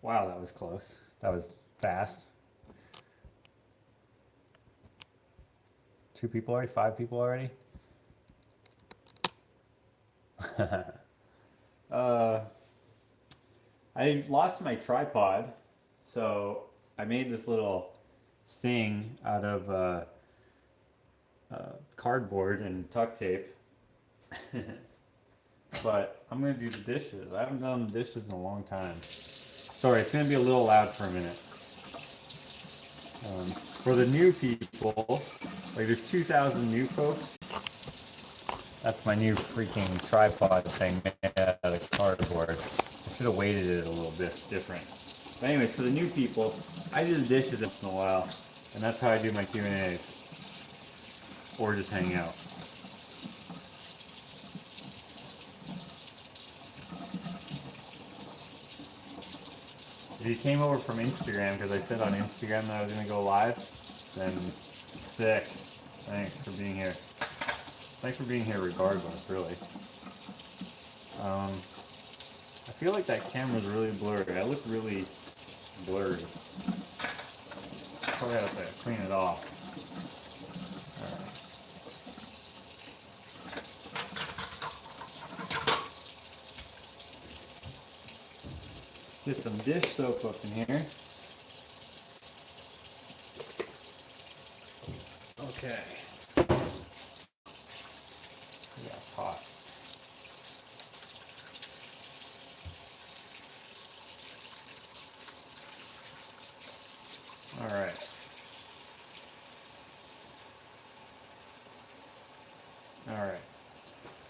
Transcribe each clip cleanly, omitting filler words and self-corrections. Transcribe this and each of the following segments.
Wow, that was close. That was fast. 2 people already? 5 people already? uh, I lost my tripod, so I made this little thing out of cardboard and tuck tape. But I'm gonna do the dishes. I haven't done the dishes in a long time. Sorry, it's gonna be a little loud for a minute. For the new people, like there's 2,000 new folks. That's my new freaking tripod thing made out of cardboard. I should have weighted it a little bit different. But anyways, for the new people, I do the dishes once in a while, and that's how I do my Q&As, or just hang out. If you came over from Instagram, because I said on Instagram that I was going to go live, then sick. Thanks for being here. Thanks for being here regardless, really. I feel like that camera's really blurry. I look really blurry. Probably have to clean it off. Alright. Get some dish soap up in here. Okay. Yeah, it's hot. Alright. Alright.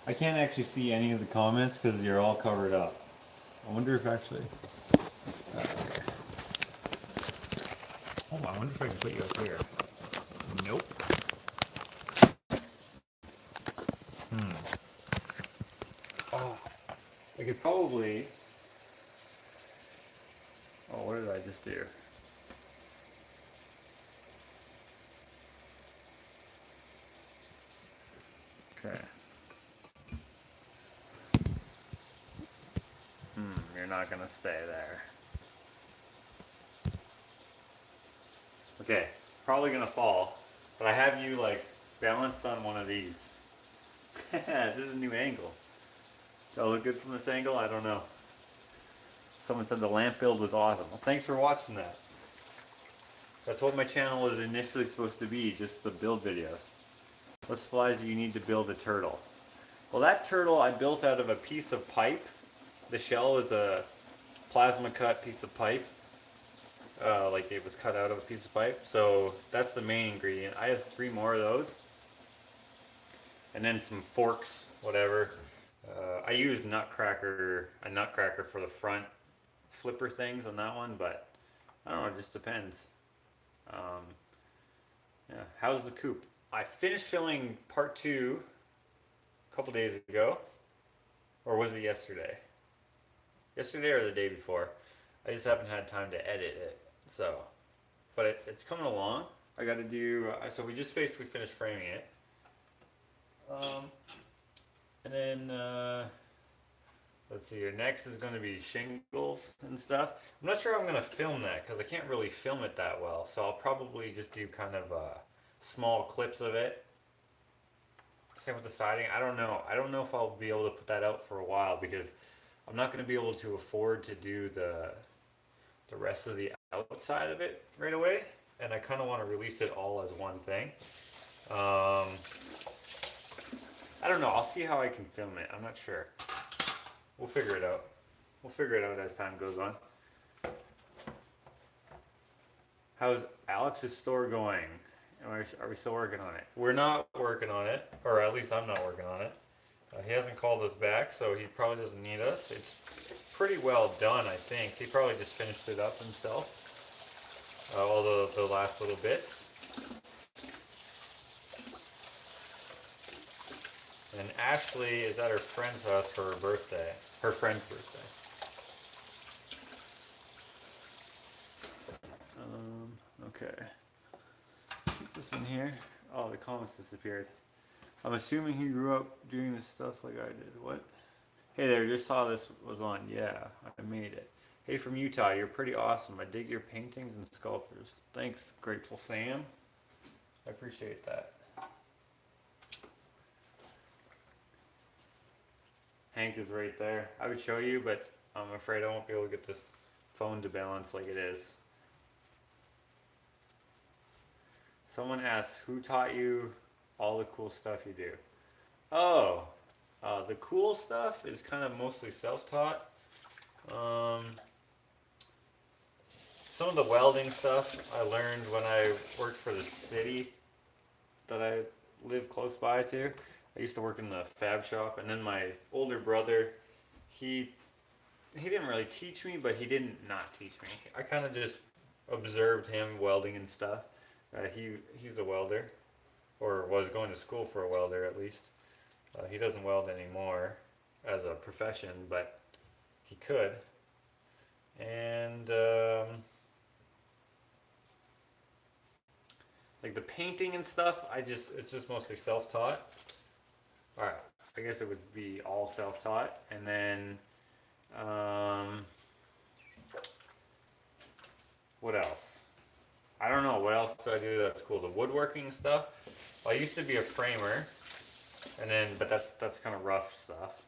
I can't actually see any of the comments because you're all covered up. I wonder if actually... okay. Oh, I wonder if I can put you up here. Nope. Oh, I could probably... Oh, what did I just do? Okay. You're not gonna stay there. Okay, probably gonna fall, but I have you like balanced on one of these. This is a new angle. Does that look good from this angle? I don't know. Someone said the lamp build was awesome. Well, thanks for watching that. That's what my channel was initially supposed to be, just the build videos. What supplies do you need to build a turtle? Well, that turtle I built out of a piece of pipe. The shell is a plasma cut piece of pipe. Like it was cut out of a piece of pipe. So that's the main ingredient. I have 3 more of those. And then some forks, whatever. I use a nutcracker for the front flipper things on that one, but I don't know, it just depends. Yeah, how's the coop? I finished filming part 2 a couple days ago. Or was it yesterday? Yesterday or the day before. I just haven't had time to edit it. So, but it's coming along. I got to do, so we just basically finished framing it. And then, let's see here, next is going to be shingles and stuff. I'm not sure I'm going to film that because I can't really film it that well. So I'll probably just do kind of small clips of it. Same with the siding. I don't know. I don't know if I'll be able to put that out for a while because I'm not going to be able to afford to do the rest of the outside of it right away. And I kind of want to release it all as one thing. I don't know. I'll see how I can film it. I'm not sure. We'll figure it out. We'll figure it out as time goes on. How's Alex's store going? Are we still working on it? We're not working on it, or at least I'm not working on it. He hasn't called us back, so he probably doesn't need us. It's pretty well done, I think. He probably just finished it up himself. All the last little bits. And Ashley is at her friend's house for her birthday. Her friend's birthday. Okay. Put this in here. Oh, the comments disappeared. I'm assuming he grew up doing this stuff like I did. What? Hey there, just saw this was on. Yeah, I made it. Hey from Utah, you're pretty awesome. I dig your paintings and sculptures. Thanks, Grateful Sam. I appreciate that. Hank is right there. I would show you, but I'm afraid I won't be able to get this phone to balance like it is. Someone asked, who taught you all the cool stuff you do? Oh, the cool stuff is kind of mostly self-taught. Some of the welding stuff I learned when I worked for the city that I live close by to. I used to work in the fab shop, and then my older brother, he didn't really teach me, but he didn't not teach me. I kind of just observed him welding and stuff. He's a welder, or was going to school for a welder at least. He doesn't weld anymore as a profession, but he could. And like the painting and stuff, it's just mostly self-taught. All right, I guess it would be all self-taught, and then what else? I don't know what else do I do that's cool. The woodworking stuff. Well, I used to be a framer, and then but that's kind of rough stuff.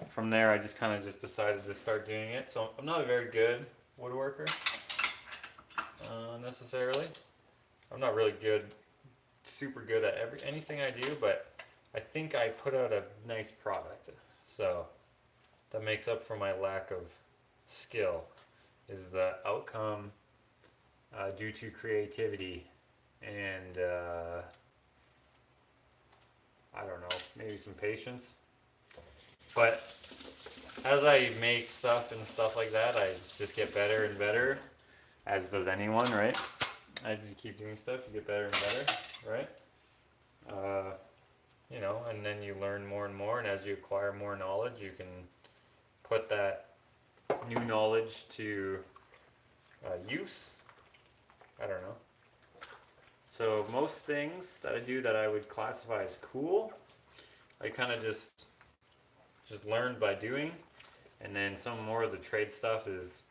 From there, I just kind of just decided to start doing it. So I'm not a very good woodworker necessarily. I'm not really super good at anything I do, but I think I put out a nice product. So that makes up for my lack of skill. Is the outcome due to creativity and I don't know, maybe some patience. But as I make stuff and stuff like that, I just get better and better, as does anyone, right? As you keep doing stuff, you get better and better, right? You know, and then you learn more and more, and as you acquire more knowledge, you can put that new knowledge to use. I don't know. So most things that I do that I would classify as cool, I kind of just learned by doing, and then some more of the trade stuff is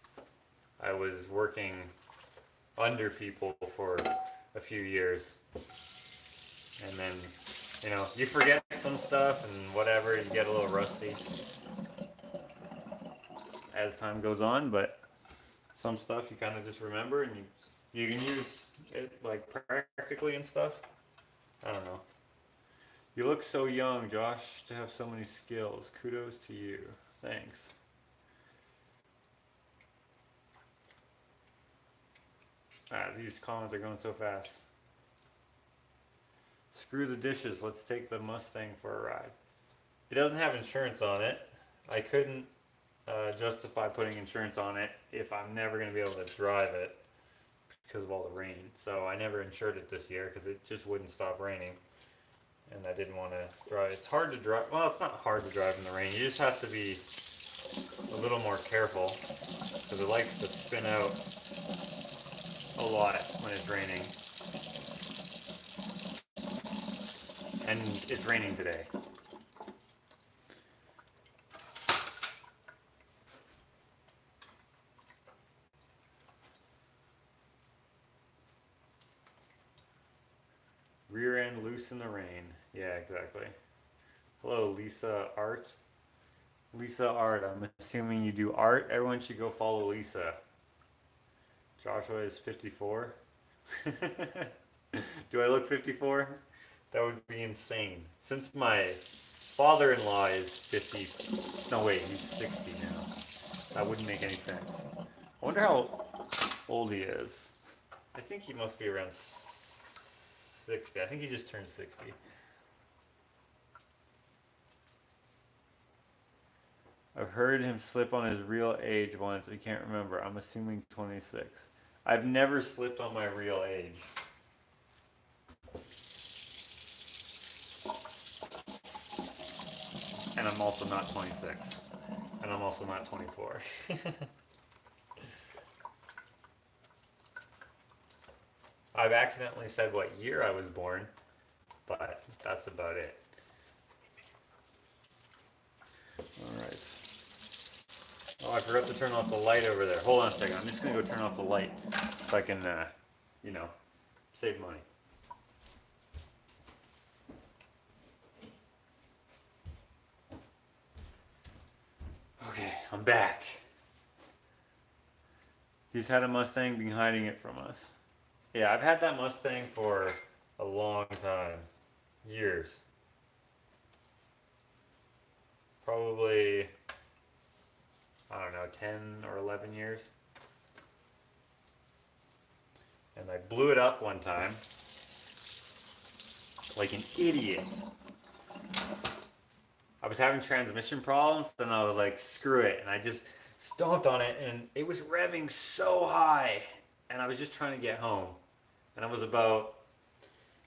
I was working under people for a few years, and then you know you forget some stuff and whatever, you get a little rusty as time goes on, but some stuff you kind of just remember, and you can use it like practically and stuff. I don't know. You look so young, Josh, to have so many skills. Kudos to you. Thanks. These comments are going so fast. Screw the dishes. Let's take the Mustang for a ride. It doesn't have insurance on it. I couldn't justify putting insurance on it if I'm never going to be able to drive it because of all the rain. So I never insured it this year because it just wouldn't stop raining. And I didn't want to drive. It's hard to drive. Well, it's not hard to drive in the rain. You just have to be a little more careful because it likes to spin out a lot when it's raining. And it's raining today. Rear end loose in the rain. Yeah, exactly. Hello, Lisa Art. Lisa Art, I'm assuming you do art. Everyone should go follow Lisa. Joshua is 54. Do I look 54? That would be insane. Since my father-in-law is 50. No, wait, he's 60 now. That wouldn't make any sense. I wonder how old he is. I think he must be around 60. I think he just turned 60. I've heard him slip on his real age once. I can't remember. I'm assuming 26. I've never slipped on my real age. And I'm also not 26. And I'm also not 24. I've accidentally said what year I was born, but that's about it. Alright. Oh, I forgot to turn off the light over there. Hold on a second. I'm just gonna go turn off the light so I can, you know, save money. Okay, I'm back. He's had a Mustang, been hiding it from us. Yeah, I've had that Mustang for a long time. Years. Probably, I don't know, 10 or 11 years. And I blew it up one time like an idiot. I was having transmission problems, then I was like, screw it. And I just stomped on it, and it was revving so high. And I was just trying to get home. And I was about,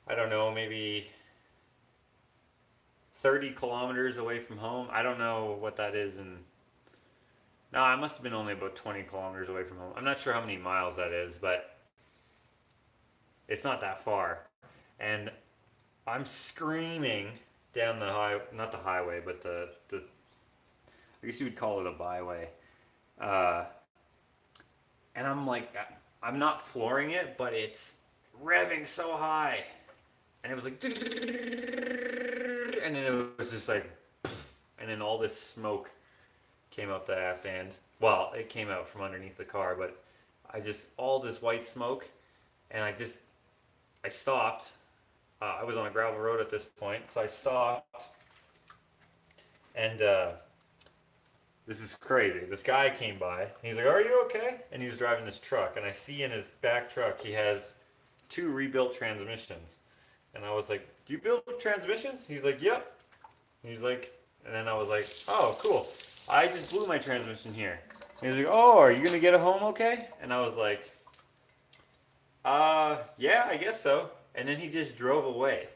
I don't know, maybe 30 kilometers away from home. I don't know what that is in. No, I must have been only about 20 kilometers away from home. I'm not sure how many miles that is, but it's not that far. And I'm screaming down the not the highway, but the I guess you would call it a byway. Uh, and I'm like, I'm not flooring it, but it's revving so high. And it was like, and then it was just like, and then all this smoke came out the ass end. Well, it came out from underneath the car, but all this white smoke, and I stopped. I was on a gravel road at this point, so I stopped, and this is crazy. This guy came by. He's like, "Are you okay?" And he was driving this truck, and I see in his back truck he has 2 rebuilt transmissions, and I was like, "Do you build transmissions?" He's like, "Yep." He's like, and then I was like, "Oh, cool. I just blew my transmission here." And he's like, "Oh, are you gonna get it home okay?" And I was like, yeah, I guess so." And then he just drove away.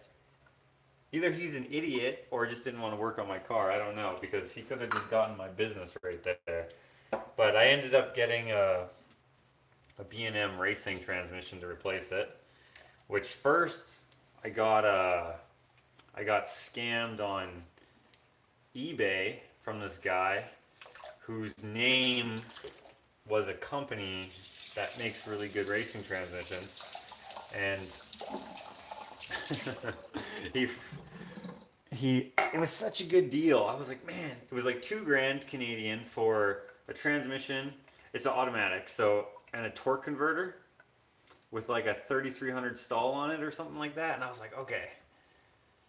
Either he's an idiot or just didn't want to work on my car. I don't know, because he could have just gotten my business right there. But I ended up getting a B&M racing transmission to replace it. Which first I got scammed on eBay from this guy whose name was a company that makes really good racing transmissions, and he it was such a good deal. I was like, man, it was like 2 grand Canadian for a transmission. It's an automatic, so, and a torque converter with like a 3300 stall on it or something like that. And I was like, okay,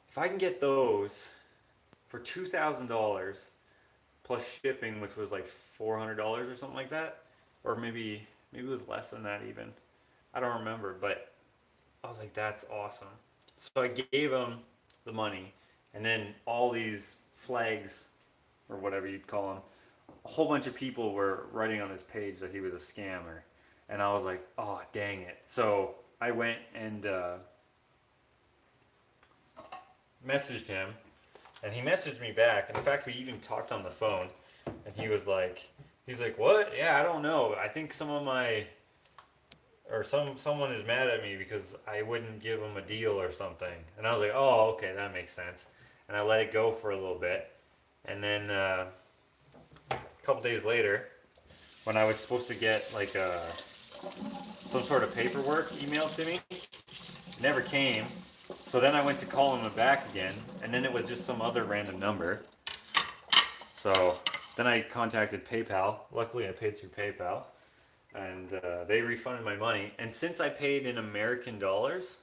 if I can get those for $2,000 plus shipping, which was like $400 or something like that, or maybe it was less than that even. I don't remember, but I was like, that's awesome. So I gave him the money, and then all these flags, or whatever you'd call them, a whole bunch of people were writing on his page that he was a scammer, and I was like, oh dang it. So I went and messaged him, and he messaged me back. And in fact, we even talked on the phone, and he's like, what? Yeah, I don't know. I think some of my or someone is mad at me because I wouldn't give him a deal or something. And I was like, oh, okay, that makes sense. And I let it go for a little bit. And then a couple days later, when I was supposed to get like some sort of paperwork emailed to me, it never came. So then I went to call him back again, and then it was just some other random number. So then I contacted PayPal. Luckily, I paid through PayPal, and they refunded my money. And since I paid in American dollars,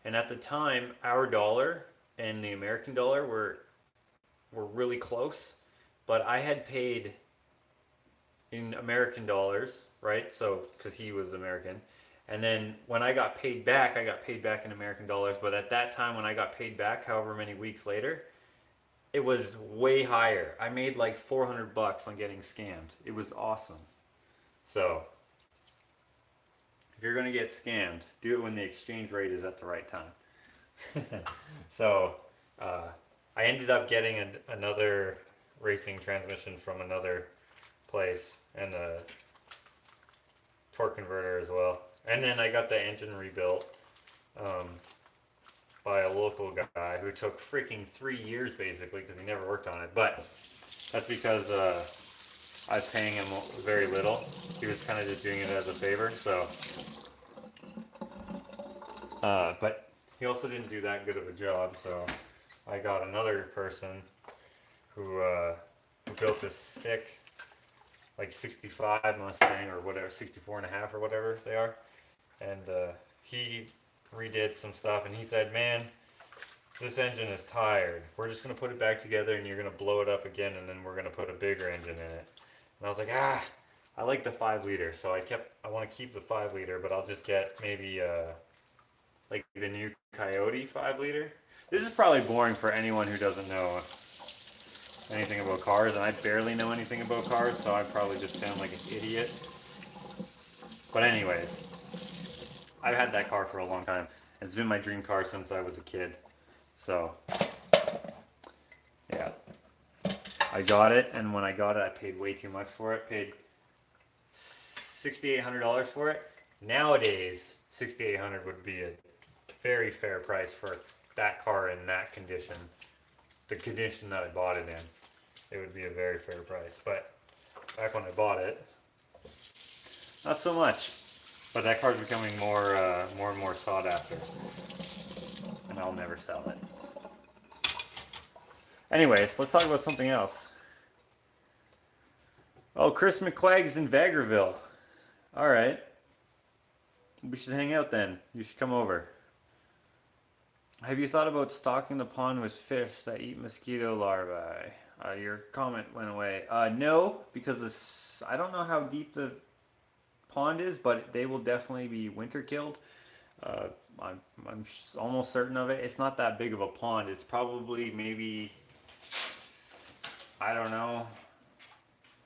and at the time our dollar and the American dollar were really close, but I had paid in American dollars, right? So because he was American, and then when I got paid back, I got paid back in American dollars. But at that time, when I got paid back, however many weeks later, it was way higher. I made like $400 on getting scammed. It was awesome. So if you're gonna get scammed, do it when the exchange rate is at the right time. So I ended up getting another racing transmission from another place, and a torque converter as well. And then I got the engine rebuilt by a local guy who took freaking 3 years basically because he never worked on it. But that's because I was paying him very little. He was kind of just doing it as a favor. So, but he also didn't do that good of a job. So I got another person who built this sick, like 65 Mustang or whatever, 64 and a half or whatever they are. And he redid some stuff, and he said, man, this engine is tired. We're just going to put it back together, and you're going to blow it up again, and then we're going to put a bigger engine in it. And I was like, I like the 5 liter, so I want to keep the 5 liter, but I'll just get maybe like the new Coyote 5 liter. This is probably boring for anyone who doesn't know anything about cars, and I barely know anything about cars, so I probably just sound like an idiot. But anyways, I've had that car for a long time. It's been my dream car since I was a kid. So, yeah. I got it, and when I got it, I paid way too much for it. Paid $6,800 for it. Nowadays, $6,800 would be a very fair price for that car in that condition. The condition that I bought it in, it would be a very fair price. But back when I bought it, not so much. But that car's becoming more and more sought after, and I'll never sell it. Anyways, let's talk about something else. Oh, Chris McQuaig's in Vagreville. All right. We should hang out then. You should come over. Have you thought about stocking the pond with fish that eat mosquito larvae? Your comment went away. No, because this, I don't know how deep the pond is, but they will definitely be winter killed. I'm almost certain of it. It's not that big of a pond. It's probably maybe, I don't know,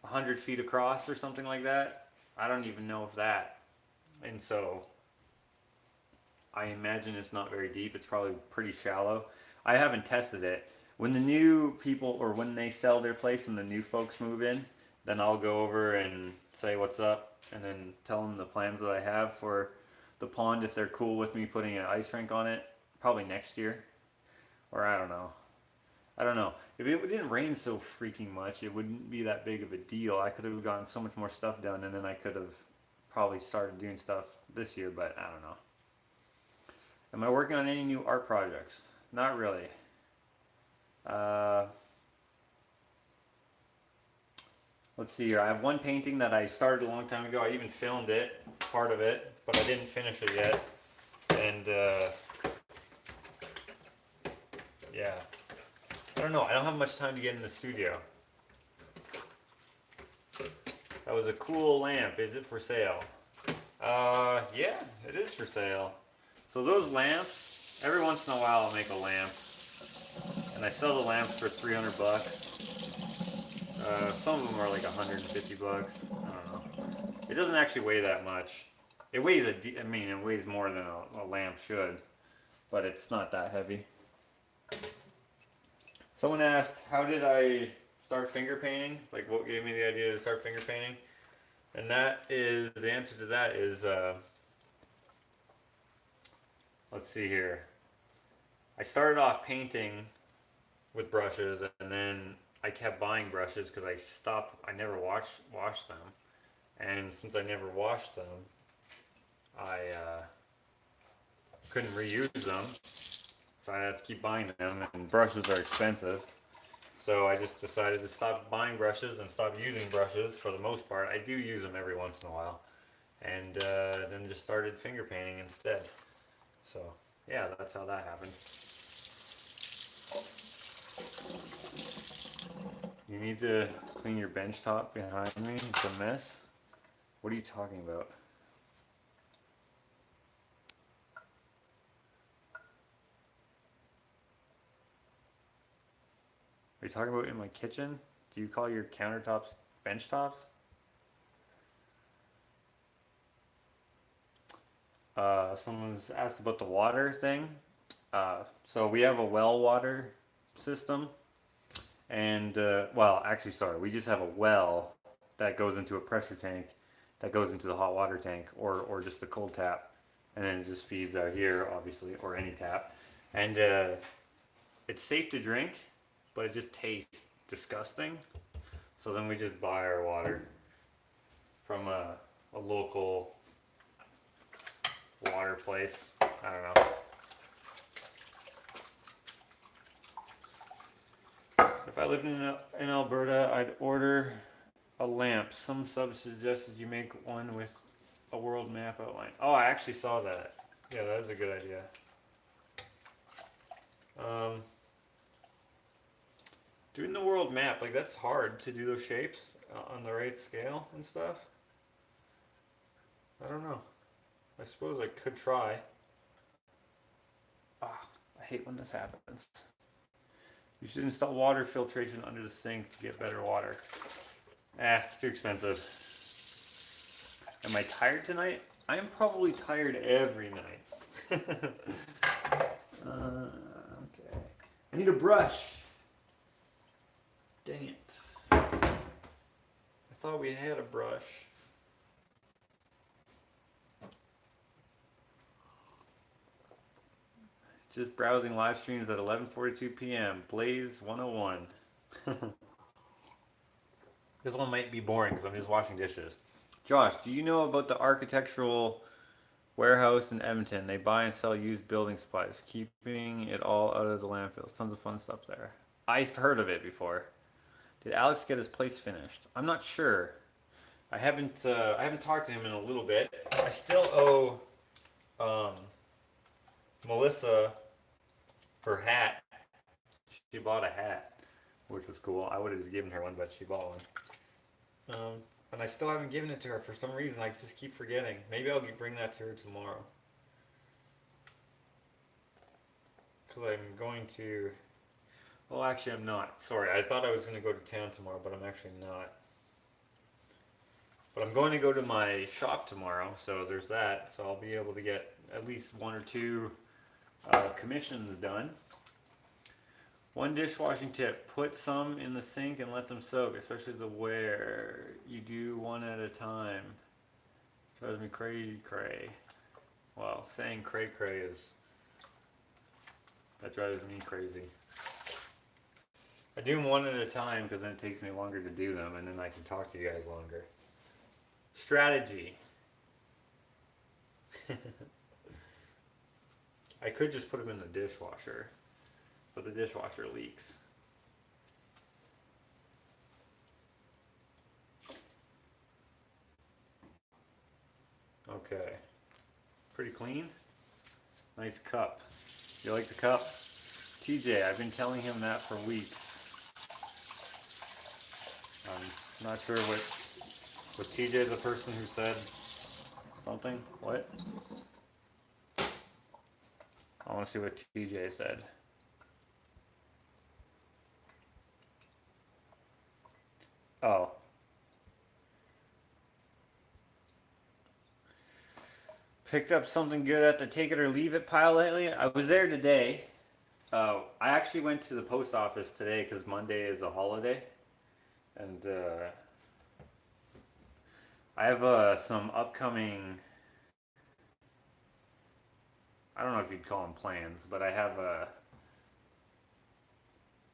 100 feet across or something like that. I don't even know if that. And so I imagine it's not very deep. It's probably pretty shallow. I haven't tested it. When the new people, or when they sell their place and the new folks move in, then I'll go over and say what's up, and then tell them the plans that I have for the pond, if they're cool with me putting an ice rink on it. Probably next year. Or I don't know. I don't know. If it didn't rain so freaking much, it wouldn't be that big of a deal. I could have gotten so much more stuff done, and then I could have probably started doing stuff this year, but I don't know. Am I working on any new art projects? Not really. Let's see here. I have one painting that I started a long time ago. I even filmed it, part of it, but I didn't finish it yet. And yeah. I don't know. I don't have much time to get in the studio. That was a cool lamp. Is it for sale? Yeah, it is for sale. So those lamps, every once in a while I'll make a lamp, and I sell the lamps for 300 bucks. Some of them are like 150 bucks. I don't know. It doesn't actually weigh that much. It weighs I mean, it weighs more than a lamp should, but it's not that heavy. Someone asked, how did I start finger painting? Like, what gave me the idea to start finger painting? And that is, the answer to that is, let's see here. I started off painting with brushes, and then I kept buying brushes because I never washed them. And since I never washed them, I couldn't reuse them. So I had to keep buying them, and brushes are expensive. So I just decided to stop buying brushes and stop using brushes for the most part. I do use them every once in a while. And then just started finger painting instead. So yeah, that's how that happened. You need to clean your bench top behind me. It's a mess. What are you talking about? Are you talking about in my kitchen? Do you call your countertops bench tops? Someone's asked about the water thing. So we have a well water system. And, well, actually, sorry, we just have a well that goes into a pressure tank that goes into the hot water tank, or just the cold tap. And then it just feeds out here, obviously, or any tap. And it's safe to drink, but it just tastes disgusting. So then we just buy our water from a local water place. I don't know. If I lived in Alberta, I'd order a lamp. Some sub suggested you make one with a world map outline. Oh, I actually saw that. Yeah, that is a good idea. Doing the world map, like that's hard to do those shapes on the right scale and stuff. I don't know. I suppose I could try. Ah, I hate when this happens. You should install water filtration under the sink to get better water. It's too expensive. Am I tired tonight? I am probably tired every night. Okay. I need a brush. Dang it. I thought we had a brush. Just browsing live streams at 11:42 p.m. Blaze 101. This one might be boring because I'm just washing dishes. Josh, do you know about the architectural warehouse in Edmonton? They buy and sell used building supplies, keeping it all out of the landfills. Tons of fun stuff there. I've heard of it before. Did Alex get his place finished? I'm not sure. I haven't talked to him in a little bit. I still owe Melissa her hat. She bought a hat, which was cool. I would have just given her one, but she bought one. And I still haven't given it to her for some reason. I just keep forgetting. Maybe I'll bring that to her tomorrow. Because I'm going to... Well, actually, I'm not. Sorry, I thought I was going to go to town tomorrow, but I'm actually not. But I'm going to go to my shop tomorrow, so there's that. So I'll be able to get at least one or two commissions done. One dishwashing tip, put some in the sink and let them soak, especially the where you do one at a time. Drives me cray. Well, saying cray is, that drives me crazy. I do them one at a time because then it takes me longer to do them and then I can talk to you guys longer. Strategy. I could just put them in the dishwasher, but the dishwasher leaks. Okay. Pretty clean. Nice cup. You like the cup? TJ, I've been telling him that for weeks. I'm not sure what... Was TJ the person who said something? What? I want to see what TJ said. Oh. Picked up something good at the take it or leave it pile lately. I was there today. I actually went to the post office today because Monday is a holiday. And I have some upcoming... I don't know if you'd call them plans, but I have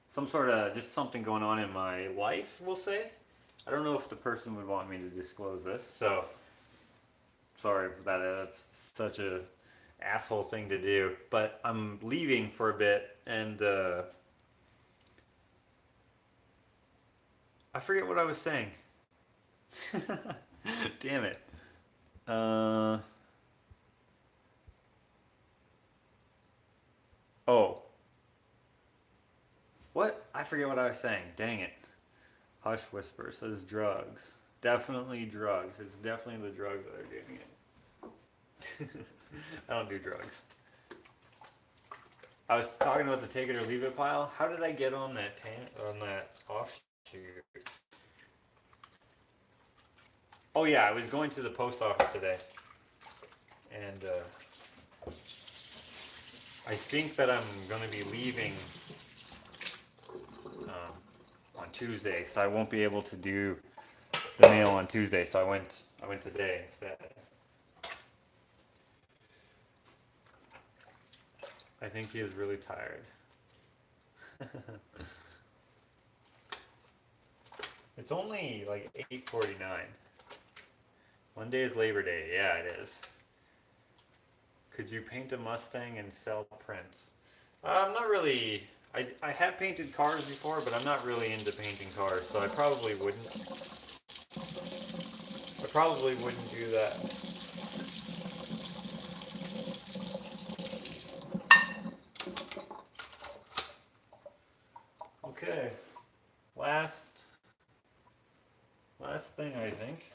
some sort of just something going on in my life, we'll say. I don't know if the person would want me to disclose this, so sorry for that. That's such a asshole thing to do. But I'm leaving for a bit, and I forget what I was saying. Damn it. Oh. What? I forget what I was saying. Dang it. Hush Whisper says drugs. Definitely drugs. It's definitely the drugs that are doing it. I don't do drugs. I was talking about the take it or leave it pile. How did I get on that offshoot? Oh yeah, I was going to the post office today, and I think that I'm going to be leaving on Tuesday, so I won't be able to do the mail on Tuesday. So I went today instead. I think he is really tired. It's only like 8:49. One day is Labor Day. Yeah, it is. Could you paint a Mustang and sell prints? I'm not really. I have painted cars before, but I'm not really into painting cars, so I probably wouldn't. I probably wouldn't do that. Okay. Last thing I think.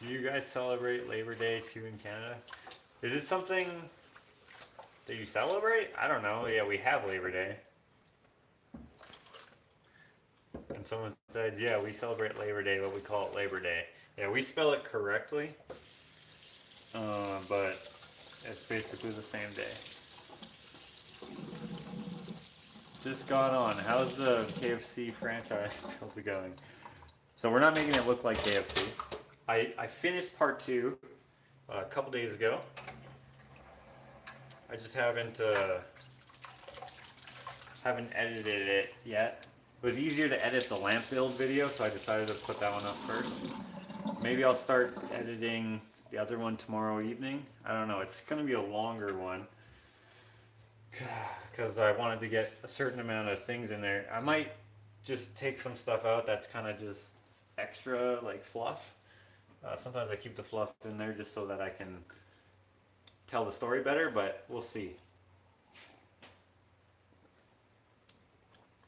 Do you guys celebrate Labor Day too in Canada? Is it something that you celebrate? I don't know. Yeah, we have Labor Day. And someone said, yeah, we celebrate Labor Day, but we call it Labor Day. Yeah, we spell it correctly, but it's basically the same day. Just got on. How's the KFC franchise build going? So we're not making it look like KFC. I finished part 2 a couple days ago. I just haven't edited it yet. It was easier to edit the lamp build video, so I decided to put that one up first. Maybe I'll start editing the other one tomorrow evening. I don't know. It's going to be a longer one because I wanted to get a certain amount of things in there. I might just take some stuff out that's kind of just extra, like fluff. Sometimes I keep the fluff in there just so that I can tell the story better, but we'll see.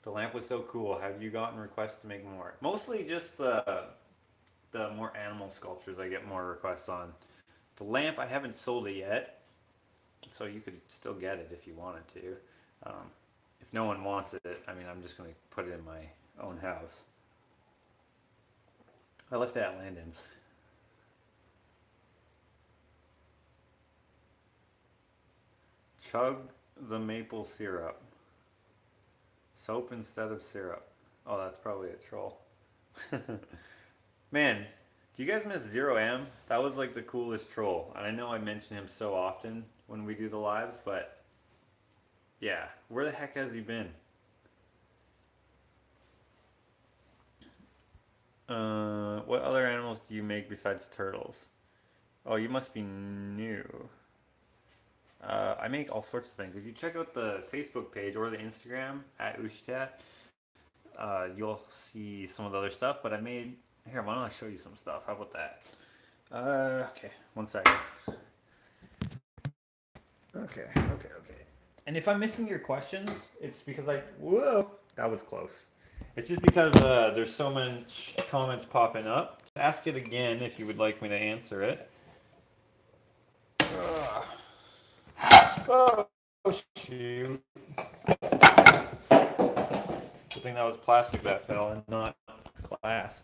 The lamp was so cool. Have you gotten requests to make more? Mostly just the more animal sculptures I get more requests on. The lamp, I haven't sold it yet, so you could still get it if you wanted to. If no one wants it, I mean, I'm just going to put it in my own house. I left it at Landon's. Chug the maple syrup. Soap instead of syrup. Oh, that's probably a troll. Man, do you guys miss Zero M? That was like the coolest troll. And I know I mention him so often when we do the lives, but yeah, where the heck has he been? What other animals do you make besides turtles? Oh, you must be new. I make all sorts of things. If you check out the Facebook page or the Instagram at Ushitat, you'll see some of the other stuff. But I made here. Why don't I show you some stuff? How about that? Okay. 1 second. Okay. And if I'm missing your questions, it's because whoa, that was close. It's just because there's so much comments popping up. Ask it again if you would like me to answer it. Oh, shoot. Good thing that was plastic that fell and not glass.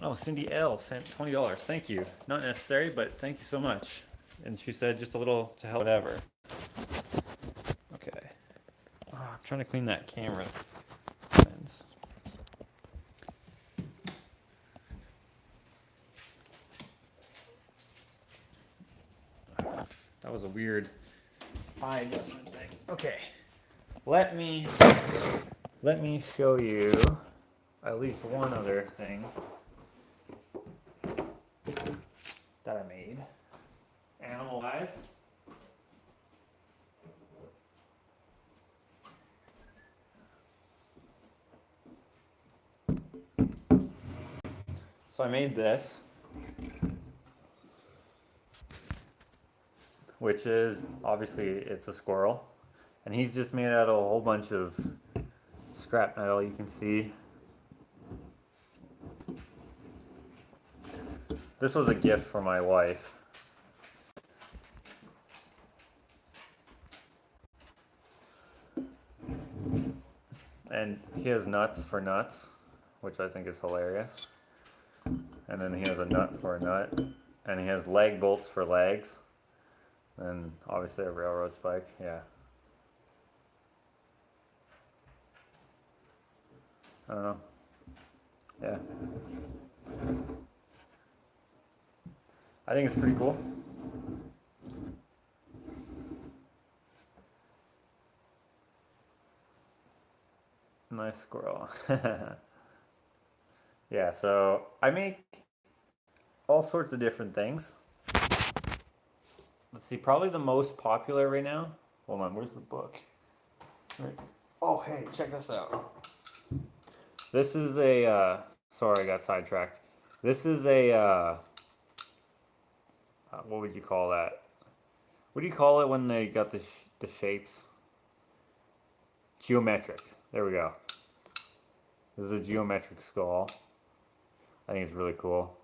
Oh, Cindy L sent $20. Thank you. Not necessary, but thank you so much. And she said just a little to help, whatever. Okay. Oh, I'm trying to clean that camera lens. That was a weird eye adjustment thing. Okay. Let me show you at least one other thing that I made. Animal wise. So I made this, which is obviously it's a squirrel, and he's just made out of a whole bunch of scrap metal. You can see this was a gift for my wife. And he has nuts for nuts, which I think is hilarious. And then he has a nut for a nut. And he has leg bolts for legs. And obviously a railroad spike, yeah. I don't know. Yeah. I think it's pretty cool. Nice squirrel. Yeah, so I make all sorts of different things. Let's see, probably the most popular right now. Hold on, where's the book? Right. Oh, hey, check this out. This is a, sorry, I got sidetracked. This is a, what would you call that? What do you call it when they got the shapes? Geometric. There we go. This is a geometric skull. I think it's really cool.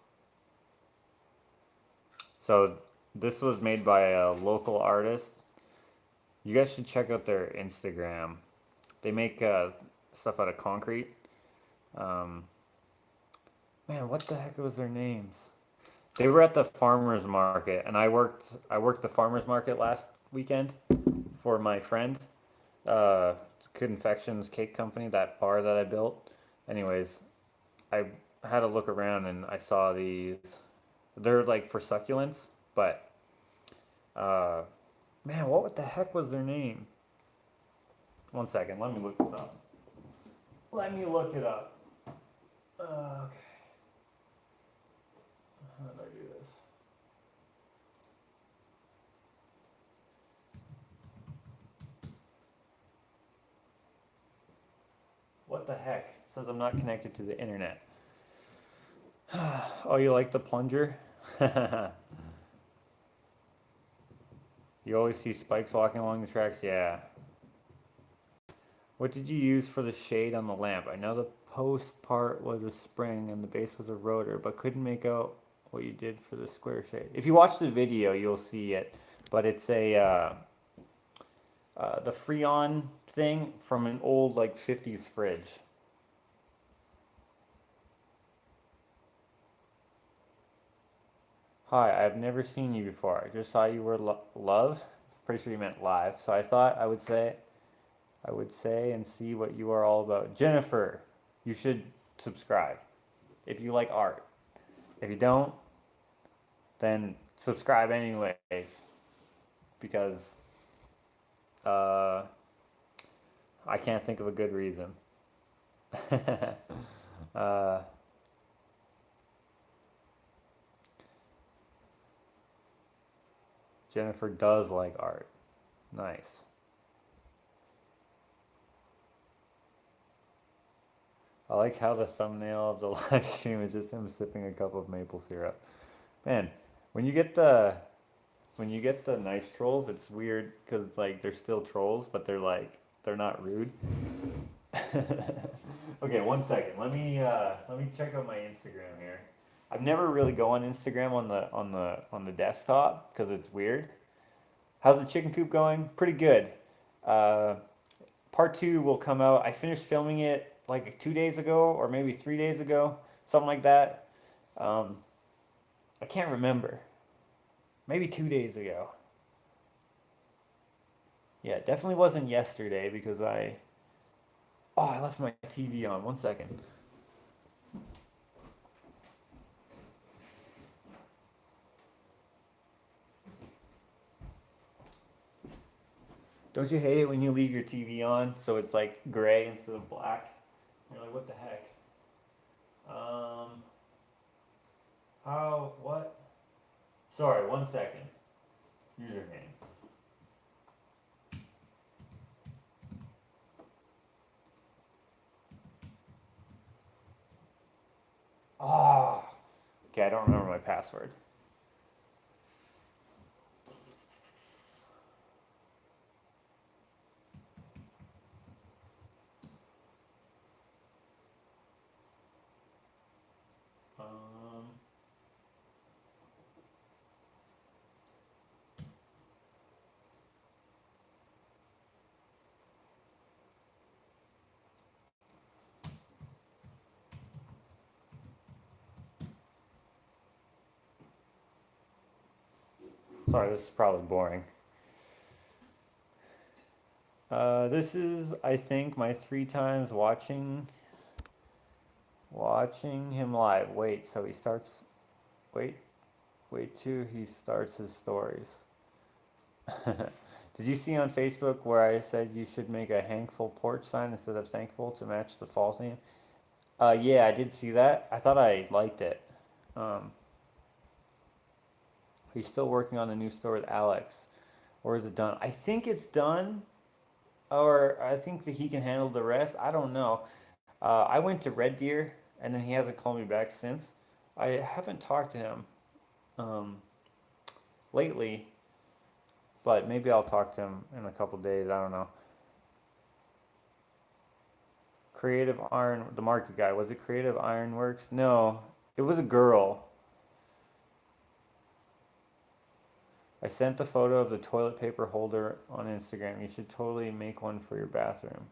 So this was made by a local artist. You guys should check out their Instagram. They make stuff out of concrete. Um, Man, what the heck was their names? They were at the farmers market, and I worked the farmers market last weekend for my friend. Uh, Confections Cake Company, that bar that I built. Anyways, I had a look around and I saw these. They're like for succulents, but uh, man, what the heck was their name? One second, let me look this up. Let me look it up. Okay, how do I do this? What the heck? It says I'm not connected to the internet. Oh, you like the plunger? You always see spikes walking along the tracks? Yeah. What did you use for the shade on the lamp? I know the post part was a spring and the base was a rotor, but couldn't make out what you did for the square shade. If you watch the video, you'll see it, but it's the Freon thing from an old like 50s fridge. Hi, I've never seen you before. I just saw you were love. Pretty sure you meant live. So I thought I would say and see what you are all about. Jennifer, you should subscribe if you like art. If you don't, then subscribe anyways because uh, I can't think of a good reason. uh, Jennifer does like art. Nice. I like how the thumbnail of the live stream is just him sipping a cup of maple syrup. Man, when you get the when you get the nice trolls, it's weird because like they're still trolls, but they're not rude. Okay, one second. Let me check out my Instagram here. I've never really go on Instagram on the desktop because it's weird. How's the chicken coop going? Pretty good. Uh, Part two will come out. I finished filming it like 2 days ago or maybe 3 days ago, something like that. Um, I can't remember. Maybe 2 days ago. Yeah, it definitely wasn't yesterday because I left my TV on. One second. Don't you hate it when you leave your TV on so it's like gray instead of black? You're like, what the heck? Um, what? Sorry, one second. Username. Ah. Okay, I don't remember my password. Um, Sorry, this is probably boring. This is, I think, my 3 times watching him live. Wait, so he starts. Wait, wait, two. He starts his stories. Did Did you see on Facebook where I said you should make a Hankful porch sign instead of thankful to match the fall theme? Yeah, I did see that. I thought I liked it. Um, he's still working on a new store with Alex, or is it done? I think it's done, or I think that he can handle the rest. I don't know. I went to Red Deer, and then he hasn't called me back since. I haven't talked to him um, lately, but maybe I'll talk to him in a couple days. I don't know. Creative Iron, the market guy. Was it Creative Ironworks? No, it was a girl. I sent the photo of the toilet paper holder on Instagram. You should totally make one for your bathroom.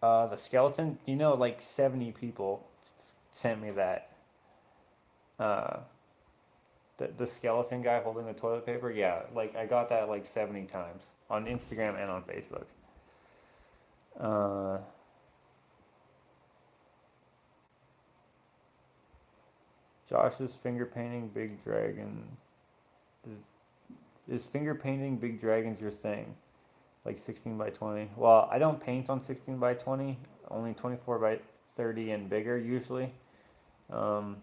The skeleton, like 70 people sent me that. Uh, the skeleton guy holding the toilet paper, yeah, like I got that like 70 times on Instagram and on Facebook. Uh, Josh's finger painting big dragon. Is, is finger painting big dragons your thing? Like 16 by 20? Well, I don't paint on 16 by 20, only 24 by 30 and bigger usually. Um,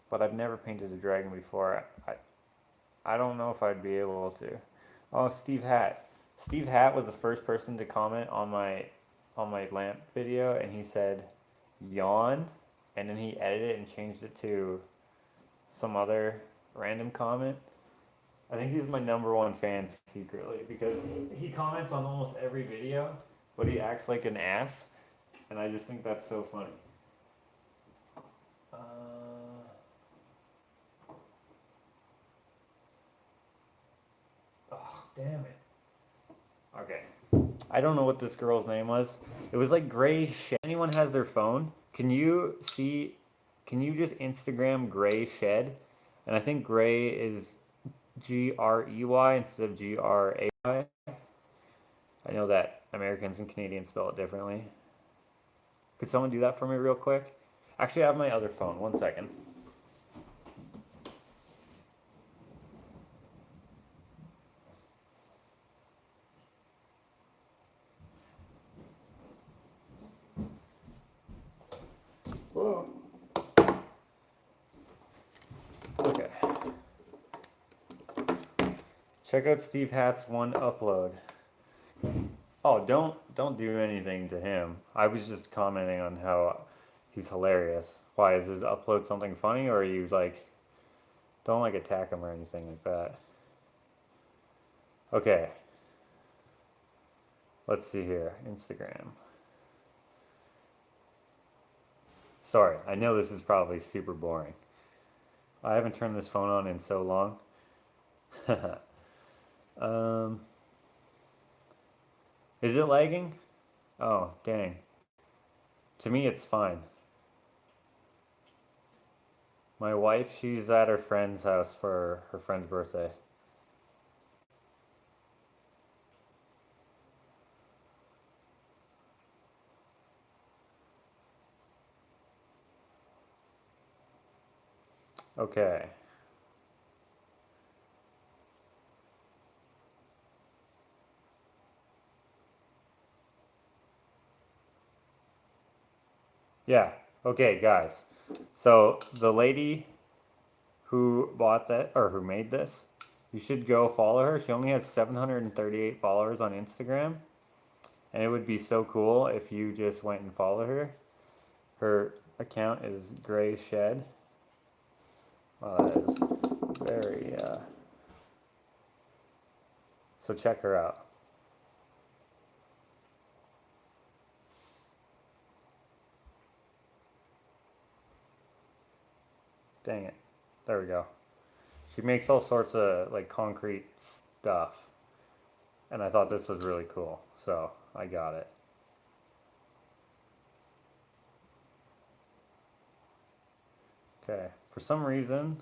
but I've never painted a dragon before. I don't know if I'd be able to. Oh, Steve Hatt. Steve Hatt was the first person to comment on my lamp video, and he said yawn, and then he edited it and changed it to some other random comment. I think he's my number one fan secretly because he comments on almost every video, but he acts like an ass, and I just think that's so funny. Uh, oh, damn it. Okay. I don't know what this girl's name was. It was like Gray Shed. Anyone has their phone? Can you see? Can you just Instagram Gray Shed? And I think Gray is Grey instead of Gray. I know that Americans and Canadians spell it differently. Could someone do that for me real quick? Actually, I have my other phone. 1 second. Whoa. Okay. Check out Steve Hatt's one upload. Oh, don't do anything to him. I was just commenting on how he's hilarious. Why is his upload something funny, or are you like don't like attack him or anything like that? Okay. Let's see here. Instagram. Sorry, I know this is probably super boring. I haven't turned this phone on in so long. um, is it lagging? Oh, dang. To me, it's fine. My wife, she's at her friend's house for her friend's birthday. Okay. Yeah. Okay, guys. So the lady who bought that or who made this, you should go follow her. She only has 738 followers on Instagram. And it would be so cool if you just went and followed her. Her account is Gray Shed. That is very, so check her out. Dang it. There we go. She makes all sorts of like concrete stuff. And I thought this was really cool. So I got it. Okay. For some reason,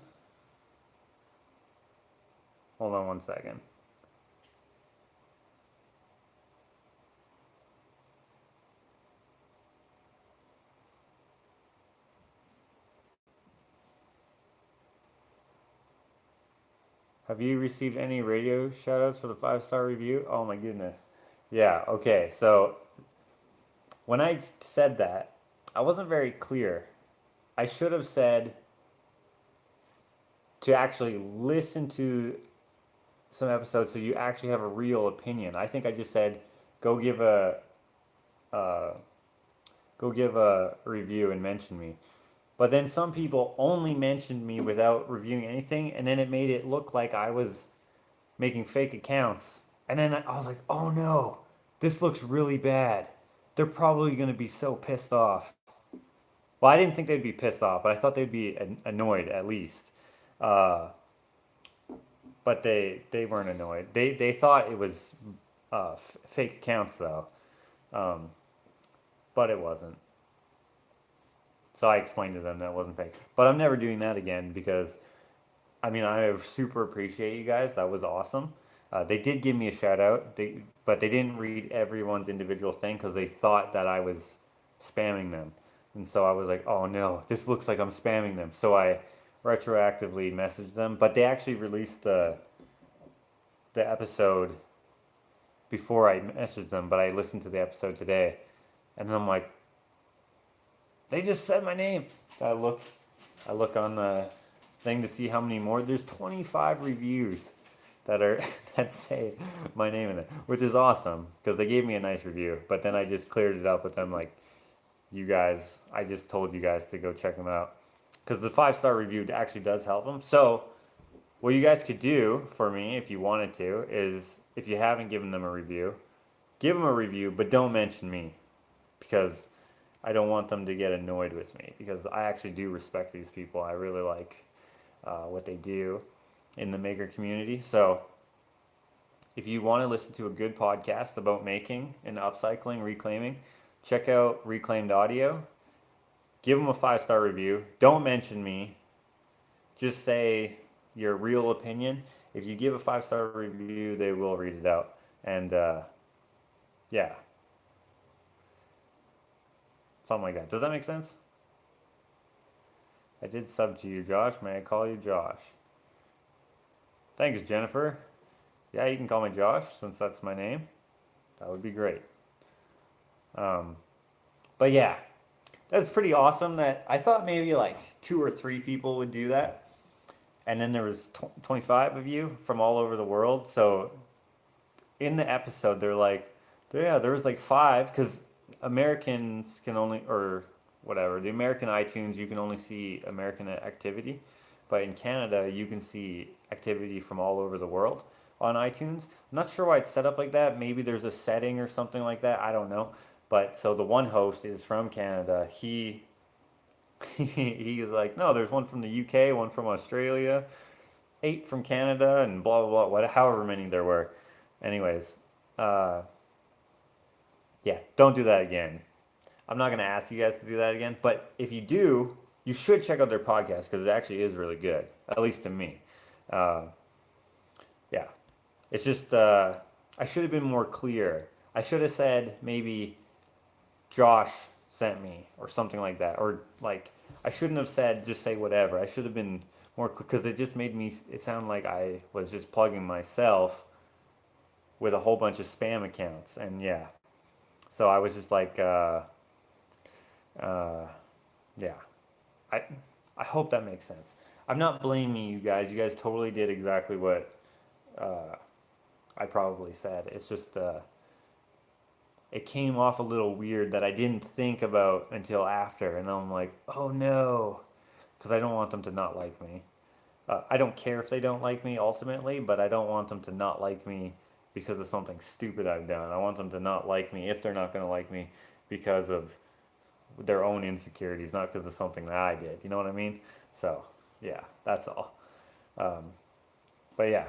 hold on 1 second. Have you received any radio shoutouts for the 5-star review? Oh my goodness. Yeah, okay. So when I said that, I wasn't very clear. I should have said to actually listen to some episodes so you actually have a real opinion. I think I just said go give a uh, go give a review and mention me. But then some people only mentioned me without reviewing anything, and then it made it look like I was making fake accounts. And then I was like, oh no, this looks really bad. They're probably going to be so pissed off. Well, I didn't think they'd be pissed off, but I thought they'd be annoyed at least. Uh, but they weren't annoyed. They thought it was fake accounts though, um, but it wasn't. So I explained to them that it wasn't fake. But I'm never doing that again because I mean I super appreciate you guys. That was awesome. They did give me a shout out. But they didn't read everyone's individual thing because they thought that I was spamming them, and so I was like, oh no, this looks like I'm spamming them. So I retroactively messaged them. But they actually released the episode before I messaged them. But I listened to the episode today, and then I'm like, they just said my name. I look, I look on the thing to see how many more. There's 25 reviews that are that say my name in it, which is awesome because they gave me a nice review. But then I just cleared it up with them like, you guys, I just told you guys to go check them out because the 5-star review actually does help them. So what you guys could do for me if you wanted to is if you haven't given them a review, give them a review, but don't mention me because I don't want them to get annoyed with me because I actually do respect these people. I really like what they do in the maker community. So if you want to listen to a good podcast about making and upcycling, reclaiming, check out Reclaimed Audio. Give them a 5-star review. Don't mention me. Just say your real opinion. If you give a 5-star review, they will read it out. And yeah, something like that. Does that make sense? I did sub to you, Josh. May I call you Josh? Thanks, Jennifer. Yeah, you can call me Josh since that's my name. That would be great. But yeah, that's pretty awesome that I thought maybe like 2 or 3 people would do that. And then there was 25 of you from all over the world. So in the episode, they're like, yeah, there was like 5 because Americans can only, or whatever, the American iTunes, you can only see American activity. But in Canada, you can see activity from all over the world on iTunes. I'm not sure why it's set up like that. Maybe there's a setting or something like that. I don't know. But so the one host is from Canada. He was like, no, there's one from the UK, one from Australia, 8 from Canada, and blah blah blah. However many there were. Anyways, uh, yeah, don't do that again. I'm not gonna ask you guys to do that again. But if you do, you should check out their podcast because it actually is really good, at least to me. Uh, yeah, it's just I should have been more clear. I should have said maybe Josh sent me or something like that, or like I shouldn't have said just say whatever. I should have been more because it just made me it sound like I was just plugging myself with a whole bunch of spam accounts, and yeah, so I was just like, uh, yeah, I I hope that makes sense. I'm not blaming you guys. You guys totally did exactly what I probably said. It's just it came off a little weird that I didn't think about until after, and I'm like, oh no, because I don't want them to not like me. I don't care if they don't like me ultimately, but I don't want them to not like me because of something stupid I've done. I want them to not like me if they're not going to like me because of their own insecurities, not because of something that I did. You know what I mean? So, yeah, that's all. But yeah,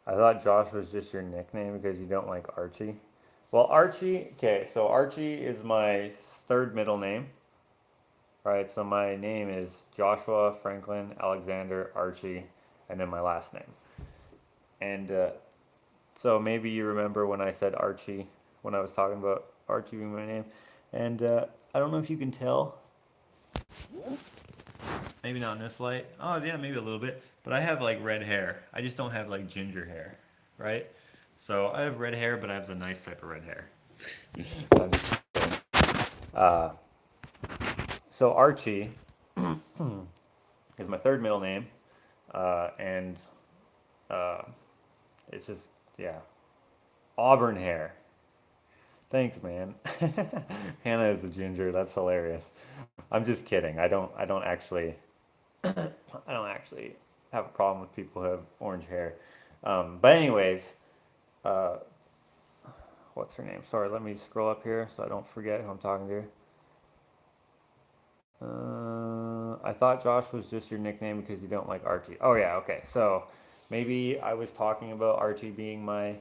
I thought Josh was just your nickname because you don't like Archie. Well, Archie, okay, so Archie is my third middle name. Right, so my name is Joshua Franklin Alexander Archie, and then my last name. And so maybe you remember when I said Archie, when I was talking about Archie being my name. And I don't know if you can tell, Maybe not in this light. Oh yeah, maybe a little bit. But I have like red hair. I just don't have like ginger hair, right? So I have red hair, but I have the nice type of red hair. I'm just- So Archie is my third middle name, and it's just yeah, auburn hair. Thanks, man. Hannah is a ginger. That's hilarious. I'm just kidding. I don't actually. I don't actually have a problem with people who have orange hair. But anyways, what's her name? Sorry, let me scroll up here so I don't forget who I'm talking to. I thought Josh was just your nickname because you don't like Archie. Oh yeah, okay. So maybe I was talking about Archie being my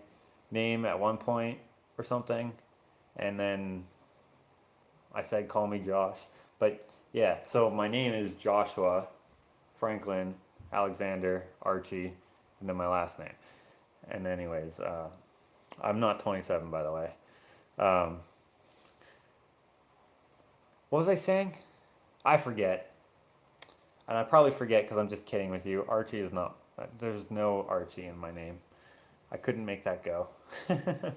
name at one point or something, and then I said call me Josh. But yeah, so my name is Joshua Franklin Alexander Archie, and then my last name. And anyways, I'm not 27 by the way. Um, what was I saying? I forget, and I probably forget because I'm just kidding with you. Archie is not. There's no Archie in my name. I couldn't make that go. I'm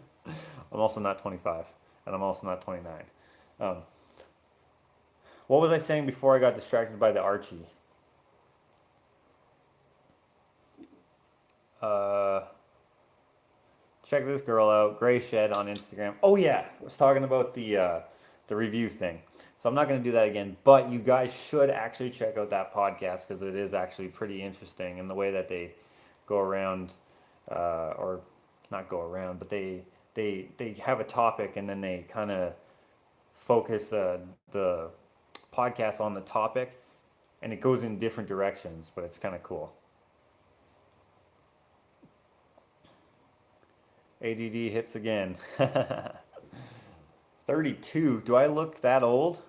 also not 25, and I'm also not 29. Um, what was I saying before I got distracted by the Archie? Uh, check this girl out, Gray Shed on Instagram. Oh yeah, I was talking about the review thing. So I'm not going to do that again, but you guys should actually check out that podcast because it is actually pretty interesting in the way that they go around, or not go around, but they have a topic and then they kind of focus the podcast on the topic, and it goes in different directions, but it's kind of cool. ADD hits again. 32. Do I look that old?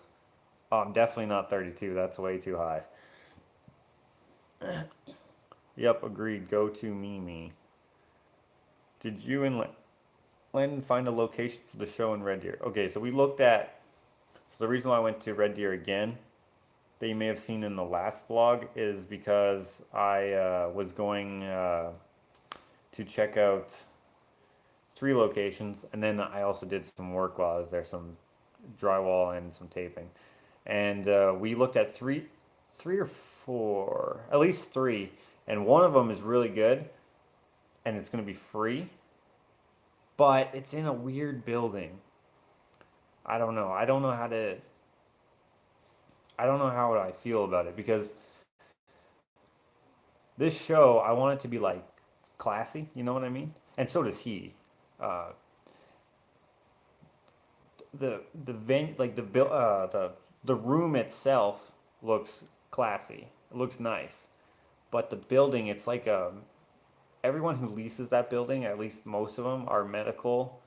Oh, I'm definitely not 32. That's way too high. Yep, agreed. Go to Mimi. Did you and Len find a location for the show in Red Deer? Okay, so we looked at. So the reason why I went to Red Deer again, that you may have seen in the last vlog, is because I was going to check out three locations, and then I also did some work while I was there, some drywall and some taping, and we looked at three or four, at least three, and one of them is really good, and it's going to be free, but it's in a weird building. I don't know. I don't know how I feel about it because this show I want it to be like classy. You know what I mean? And so does he. Uh, like the room itself looks classy. It looks nice, but the building, it's like everyone who leases that building, at least most of them, are medical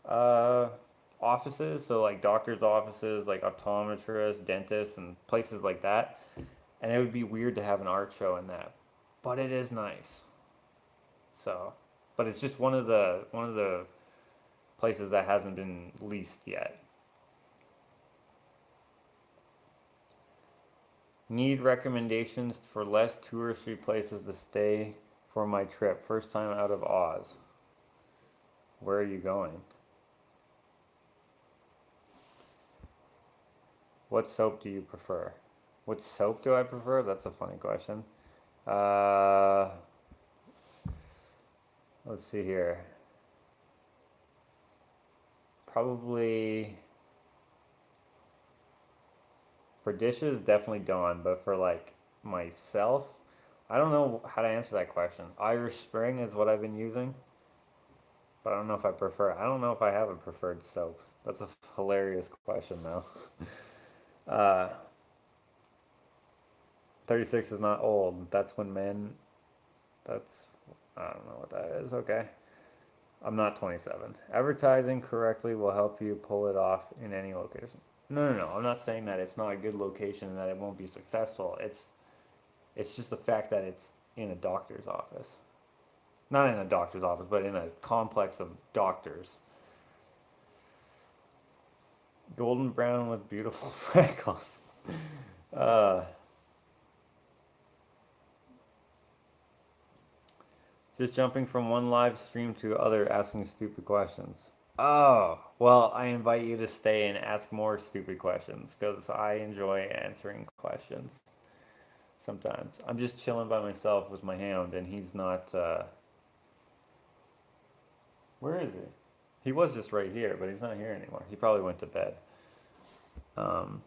uh, offices. So like doctors' offices, like optometrists, dentists, and places like that. And it would be weird to have an art show in that, but it is nice. So, but it's just one of the places that hasn't been leased yet. Need recommendations for less touristy places to stay for my trip. First time out of Oz. Where are you going? What soap do you prefer? What soap do I prefer? That's a funny question. Uh, let's see here. Probably for dishes, definitely Dawn, but for like myself, I don't know how to answer that question. Irish Spring is what I've been using, but I don't know if I prefer. I don't know if I have a preferred soap. That's a hilarious question though. 36 is not old. That's when men. That's. I don't know what that is. Okay. I'm not 27. Advertising correctly will help you pull it off in any location. No, no, no. I'm not saying that it's not a good location and that it won't be successful. It's just the fact that it's in a doctor's office. Not in a doctor's office, but in a complex of doctors. Golden brown with beautiful freckles. Just jumping from one live stream to other asking stupid questions. Oh, well, I invite you to stay and ask more stupid questions because I enjoy answering questions sometimes. I'm just chilling by myself with my hound and he's not, where is he? He was just right here, but he's not here anymore. He probably went to bed. Um,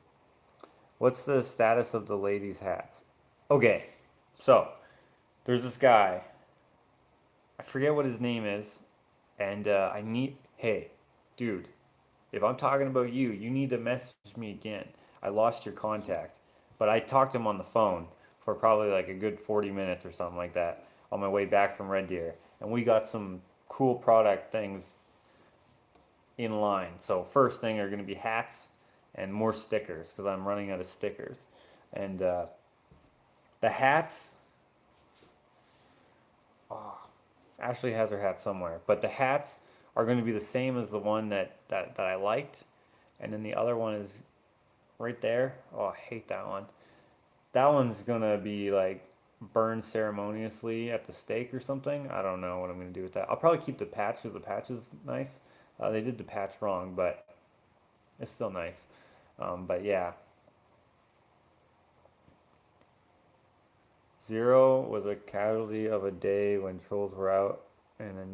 what's the status of the ladies' hats? Okay, so there's this guy. I forget what his name is, and I need. Hey, dude, if I'm talking about you, you need to message me again. I lost your contact, but I talked to him on the phone for probably like a good 40 minutes or something like that on my way back from Red Deer, and we got some cool product things in line. So first thing are going to be hats and more stickers because I'm running out of stickers, and the hats. Oh, Ashley has her hat somewhere, but the hats are going to be the same as the one that I liked, and then the other one is right there. Oh, I hate that one. That one's gonna be like burned ceremoniously at the stake or something. I don't know what I'm gonna do with that. I'll probably keep the patch because the patch is nice. They did the patch wrong, but it's still nice. But yeah, Zero was a casualty of a day when trolls were out, and a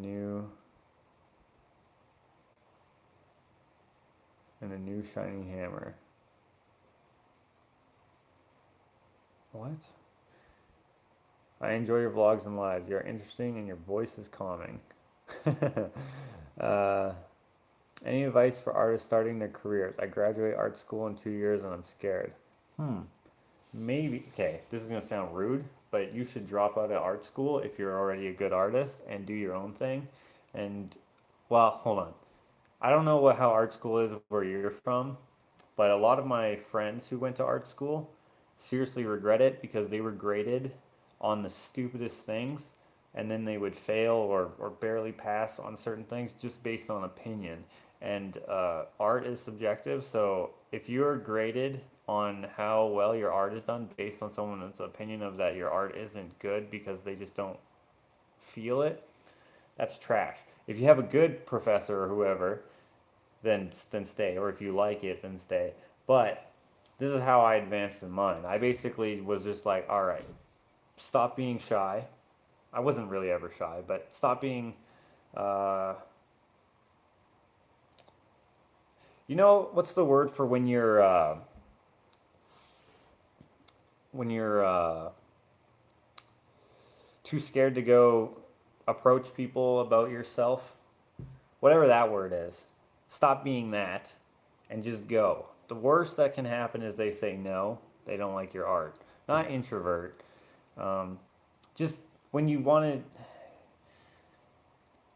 new shiny hammer. What? I enjoy your vlogs and lives. You're interesting and your voice is calming. uh, any advice for artists starting their careers? I graduate art school in 2 years and I'm scared. Hmm. Maybe. Okay, this is gonna sound rude, but you should drop out of art school if you're already a good artist and do your own thing. And well, hold on. I don't know how art school is where you're from, but a lot of my friends who went to art school seriously regret it because they were graded on the stupidest things and then they would fail or barely pass on certain things just based on opinion. And art is subjective, so if you're graded on how well your art is done based on someone's opinion of that your art isn't good because they just don't feel it, that's trash. If you have a good professor or whoever, then stay. Or if you like it, then stay. But this is how I advanced in mine. I basically was just like, all right, stop being shy. I wasn't really ever shy, but stop being, uh, what's the word for when you're too scared to go approach people about yourself? Whatever that word is. Stop being that and just go. The worst that can happen is they say no, they don't like your art. Not introvert. Um, just when you want to,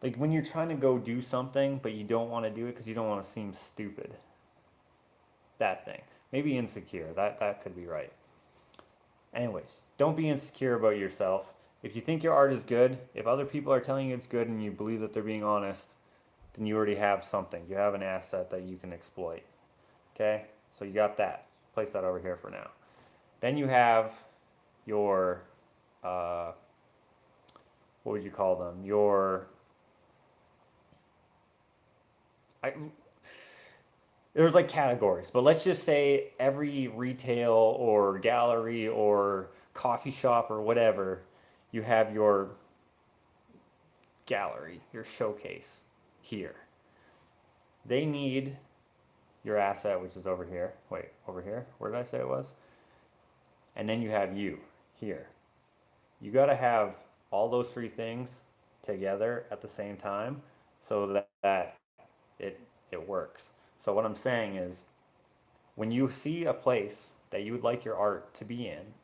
like when you're trying to go do something, but you don't want to do it because you don't want to seem stupid. That thing. Maybe insecure. That could be right. Anyways, don't be insecure about yourself. If you think your art is good, if other people are telling you it's good and you believe that they're being honest, then you already have something. You have an asset that you can exploit. Okay? So you got that. Place that over here for now. Then you have your, uh, what would you call them? I, there's like categories, but let's just say every retail or gallery or coffee shop or whatever, you have your gallery, your showcase here. They need your asset, which is over here. Wait, over here? Where did I say it was? And then you have you here. You got to have all those three things together at the same time so that it works. So what I'm saying is when you see a place that you would like your art to be in,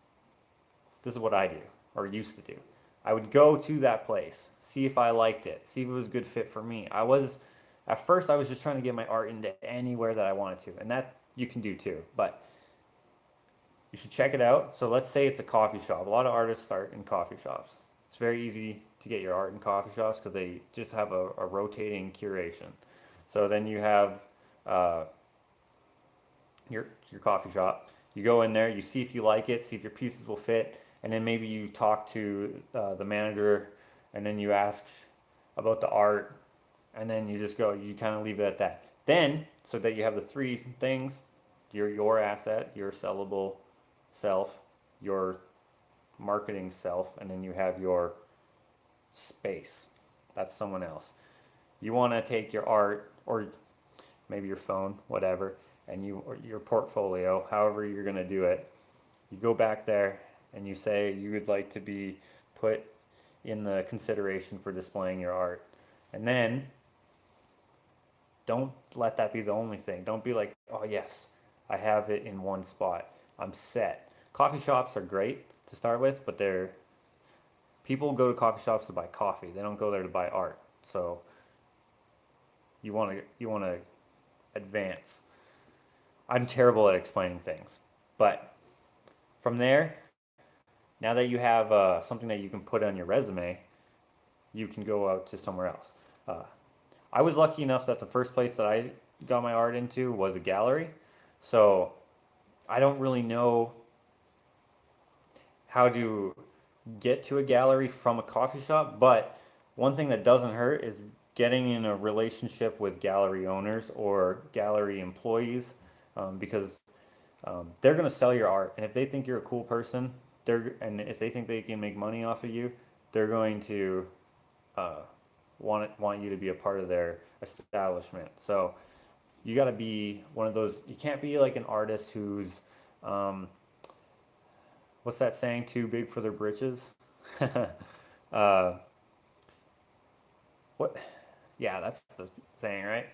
this is what I do or used to do. I would go to that place, see if I liked it, see if it was a good fit for me. At first I was just trying to get my art into anywhere that I wanted to, and that you can do too. But you should check it out. So let's say it's a coffee shop. A lot of artists start in coffee shops. It's very easy to get your art in coffee shops because they just have a rotating curation. So then you have uh, your coffee shop. You go in there, you see if you like it, see if your pieces will fit, and then maybe you talk to the manager and then you ask about the art, and then you just go, you kind of leave it at that. Then, so that you have the three things, your asset, your sellable self, your marketing self, and then you have your space. That's someone else. You want to take your art, or maybe your phone, whatever, and or your portfolio, however you're going to do it. You go back there and you say you would like to be put in the consideration for displaying your art. And then don't let that be the only thing. Don't be like, oh yes, I have it in one spot. I'm set. Coffee shops are great to start with, but people go to coffee shops to buy coffee. They don't go there to buy art. So you want to advance. I'm terrible at explaining things, but from there, now that you have something that you can put on your resume, you can go out to somewhere else. I was lucky enough that the first place that I got my art into was a gallery, so I don't really know how to get to a gallery from a coffee shop, but one thing that doesn't hurt is getting in a relationship with gallery owners or gallery employees, because they're going to sell your art, and if they think you're a cool person, and if they think they can make money off of you, they're going to uh, want you to be a part of their establishment. So you got to be one of those. You can't be like an artist who's what's that saying? Too big for their britches. uh, what? Yeah, that's the saying, right?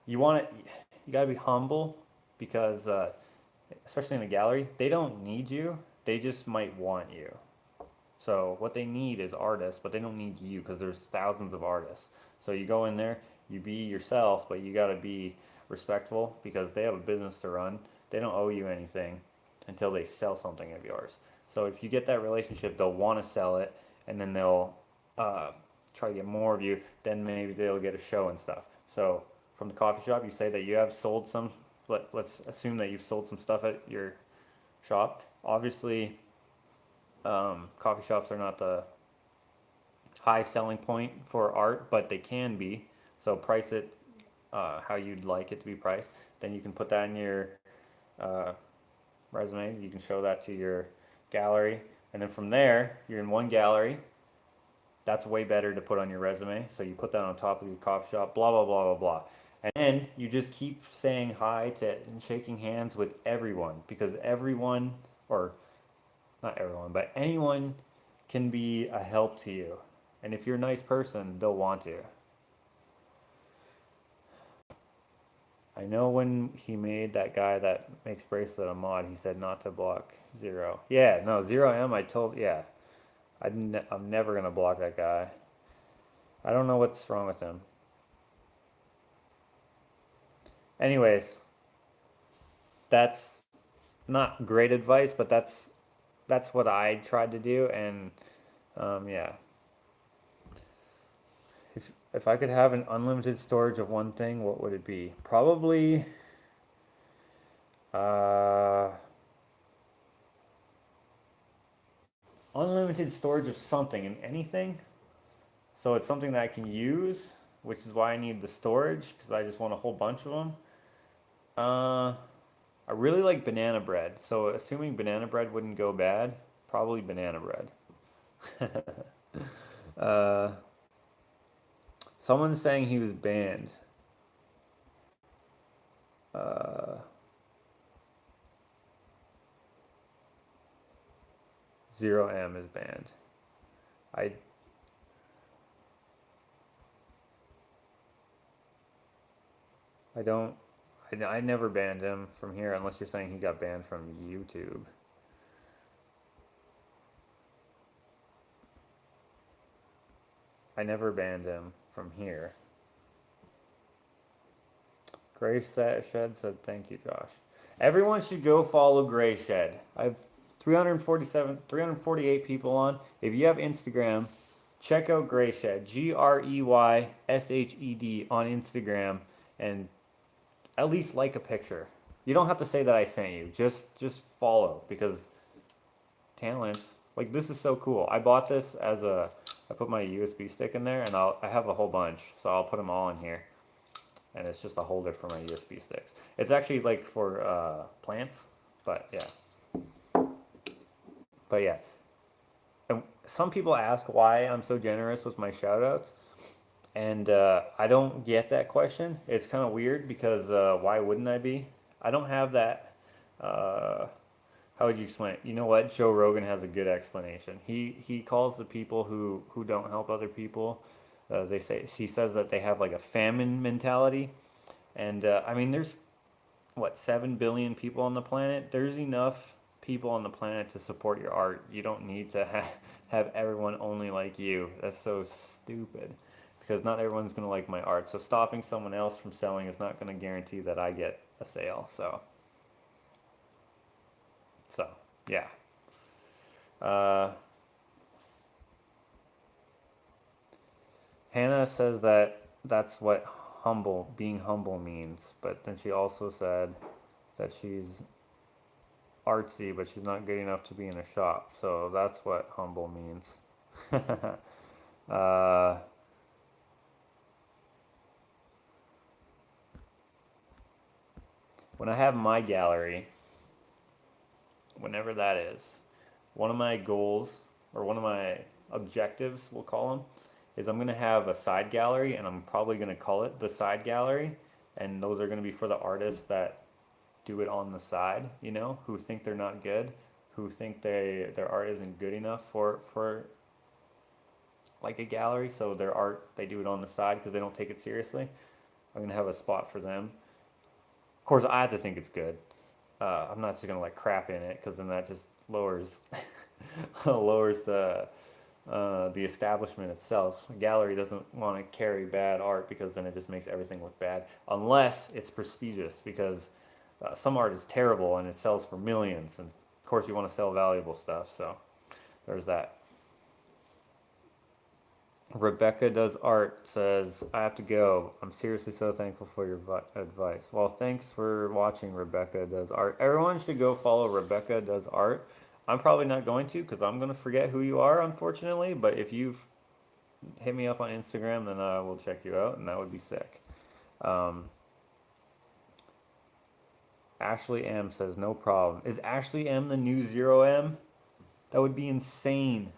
You want it. You got to be humble because, especially in a gallery, they don't need you. They just might want you. So what they need is artists, but they don't need you because there's thousands of artists. So you go in there, you be yourself, but you got to be respectful because they have a business to run. They don't owe you anything until they sell something of yours. So if you get that relationship, they'll want to sell it, and then they'll uh, try to get more of you. Then maybe they'll get a show and stuff. So from the coffee shop, you say that you have sold some. Let's assume that you've sold some stuff at your shop. Obviously, coffee shops are not the high selling point for art, but they can be. So price it how you'd like it to be priced. Then you can put that in your uh, resume. You can show that to your gallery, and then from there, you're in one gallery. That's way better to put on your resume. So you put that on top of your coffee shop. Blah blah blah blah blah. And then you just keep saying hi to and shaking hands with everyone because everyone, or not everyone, but anyone can be a help to you. And if you're a nice person, they'll want to. I know when he made that guy that makes bracelet a mod, he said not to block Zero. Yeah, no, Zero M, yeah. I'm never going to block that guy. I don't know what's wrong with him. Anyways, that's not great advice, but that's what I tried to do, and yeah. If I could have an unlimited storage of one thing, what would it be? Probably unlimited storage of something and anything. So it's something that I can use, which is why I need the storage because I just want a whole bunch of them. I really like banana bread. So assuming banana bread wouldn't go bad, probably banana bread. Someone's saying he was banned. Zero M is banned. I I don't. I never banned him from here unless you're saying he got banned from YouTube. I never banned him from here. Gray Shed said, thank you, Josh. Everyone should go follow Gray Shed. I've 348 people on. If you have Instagram, check out Gray Shed, GreyShed on Instagram, and at least like a picture. You don't have to say that I sent you. Just follow because talent. Like this is so cool. I bought this as a I put my USB stick in there, and I have a whole bunch, so I'll put them all in here, and it's just a holder for my USB sticks. It's actually like for plants, but yeah. But yeah, and some people ask why I'm so generous with my shoutouts, and I don't get that question. It's kind of weird because why wouldn't I be? I don't have that. Uh, how would you explain it? You know what? Joe Rogan has a good explanation. He calls the people who don't help other people. He says that they have like a famine mentality, and I mean, there's what 7 billion people on the planet. There's enough people on the planet to support your art. You don't need to have everyone only like you. That's so stupid. Because not everyone's gonna like my art. So stopping someone else from selling is not gonna guarantee that I get a sale. So yeah. Uh, Hannah says that that's what being humble means. But then she also said that she's artsy, but she's not good enough to be in a shop. So that's what humble means. uh, when I have my gallery, whenever that is, one of my goals or one of my objectives, we'll call them, is I'm going to have a side gallery, and I'm probably going to call it the side gallery. And those are going to be for the artists that do it on the side, who think they're not good, who think their art isn't good enough for like a gallery, so their art they do it on the side because they don't take it seriously. I'm gonna have a spot for them. Of course, I have to think it's good. I'm not just gonna like crap in it because then that just lowers lowers the establishment itself. A gallery doesn't want to carry bad art because then it just makes everything look bad, unless it's prestigious, because some art is terrible and it sells for millions, and of course you want to sell valuable stuff, so there's that. Rebecca Does Art says, I have to go. I'm seriously so thankful for your advice. Well, thanks for watching Rebecca Does Art. Everyone should go follow Rebecca Does Art. I'm probably not going to because I'm going to forget who you are, unfortunately. But if you've hit me up on Instagram, then I will check you out, and that would be sick. Ashley M says, no problem. Is Ashley M the new Zero M? That would be insane.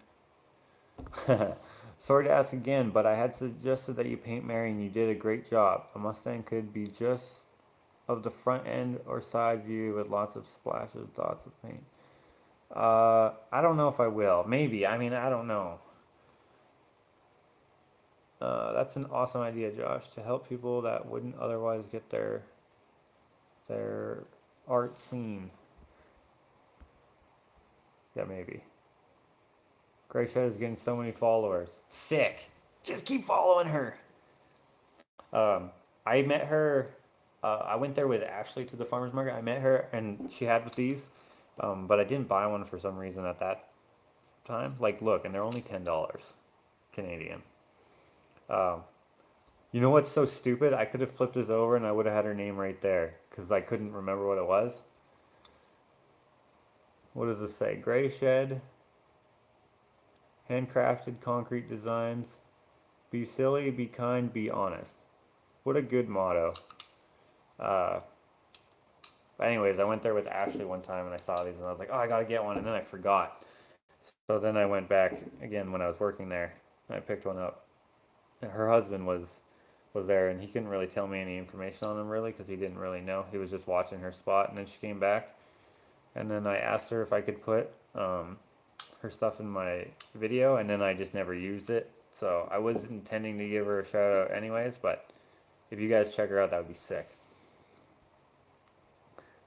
Sorry to ask again, but I had suggested that you paint Mary and you did a great job. A Mustang could be just of the front end or side view with lots of splashes, dots of paint. I don't know if I will. Maybe. I mean, I don't know. That's an awesome idea, Josh, to help people that wouldn't otherwise get their art seen. Yeah, maybe. Gracia is getting so many followers. Sick. Just keep following her. I met her. I went there with Ashley to the farmer's market. I met her, and she had these, but I didn't buy one for some reason at that time. Like, look, and they're only $10 Canadian. You know what's so stupid? I could have flipped this over, and I would have had her name right there because I couldn't remember what it was. What does this say? Gray Shed, handcrafted concrete designs. Be silly, be kind, be honest. What a good motto. But anyways, I went there with Ashley one time and I saw these and I was like, oh, I gotta get one, and then I forgot. So then I went back again when I was working there and I picked one up. And her husband was there, and he couldn't really tell me any information on them really because he didn't really know. He was just watching her spot, and then she came back, and then I asked her if I could put her stuff in my video, and then I just never used it. So I was intending to give her a shout out anyways, but if you guys check her out, that would be sick.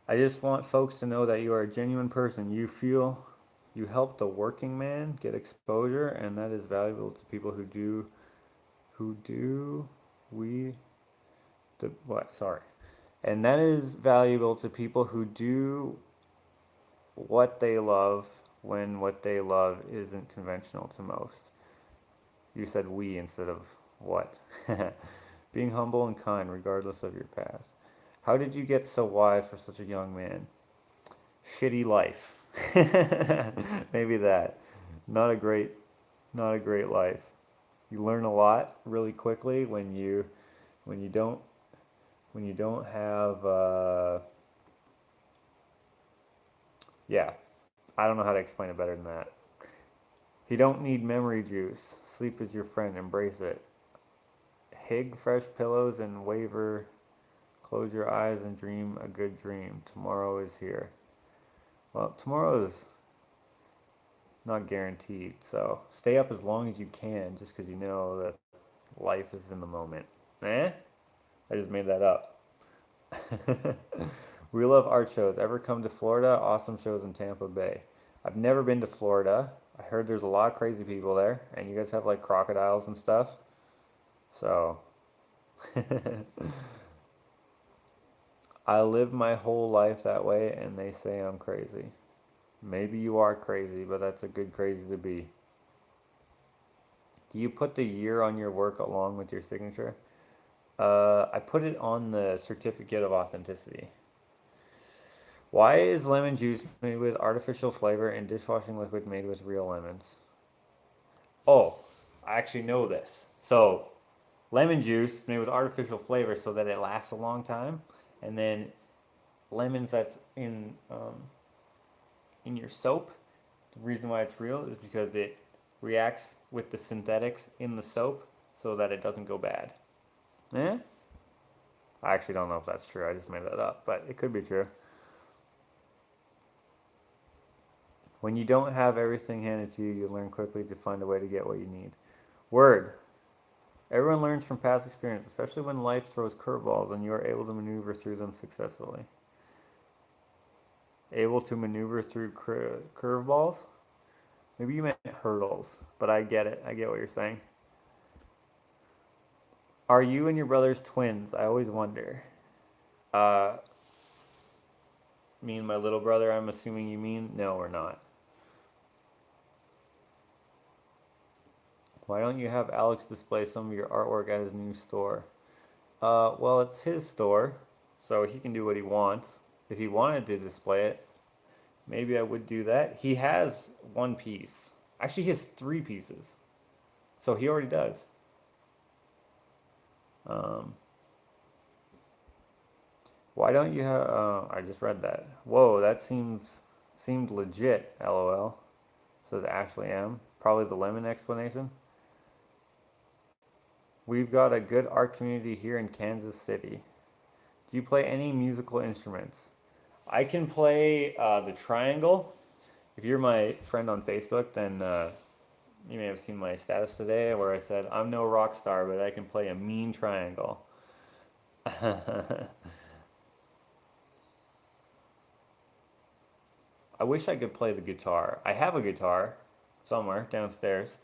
I just want folks to know that you are a genuine person. You feel you help the working man get exposure, and that is valuable to people who do we the what sorry and that is valuable to people who do what they love when what they love isn't conventional to most. You said we instead of what. Being humble and kind regardless of your past. How did you get so wise for such a young man? Shitty life. Maybe that. Not a great Not a great life. You learn a lot really quickly when you don't when you don't have yeah, I don't know how to explain it better than that. You don't need memory juice. Sleep is your friend. Embrace it. Hig fresh pillows and waver. Close your eyes and dream a good dream. Tomorrow is here. Well, tomorrow is not guaranteed, so stay up as long as you can just because you know that life is in the moment. Eh? I just made that up. We love art shows. Ever come to Florida? Awesome shows in Tampa Bay. I've never been to Florida. I heard there's a lot of crazy people there, and you guys have like crocodiles and stuff. So, I live my whole life that way, and they say I'm crazy. Maybe you are crazy, but that's a good crazy to be. Do you put the year on your work along with your signature? I put it on the certificate of authenticity. Why is lemon juice made with artificial flavor and dishwashing liquid made with real lemons? Oh, I actually know this. So, lemon juice made with artificial flavor so that it lasts a long time, and then lemons that's in your soap. The reason why it's real is because it reacts with the synthetics in the soap so that it doesn't go bad. Eh? I actually don't know if that's true. I just made that up, but it could be true. When you don't have everything handed to you, you learn quickly to find a way to get what you need. Word. Everyone learns from past experience, especially when life throws curveballs and you are able to maneuver through them successfully. Able to maneuver through curveballs? Maybe you meant hurdles, but I get it. I get what you're saying. Are you and your brothers twins? I always wonder. Uh, Me and my little brother, I'm assuming you mean? No, we're not. Why don't you have Alex display some of your artwork at his new store? Well, it's his store, so he can do what he wants. If he wanted to display it, maybe I would do that. He has one piece. Actually, he has three pieces. So he already does. Um, why don't you have? I just read that. Whoa, that seemed legit. LOL. Says Ashley M. Probably the lemon explanation. We've got a good art community here in Kansas City. Do you play any musical instruments? I can play the triangle. If you're my friend on Facebook, then you may have seen my status today where I said, I'm no rock star, but I can play a mean triangle. I wish I could play the guitar. I have a guitar somewhere downstairs,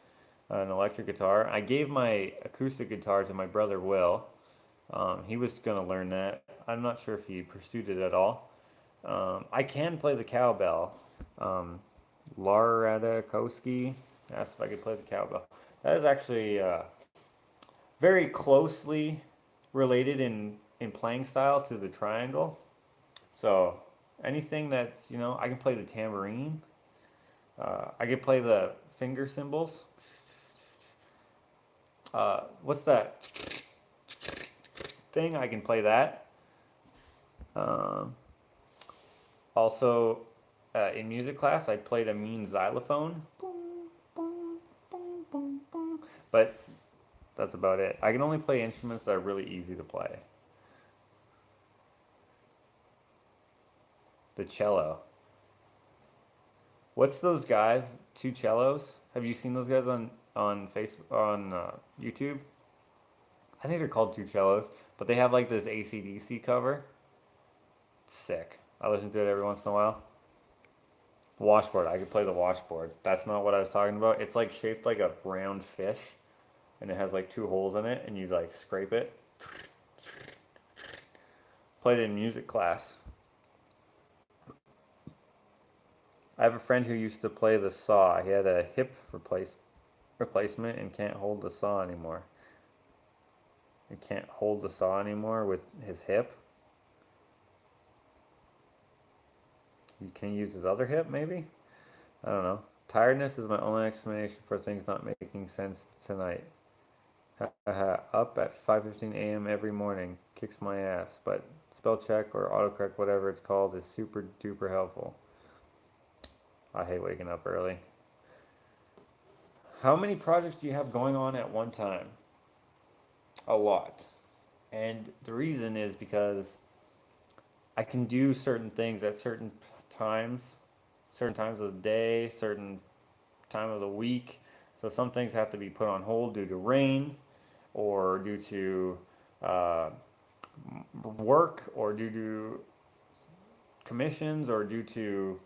an electric guitar. I gave my acoustic guitar to my brother Will. He was going to learn that. I'm not sure if he pursued it at all. I can play the cowbell. Laura Radakowski asked if I could play the cowbell. That is actually very closely related in playing style to the triangle. So anything that's, I can play the tambourine. I can play the finger cymbals. What's that thing? I can play that. Um, Also, in music class, I played a mean xylophone. But that's about it. I can only play instruments that are really easy to play. The cello. What's those guys? Two cellos? Have you seen those guys on Facebook on YouTube? I think they're called two cellos, but they have like this AC/DC cover. It's sick. I listen to it every once in a while. Washboard. I could play the washboard. That's not what I was talking about. It's like shaped like a round fish, and it has like two holes in it, and you like scrape it. Played it in music class. I have a friend who used to play the saw. He had a hip replacement and can't hold the saw anymore. He can't hold the saw anymore with his hip. You can use his other hip, maybe? I don't know. Tiredness is my only explanation for things not making making sense tonight. Up at 5:15 a.m. every morning. Kicks my ass. But spell check or autocorrect, whatever it's called, is super duper helpful. I hate waking up early. How many projects do you have going on at one time? A lot. And the reason is because I can do certain things at certain times of the day, certain time of the week. So some things have to be put on hold due to rain, or due to uh, work, or due to commissions, or due to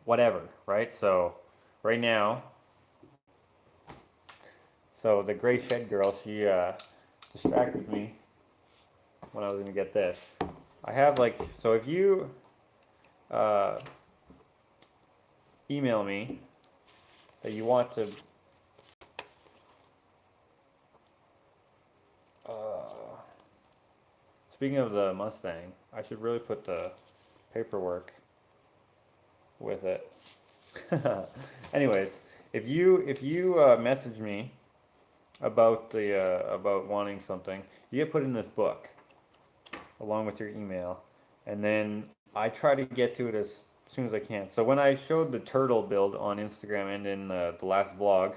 whatever, right? So right now, so the gray shed girl, she distracted me when I was gonna get this. I have like, so if you uh, email me that you want to speaking of the Mustang, I should really put the paperwork with it. Anyways, if you message me about the about wanting something, you get put in this book along with your email, and then I try to get to it as soon as I can. So when I showed the turtle build on Instagram and in the last vlog,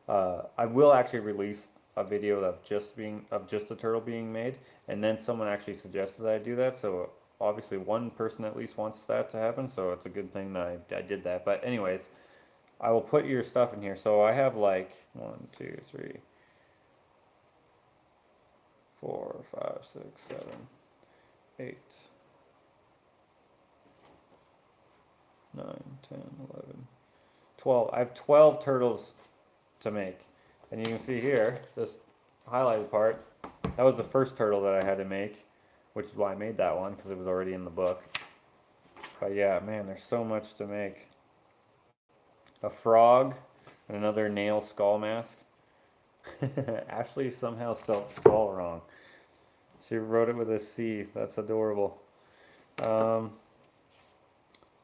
I will actually release a video of just the turtle being made, and then someone actually suggested that I do that. So obviously one person at least wants that to happen. So it's a good thing that I did that. But anyways, I will put your stuff in here. So I have like 1, 2, 3, 4, 5, 6, 7, 8, 9, 10, 11, 12. I have 12 turtles to make. And you can see here, this highlighted part, that was the first turtle that I had to make, which is why I made that one, because it was already in the book. But yeah, man, there's so much to make. A frog and another nail skull mask. Ashley somehow spelled skull wrong. She wrote it with a C. That's adorable. A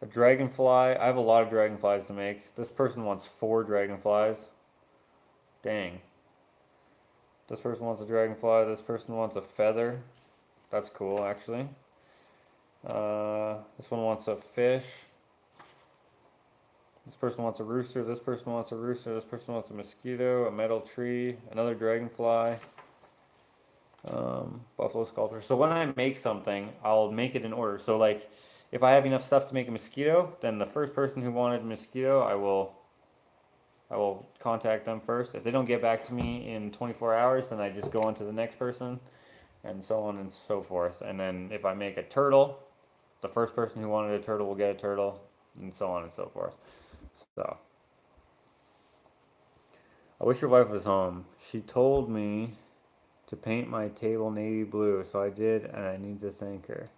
dragonfly. I have a lot of dragonflies to make. This person wants 4 dragonflies. Dang. This person wants a dragonfly. This person wants a feather. That's cool, actually. This one wants a fish. This person wants a rooster. This person wants a rooster. This person wants a mosquito, a metal tree, another dragonfly, buffalo sculpture. So when I make something, I'll make it in order. So like, if I have enough stuff to make a mosquito, then the first person who wanted a mosquito, I will contact them first. If they don't get back to me in 24 hours, then I just go on to the next person, and so on and so forth. And then if I make a turtle, the first person who wanted a turtle will get a turtle, and so on and so forth. So, I wish your wife was home. She told me to paint my table navy blue, so I did, and I need to thank her.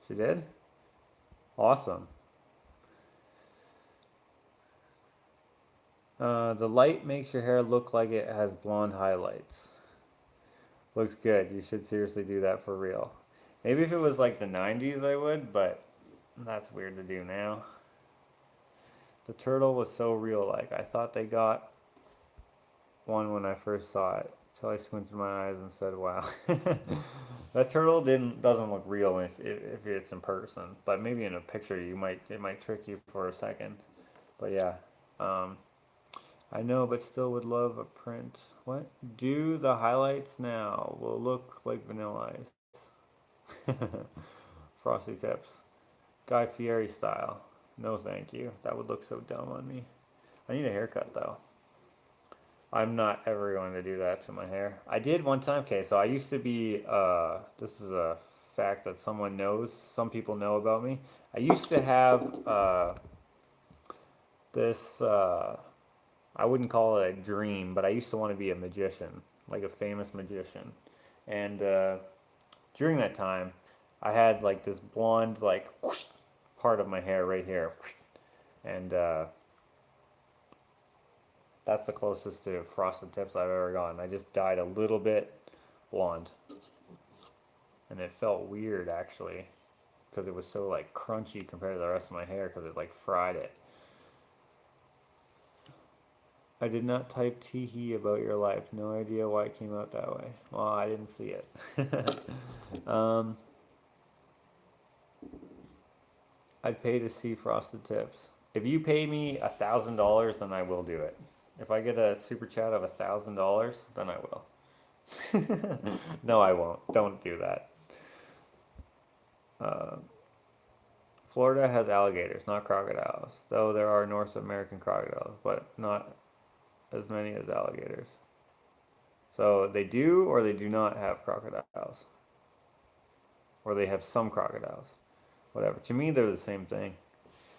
She did? Awesome. The light makes your hair look like it has blonde highlights. Looks good. You should seriously do that for real. Maybe if it was like the 90s I would, but that's weird to do now. The turtle was so real like. I thought they got one when I first saw it. Until I squinted my eyes and said, wow. That turtle doesn't look real if it's in person. But maybe in a picture it might trick you for a second. But yeah. I know, but still would love a print. What? Do the highlights now. Will look like Vanilla Ice. Frosty Tips. Guy Fieri style. No thank you. That would look so dumb on me. I need a haircut though. I'm not ever going to do that to my hair. I did one time. Okay, so I used to be, this is a fact that someone knows, some people know about me. I used to have this, I wouldn't call it a dream, but I used to want to be a magician, like a famous magician. And during that time, I had like this blonde, like, whoosh, part of my hair right here. And that's the closest to frosted tips I've ever gotten. I just dyed a little bit blonde. And it felt weird actually, because it was so like crunchy compared to the rest of my hair because it like fried it. I did not type tee about your life. No idea why it came out that way. Well, I didn't see it. um, I'd pay to see Frosted Tips. If you pay me $1,000, then I will do it. If I get a super chat of $1,000, then I will. No, I won't. Don't do that. Uh, Florida has alligators, not crocodiles. Though there are North American crocodiles, but not as many as alligators. So they do or they do not have crocodiles. Or they have some crocodiles. Whatever. To me, they're the same thing.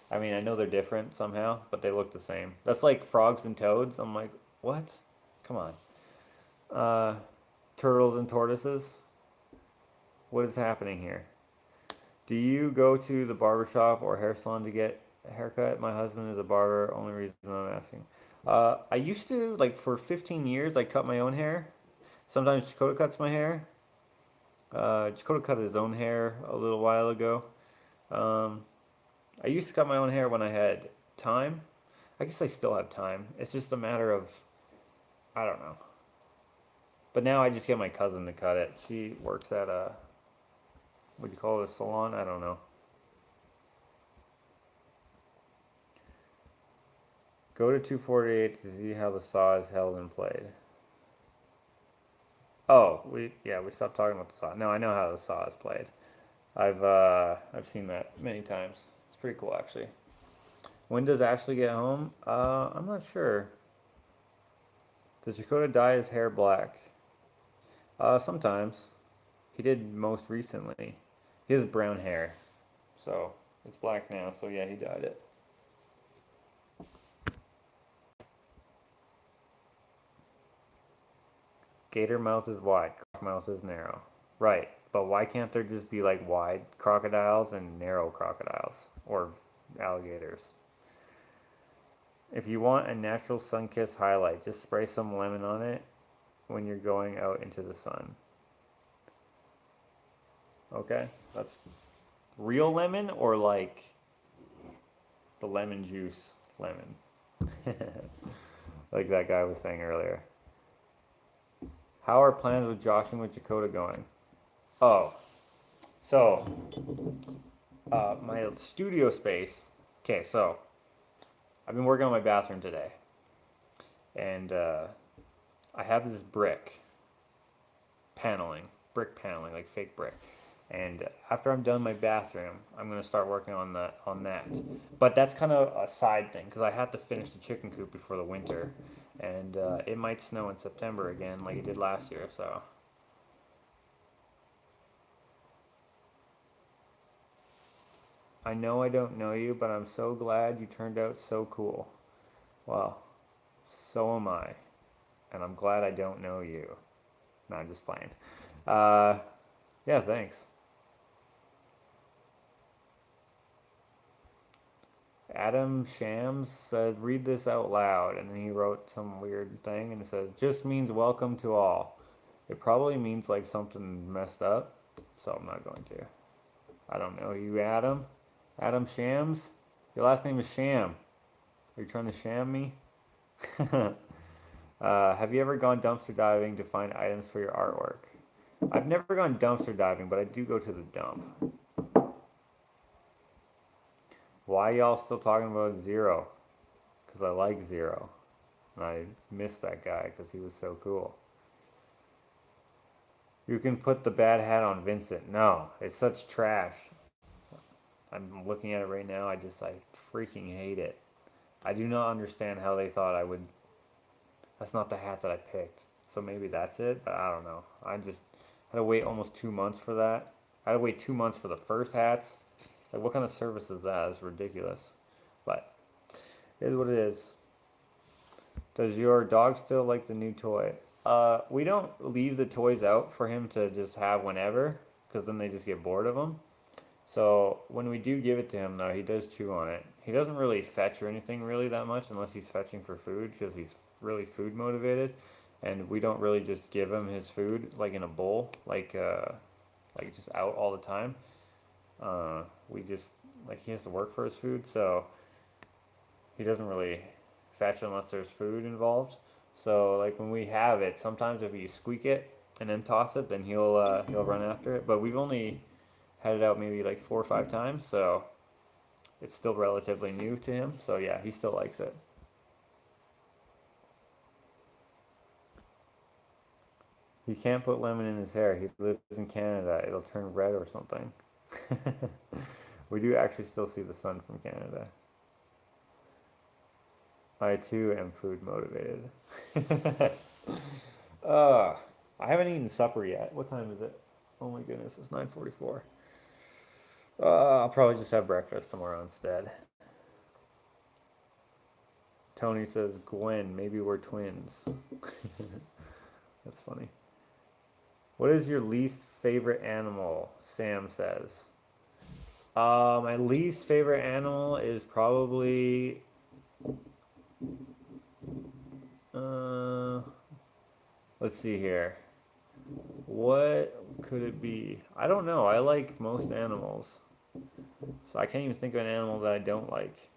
I mean, I know they're different somehow, but they look the same. That's like frogs and toads. I'm like, what? Come on. Uh, turtles and tortoises. What is happening here? Do you go to the barbershop or hair salon to get a haircut? My husband is a barber. Only reason I'm asking. I used to, like, for 15 years, I cut my own hair. Sometimes Dakota cuts my hair. Dakota cut his own hair a little while ago. Um, I used to cut my own hair when I had time. I guess I still have time. It's just a matter of, I don't know. But now I just get my cousin to cut it. She works at a, what do you call it, a salon? I don't know. Go to 248 to see how the saw is held and played. Oh, we stopped talking about the saw. No, I know how the saw is played. I've seen that many times. It's pretty cool actually. When does Ashley get home? I'm not sure. Does Dakota dye his hair black? Sometimes. He did most recently. He has brown hair, so it's black now. So yeah, he dyed it. Gator mouth is wide, croc mouth is narrow. Right, but why can't there just be like wide crocodiles and narrow crocodiles or alligators? If you want a natural sun-kissed highlight, just spray some lemon on it when you're going out into the sun. Okay, that's real lemon or like the lemon juice lemon, like that guy was saying earlier. How are plans with Josh and with Dakota going? Oh, so my studio space. Okay, so I've been working on my bathroom today, and I have this brick paneling, like fake brick. And after I'm done my bathroom, I'm gonna start working on that. But that's kind of a side thing because I have to finish the chicken coop before the winter, and it might snow in September again, like it did last year. So I know I don't know you, but I'm so glad you turned out so cool. Well, so am I, and I'm glad I don't know you. No, I'm just playing. Uh, yeah, thanks. Adam Shams said, read this out loud. And then he wrote some weird thing and it says, just means welcome to all. It probably means like something messed up. So I'm not going to. I don't know you, Adam. Adam Shams? Your last name is Sham. Are you trying to sham me? Have you ever gone dumpster diving to find items for your artwork? I've never gone dumpster diving, but I do go to the dump. Why y'all still talking about Zero? Because I like Zero. And I miss that guy because he was so cool. You can put the bad hat on Vincent. No, it's such trash. I'm looking at it right now. I freaking hate it. I do not understand how they thought I would. That's not the hat that I picked. So maybe that's it, but I don't know. I just had to wait almost 2 months for that. I had to wait 2 months for the first hats. Like, what kind of service is that? It's ridiculous. But it is what it is. Does your dog still like the new toy? We don't leave the toys out for him to just have whenever, because then they just get bored of them. So when we do give it to him, though, he does chew on it. He doesn't really fetch or anything really that much unless he's fetching for food, because he's really food motivated. And we don't really just give him his food like in a bowl, like just out all the time. We just like he has to work for his food, so he doesn't really fetch unless there's food involved. So like when we have it, sometimes if you squeak it and then toss it, then he'll run after it. But we've only had it out maybe like 4 or 5 times, so it's still relatively new to him. So yeah, he still likes it. He can't put lemon in his hair. He lives in Canada. It'll turn red or something. We do actually still see the sun from Canada. I too am food motivated. uh, I haven't eaten supper yet. What time is it? Oh my goodness, it's 9:44. I'll probably just have breakfast tomorrow instead. Tony says, Gwen, maybe we're twins. That's funny. What is your least favorite animal? Sam says. My least favorite animal is probably uh let's see here. What could it be? I don't know. I like most animals. So I can't even think of an animal that I don't like.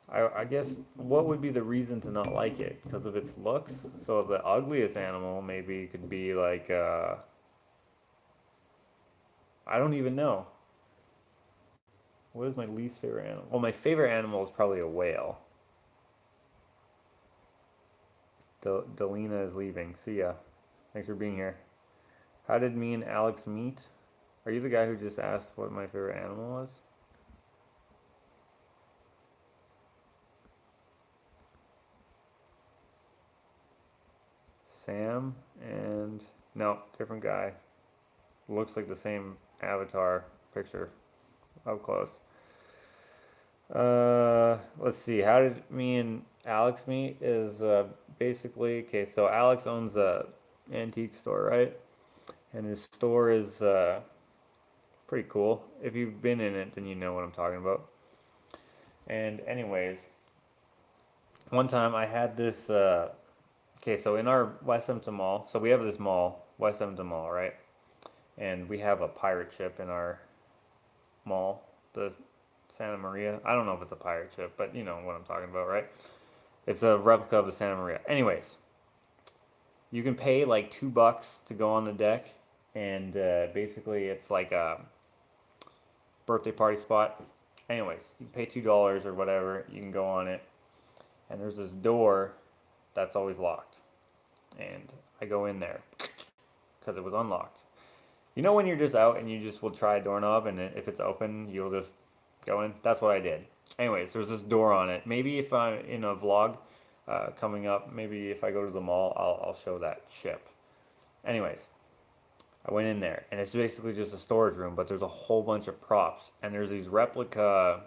I guess what would be the reason to not like it? Because of its looks? So the ugliest animal maybe could be like I don't even know. What is my least favorite animal? Well, my favorite animal is probably a whale. Delina is leaving. See ya. Thanks for being here. How did me and Alex meet? Are you the guy who just asked what my favorite animal was? Sam and no, different guy. Looks like the same avatar picture up close. Let's see. How did me and Alex meet? Is basically okay. So Alex owns a antique store, right? And his store is pretty cool. If you've been in it, then you know what I'm talking about. And anyways, one time I had this. Okay, so in our West Hampton Mall, so we have this mall, West Hampton Mall, right? And we have a pirate ship in our mall, the Santa Maria. I don't know if it's a pirate ship, but you know what I'm talking about, right? It's a replica of the Santa Maria. Anyways, you can pay like $2 to go on the deck, and basically it's like a birthday party spot. Anyways, you pay $2 or whatever, you can go on it, and there's this door that's always locked, and I go in there because it was unlocked. You know when you're just out and you just will try a doorknob, and if it's open, you'll just go in? That's what I did. Anyways, there's this door on it. Maybe if I'm in a vlog coming up, maybe if I go to the mall, I'll show that ship. Anyways, I went in there, and it's basically just a storage room, but there's a whole bunch of props, and there's these replica,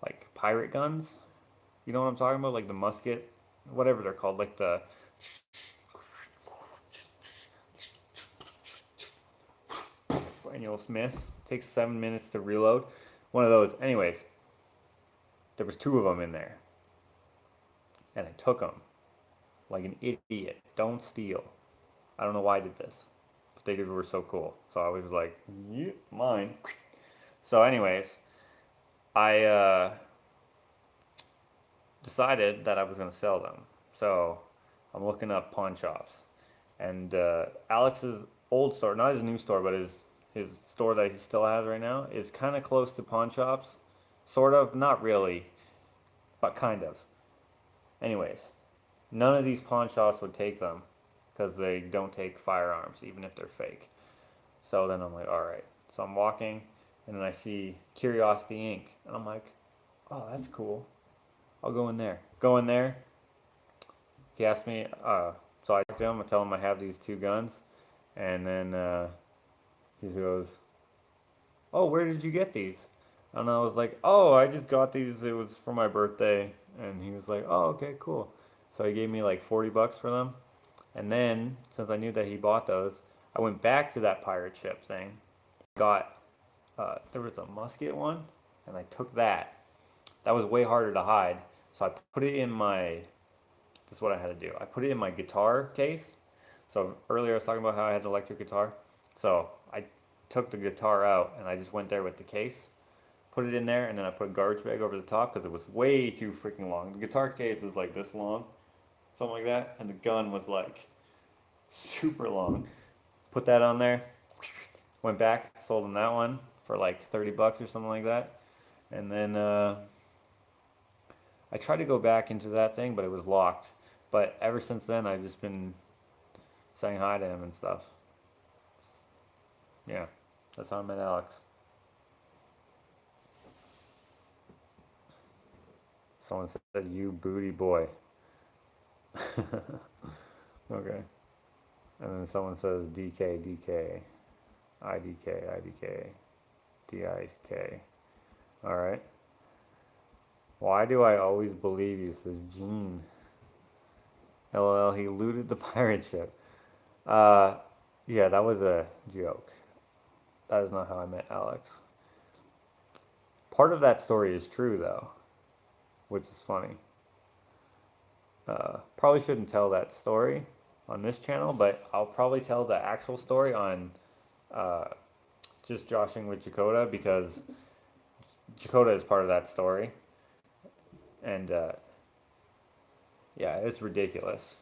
like, pirate guns. You know what I'm talking about? Like the musket, whatever they're called, like the and you'll miss. Takes 7 minutes to reload. One of those. Anyways, there was two of them in there, and I took them like an idiot. Don't steal. I don't know why I did this, but they were so cool. So I was like, yep, mine. So, anyways, I decided that I was gonna sell them. So I'm looking up pawn shops, and Alex's old store, not his new store, but his store that he still has right now, is kind of close to pawn shops, sort of, not really, but kind of. Anyways, none of these pawn shops would take them because they don't take firearms, even if they're fake. So then I'm like, all right. So I'm walking, and then I see Curiosity Inc. And I'm like, oh, that's cool. I'll go in there. Go in there. He asked me, so I talk to him. I tell him I have these two guns, and then he goes, "Oh, where did you get these?" And I was like, "Oh, I just got these. It was for my birthday." And he was like, "Oh, okay, cool." So he gave me like $40 for them. And then, since I knew that he bought those, I went back to that pirate ship thing. Got there was a musket one, and I took that. That was way harder to hide. So I put it in my. This is what I had to do. I put it in my guitar case. So earlier I was talking about how I had an electric guitar. So I took the guitar out and I just went there with the case. put it in there, and then I put a garbage bag over the top because it was way too freaking long. The guitar case is like this long, something like that, and the gun was like super long. Put that on there, went back, sold him that one for like 30 bucks or something like that. And then I tried to go back into that thing, but it was locked. But ever since then, I've just been saying hi to him and stuff. Yeah, that's how I met Alex. Someone said, "You booty boy." Okay. And then someone says, "DK, DK, IDK, IDK, DIK." All right. Why do I always believe you? Says Gene. LOL, he looted the pirate ship. Uh, yeah, that was a joke. That is not how I met Alex. Part of that story is true, though, which is funny. Probably shouldn't tell that story on this channel, but I'll probably tell the actual story on just joshing with Jakota because Jakota is part of that story. And yeah, it's ridiculous.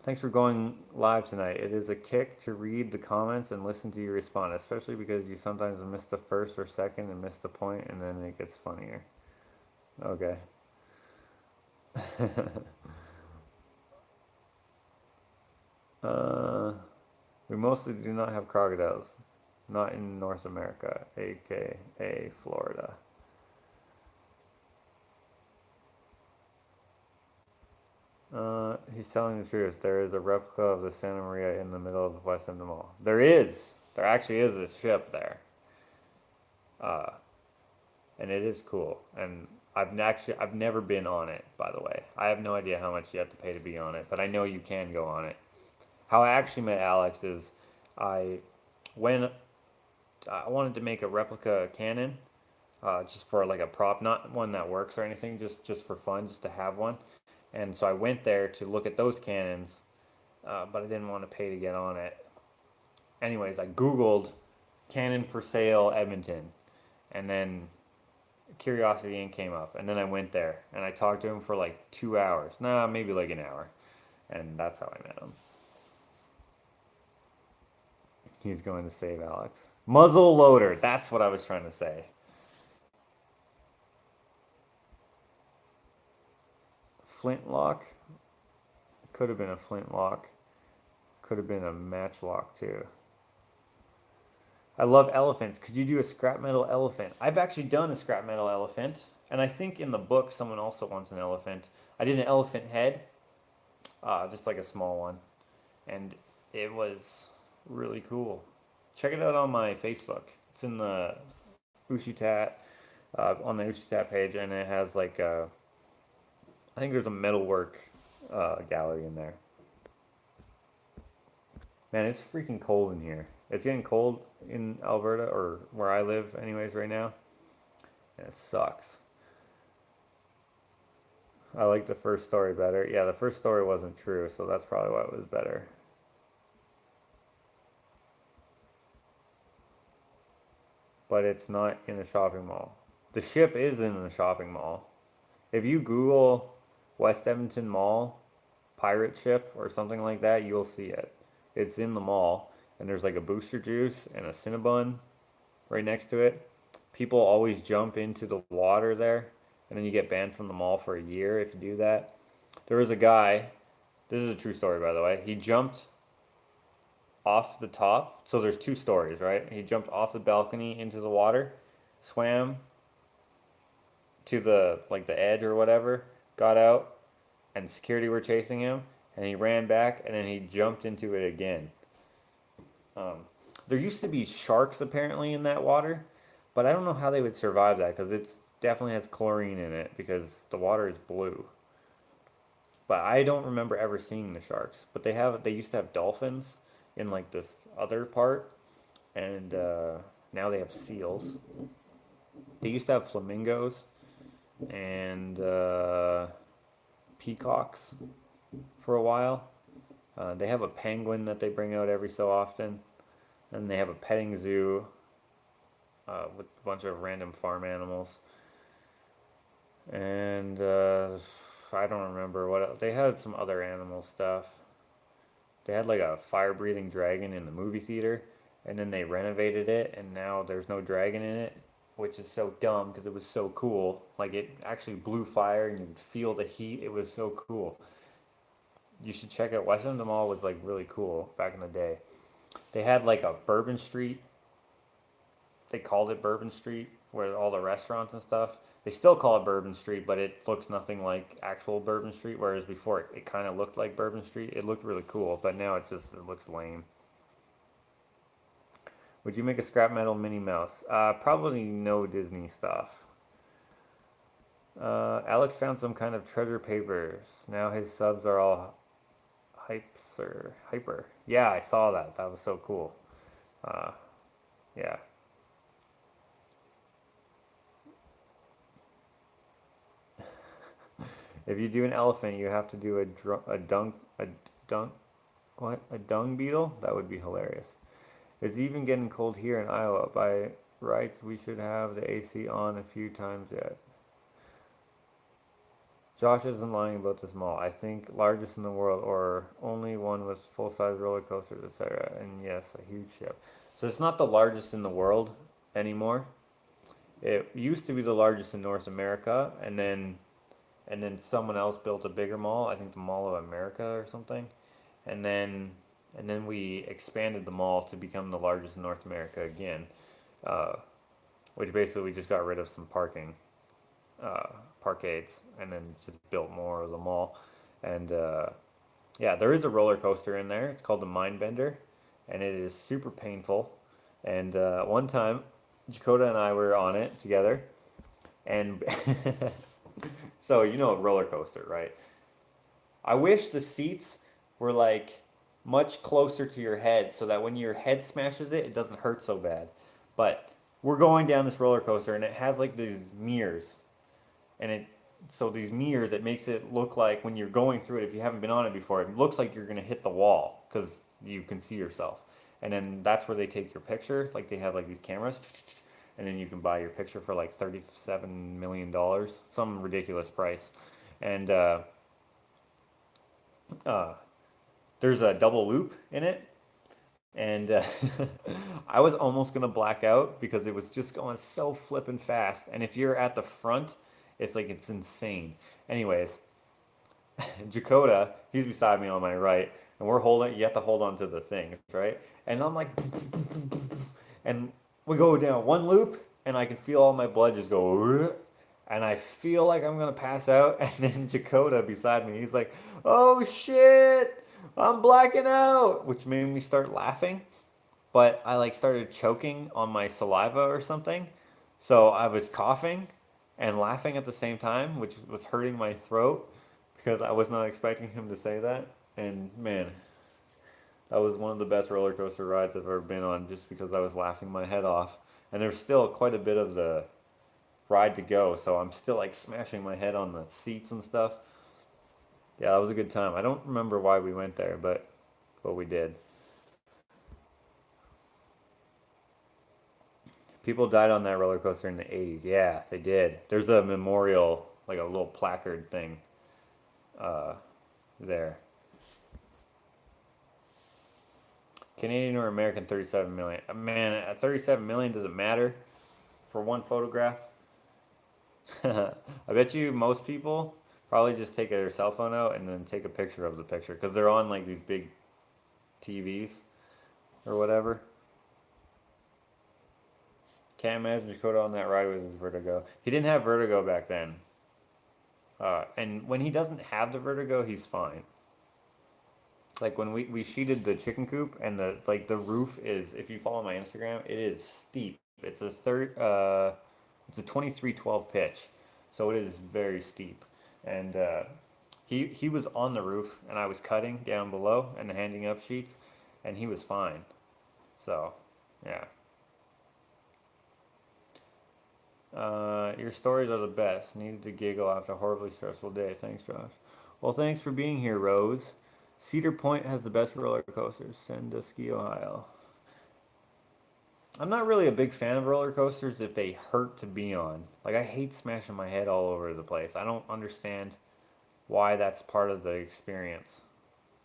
Thanks for going live tonight. It is a kick to read the comments and listen to you respond, especially because you sometimes miss the first or second and miss the point, and then it gets funnier. Okay. We mostly do not have crocodiles. Not in North America, aka Florida. He's telling the truth. There is a replica of the Santa Maria in the middle of the West End Mall. There is. There actually is a ship there. And it is cool. And I've never been on it, by the way. I have no idea how much you have to pay to be on it, but I know you can go on it. How I actually met Alex is I when I wanted to make a replica cannon, just for like a prop, not one that works or anything, just for fun, just to have one. And so I went there to look at those cannons, but I didn't want to pay to get on it. Anyways, I Googled cannon for sale Edmonton, and then Curiosity Inc. came up, and then I went there and I talked to him for like 2 hours. Nah, maybe like an hour, and that's how I met him. He's going to save Alex. Muzzle loader. That's what I was trying to say. Flintlock. Could have been a flintlock. Could have been a matchlock too. I love elephants. Could you do a scrap metal elephant? I've actually done a scrap metal elephant. And I think in the book someone also wants an elephant. I did an elephant head. Just like a small one. And it was really cool. Check it out on my Facebook. It's in the Ushitat, on the Ushitat page, and it has like I think there's a metalwork gallery in there. Man, it's freaking cold in here. It's getting cold in Alberta, or where I live anyways right now. And it sucks. I like the first story better. Yeah, the first story wasn't true, so that's probably why it was better. But it's not in a shopping mall. The ship is in the shopping mall. If you Google West Edmonton Mall pirate ship or something like that, you'll see it. It's in the mall, and there's like a Booster Juice and a Cinnabon right next to it. People always jump into the water there, and then you get banned from the mall for a year if you do that. There was a guy, this is a true story by the way, he jumped off the top. So there's two stories, right? He jumped off the balcony into the water, swam to the like the edge or whatever, got out, and security were chasing him, and he ran back, and then he jumped into it again. There used to be sharks apparently in that water, but I don't know how they would survive that because it's definitely has chlorine in it because the water is blue. But I don't remember ever seeing the sharks. But they used to have dolphins in like this other part, and now they have seals. They used to have flamingos and peacocks for a while. They have a penguin that they bring out every so often. And they have a petting zoo with a bunch of random farm animals. And I don't remember what else. They had some other animal stuff. They had like a fire breathing dragon in the movie theater, and then they renovated it, and now there's no dragon in it, which is so dumb because it was so cool. Like it actually blew fire, and you'd feel the heat. It was so cool. You should check it. West End Mall was like really cool back in the day. They had like a Bourbon Street. They called it Bourbon Street, where all the restaurants and stuff. They still call it Bourbon Street, but it looks nothing like actual Bourbon Street. Whereas before, it kind of looked like Bourbon Street. It looked really cool, but now it looks lame. Would you make a scrap metal Minnie Mouse? Probably no Disney stuff. Alex found some kind of treasure papers. Now his subs are all hyper. Yeah, I saw that. That was so cool. Uh, yeah. If you do an elephant, you have to do a dunk, what? A dung beetle? That would be hilarious. It's even getting cold here in Iowa. By rights, we should have the AC on a few times yet. Josh isn't lying about this mall. I think largest in the world, or only one with full-size roller coasters, etc. And yes, a huge ship. So it's not the largest in the world anymore. It used to be the largest in North America, and then someone else built a bigger mall. I think the Mall of America or something, and then and then we expanded the mall to become the largest in North America again, uh, which basically we just got rid of some uh, parkades, and then just built more of the mall. And yeah, there is a roller coaster in there. It's called the Mindbender, and it is super painful. And one time, Dakota and I were on it together, and so you know a roller coaster, right? I wish the seats were like much closer to your head so that when your head smashes it, it doesn't hurt so bad. But we're going down this roller coaster and it has like these mirrors, and these mirrors, it makes it look like when you're going through it, if you haven't been on it before, it looks like you're gonna hit the wall because you can see yourself. And then that's where they take your picture. Like they have like these cameras, and then you can buy your picture for like $37 million, some ridiculous price. And uh, there's a double loop in it, and I was almost gonna black out because it was just going so flippin' fast. And if you're at the front, it's like it's insane. Anyways, Jakota, he's beside me on my right, and we're holding. You have to hold on to the thing, right? And I'm like, and we go down one loop, and I can feel all my blood just go, and I feel like I'm gonna pass out. And then Jakota beside me, he's like, "Oh shit, I'm blacking out," which made me start laughing. But I like started choking on my saliva or something, so I was coughing and laughing at the same time, which was hurting my throat because I was not expecting him to say that. And man, that was one of the best roller coaster rides I've ever been on just because I was laughing my head off. And there's still quite a bit of the ride to go, so I'm still like smashing my head on the seats and stuff. Yeah, that was a good time. I don't remember why we went there, but we did. People died on that roller coaster in the 80s. Yeah, they did. There's a memorial, like a little placard thing uh, there. Canadian or American 37 million. Man, at 37 million, does it matter for one photograph? I bet you most people probably just take their cell phone out and then take a picture of the picture because they're on like these big TVs or whatever. Can't imagine Dakota on that ride with his vertigo. He didn't have vertigo back then. And when he doesn't have the vertigo, he's fine. Like when we sheeted the chicken coop, and the roof is, if you follow my Instagram, it is steep. It's a 2312 pitch. So it is very steep. And he was on the roof, and I was cutting down below and handing up sheets, and he was fine. So, yeah. Your stories are the best. Needed to giggle after a horribly stressful day. Thanks, Josh. Well, thanks for being here, Rose. Cedar Point has the best roller coasters. Sandusky, Ohio. I'm not really a big fan of roller coasters if they hurt to be on. Like, I hate smashing my head all over the place. I don't understand why that's part of the experience.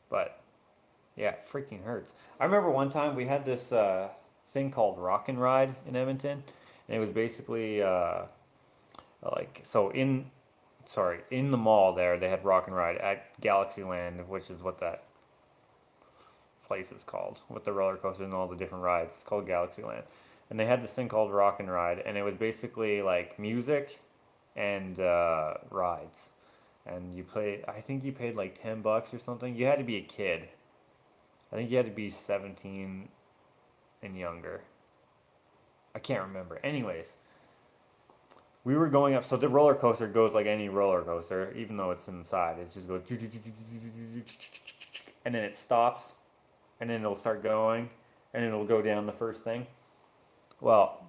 But yeah, it freaking hurts. I remember one time we had this thing called Rock and Ride in Edmonton, and it was basically like so in the mall there they had Rock and Ride at Galaxyland, which is what that place is called with the roller coasters and all the different rides. It's called Galaxyland, and they had this thing called Rock and Ride, and it was basically like music and rides. And you play. I think you paid like $10 or something. You had to be a kid. I think you had to be 17 and younger. I can't remember. Anyways, we were going up. So the roller coaster goes like any roller coaster, even though it's inside. It just goes, and then it stops, and then it'll start going, and it'll go down the first thing. Well,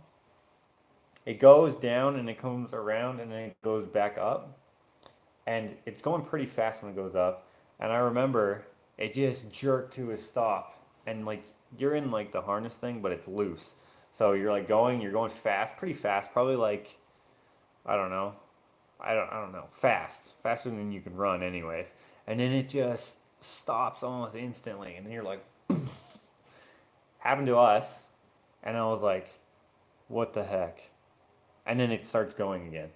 it goes down and it comes around and then it goes back up, and it's going pretty fast when it goes up. And I remember it just jerked to a stop, and like you're in like the harness thing, but it's loose. So you're going fast, pretty fast, probably like I don't know, I don't know, faster than you can run, anyways. And then it just stops almost instantly, and then you're like, happened to us, and I was like, what the heck? And then it starts going again.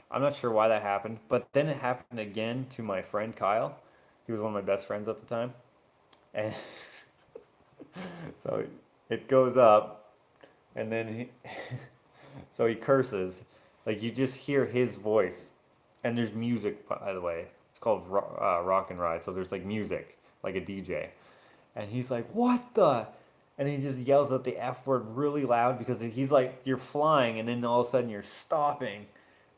I'm not sure why that happened, but then it happened again to my friend Kyle. He was one of my best friends at the time, and so it goes up, and then so he curses, like you just hear his voice, and there's music. By the way, it's called Rock and Ride, so there's like music, like a DJ, and he's like, "What the?" And he just yells out the F word really loud because he's like, you're flying, and then all of a sudden you're stopping,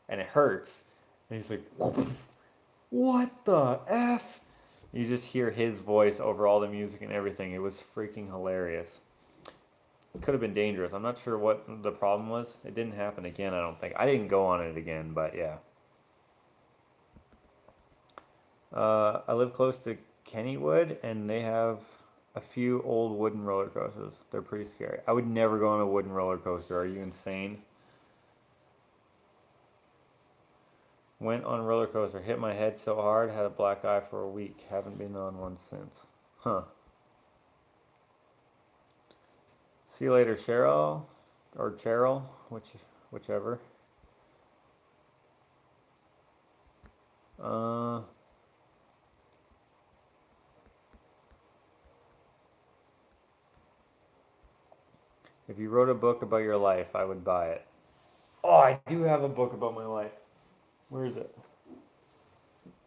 and it hurts. And he's like, what the F? You just hear his voice over all the music and everything. It was freaking hilarious. It could have been dangerous. I'm not sure what the problem was. It didn't happen again, I don't think. I didn't go on it again, but yeah. I live close to Kennywood, and they have a few old wooden roller coasters. They're pretty scary. I would never go on a wooden roller coaster. Are you insane? Went on a roller coaster, hit my head so hard, had a black eye for a week. Haven't been on one since. Huh. See you later, Cheryl, or Cheryl, whichever. Uh, if you wrote a book about your life, I would buy it. Oh, I do have a book about my life. Where is it?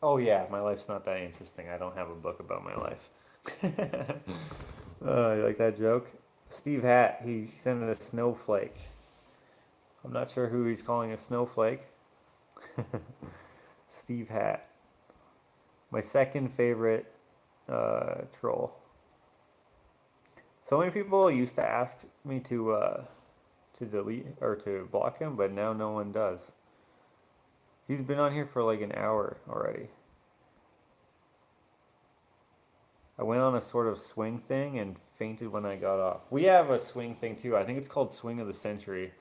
Oh yeah, my life's not that interesting. I don't have a book about my life. You like that joke? Steve Hatt, he sent a snowflake. I'm not sure who he's calling a snowflake. Steve Hatt. My second favorite troll. So many people used to ask me to delete or to block him, but now no one does. He's been on here for like an hour already. I went on a sort of swing thing and fainted when I got off. We have a swing thing too. I think it's called Swing of the Century.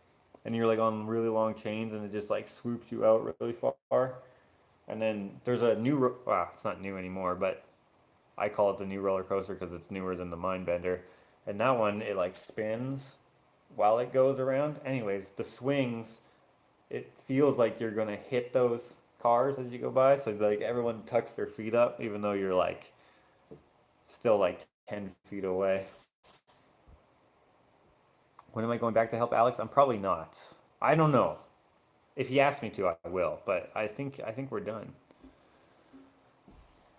And you're like on really long chains and it just like swoops you out really far. And then there's a new, well, it's not new anymore, but I call it the new roller coaster because it's newer than the Mindbender. And that one, it like spins while it goes around. Anyways, the swings, it feels like you're gonna hit those cars as you go by. So like everyone tucks their feet up, even though you're like still like 10 feet away. When am I going back to help Alex? I'm probably not. I don't know. If he asks me to, I will. But I think we're done.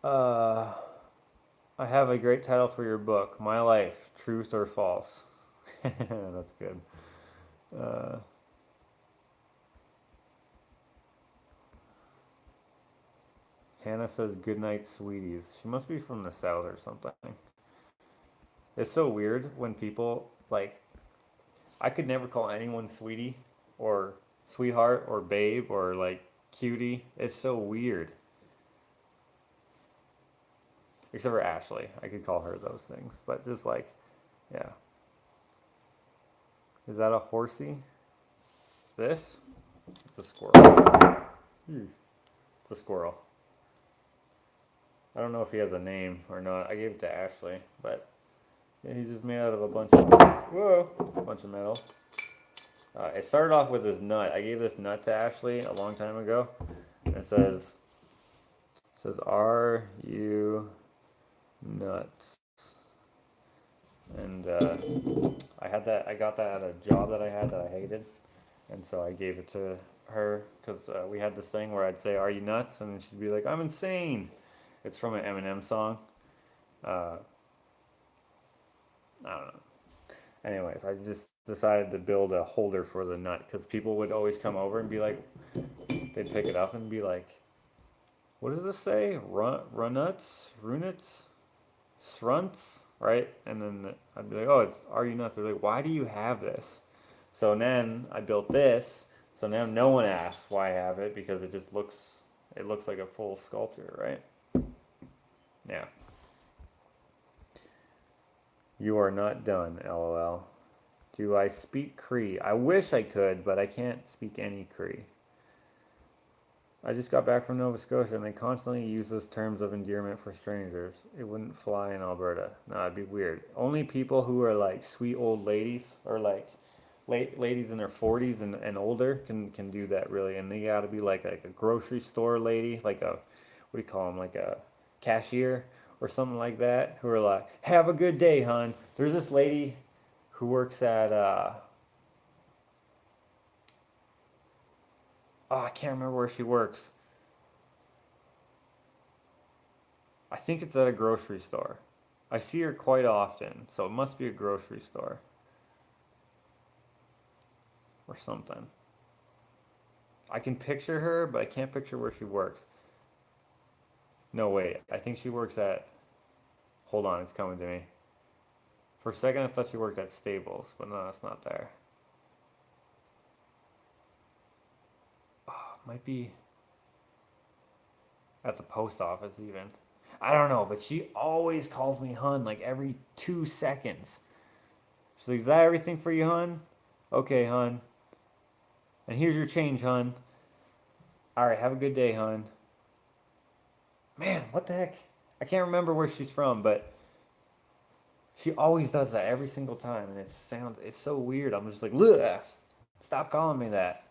Uh, I have a great title for your book. My life, truth or false. That's good. Uh, Hannah says goodnight, sweeties. She must be from the south or something. It's so weird when people like. I could never call anyone sweetie, or sweetheart, or babe, or like cutie. It's so weird. Except for Ashley, I could call her those things. But just like, yeah. Is that a horsey? This? It's a squirrel. It's a squirrel. I don't know if he has a name or not. I gave it to Ashley, but yeah, he's just made out of a bunch of metal. It started off with this nut. I gave this nut to Ashley a long time ago. And it says, "Are you nuts?" And I got that at a job that I had that I hated, and so I gave it to her because we had this thing where I'd say, "Are you nuts?" and she'd be like, "I'm insane." It's from an Eminem song. Uh, I don't know. Anyways, I just decided to build a holder for the nut because people would always come over and be like, they'd pick it up and be like, "What does this say? Runuts? Runets? Srunts?" Right? And then I'd be like, "Oh, it's Are You Nuts?" They're like, "Why do you have this?" So then I built this. So now no one asks why I have it because it looks like a full sculpture, right? Yeah. You are not done, lol. Do I speak Cree? I wish I could, but I can't speak any Cree. I just got back from Nova Scotia and they constantly use those terms of endearment for strangers. It wouldn't fly in Alberta. No, it'd be weird. Only people who are like sweet old ladies or like ladies in their 40s and older can do that really. And they gotta be like a grocery store lady, like a, what do you call them, like a cashier or something like that, who are like, "Have a good day, hon." There's this lady who works at, I can't remember where she works. I think it's at a grocery store. I see her quite often, so it must be a grocery store or something. I can picture her, but I can't picture where she works. No, wait. I think she works at. Hold on, it's coming to me. For a second, I thought she worked at Staples, but no, it's not there. Might be at the post office, even. I don't know, but she always calls me hun like every 2 seconds. She's like, "Is that everything for you, hun?" "Okay, hun." "And here's your change, hun." "All right, have a good day, hun." Man, what the heck? I can't remember where she's from, but she always does that every single time, and it's so weird. I'm just like, "Ugh, stop calling me that."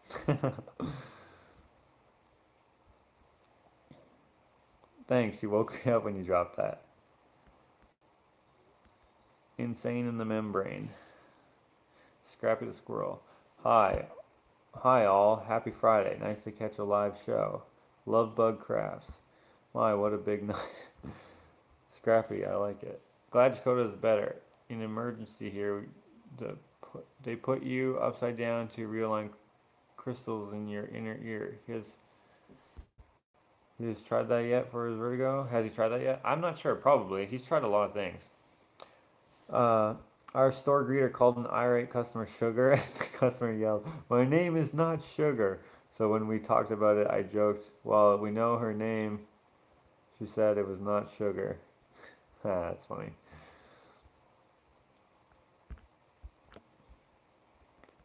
Thanks, you woke me up when you dropped that. Insane in the membrane. Scrappy the squirrel. Hi. Hi all. Happy Friday. Nice to catch a live show. Love Bug Crafts. My, what a big night. Scrappy, I like it. Glad Dakota is better. In emergency here, they put you upside down to realign crystals in your inner ear. He has tried that yet for his vertigo? Has he tried that yet? I'm not sure. Probably. He's tried a lot of things. Our store greeter called an irate customer Sugar, and the customer yelled, "My name is not Sugar." So when we talked about it, I joked, "Well, we know her name." She said it was not Sugar. That's funny.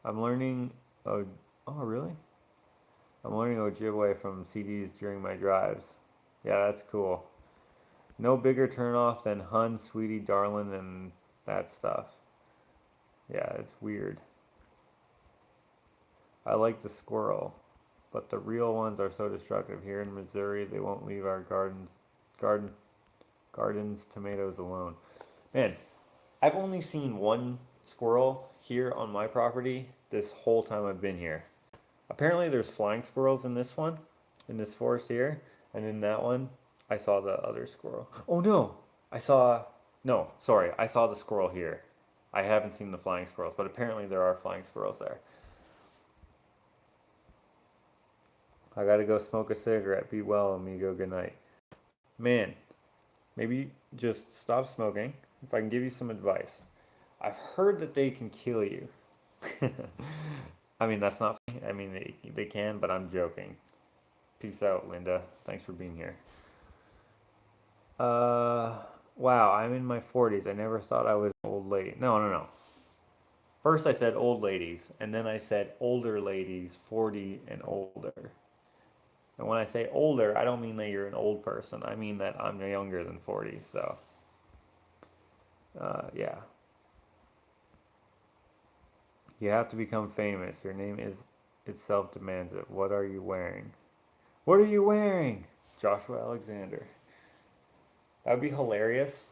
I'm learning. Oh, really? I'm learning Ojibwe from CDs during my drives. Yeah, that's cool. No bigger turnoff than "Hun, Sweetie, Darlin'," and that stuff. Yeah, it's weird. I like the squirrel, but the real ones are so destructive. Here in Missouri, they won't leave our garden, gardens, tomatoes alone. Man, I've only seen one squirrel here on my property this whole time I've been here. Apparently, there's flying squirrels in this one, in this forest here, and in that one, I saw the other squirrel. Oh no, I saw. No, sorry, I saw the squirrel here. I haven't seen the flying squirrels, but apparently there are flying squirrels there. I gotta go smoke a cigarette. Be well, amigo. Good night. Man, maybe just stop smoking. If I can give you some advice, I've heard that they can kill you. I mean, that's not funny. I mean, they can, but I'm joking. Peace out, Linda. Thanks for being here. Wow, I'm in my 40s. I never thought I was old lady. No, no, no. First I said old ladies, and then I said older ladies, 40 and older. And when I say older, I don't mean that you're an old person. I mean that I'm younger than 40. So, yeah. You have to become famous. Your name is itself demands it. What are you wearing? What are you wearing? Joshua Alexander. That would be hilarious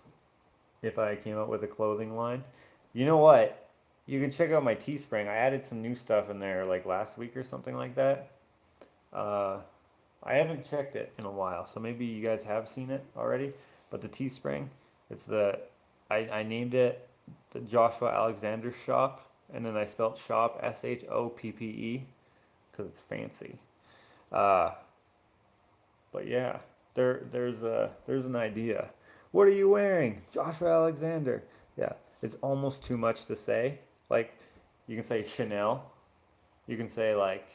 if I came up with a clothing line. You know what? You can check out my Teespring. I added some new stuff in there like last week or something like that. Uh, I haven't checked it in a while, so maybe you guys have seen it already. But the Teespring, it's the I named it the Joshua Alexander Shop, and then I spelled shop SHOPPE because it's fancy. Uh, but yeah, there's an idea. What are you wearing, Joshua Alexander? Yeah, it's almost too much to say. Like, you can say Chanel, you can say like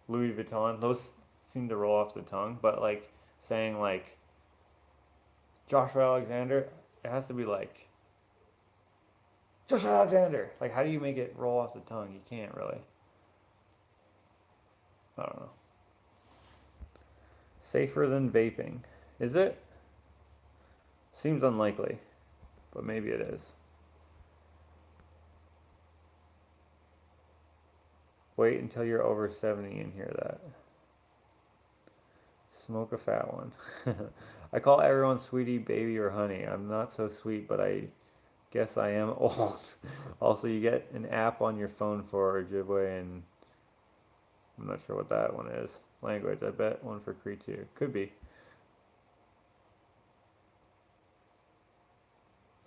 Louis Vuitton. Those seem to roll off the tongue, but like saying like Joshua Alexander, it has to be like Joshua Alexander. Like, how do you make it roll off the tongue? You can't really. I don't know. Safer than vaping. Is it? Seems unlikely, but maybe it is. Wait until you're over 70 and hear that. Smoke a fat one. I call everyone sweetie, baby, or honey. I'm not so sweet, but I guess I am old. Also, you get an app on your phone for Ojibwe, and I'm not sure what that one is. Language, I bet one for Cree too. Could be.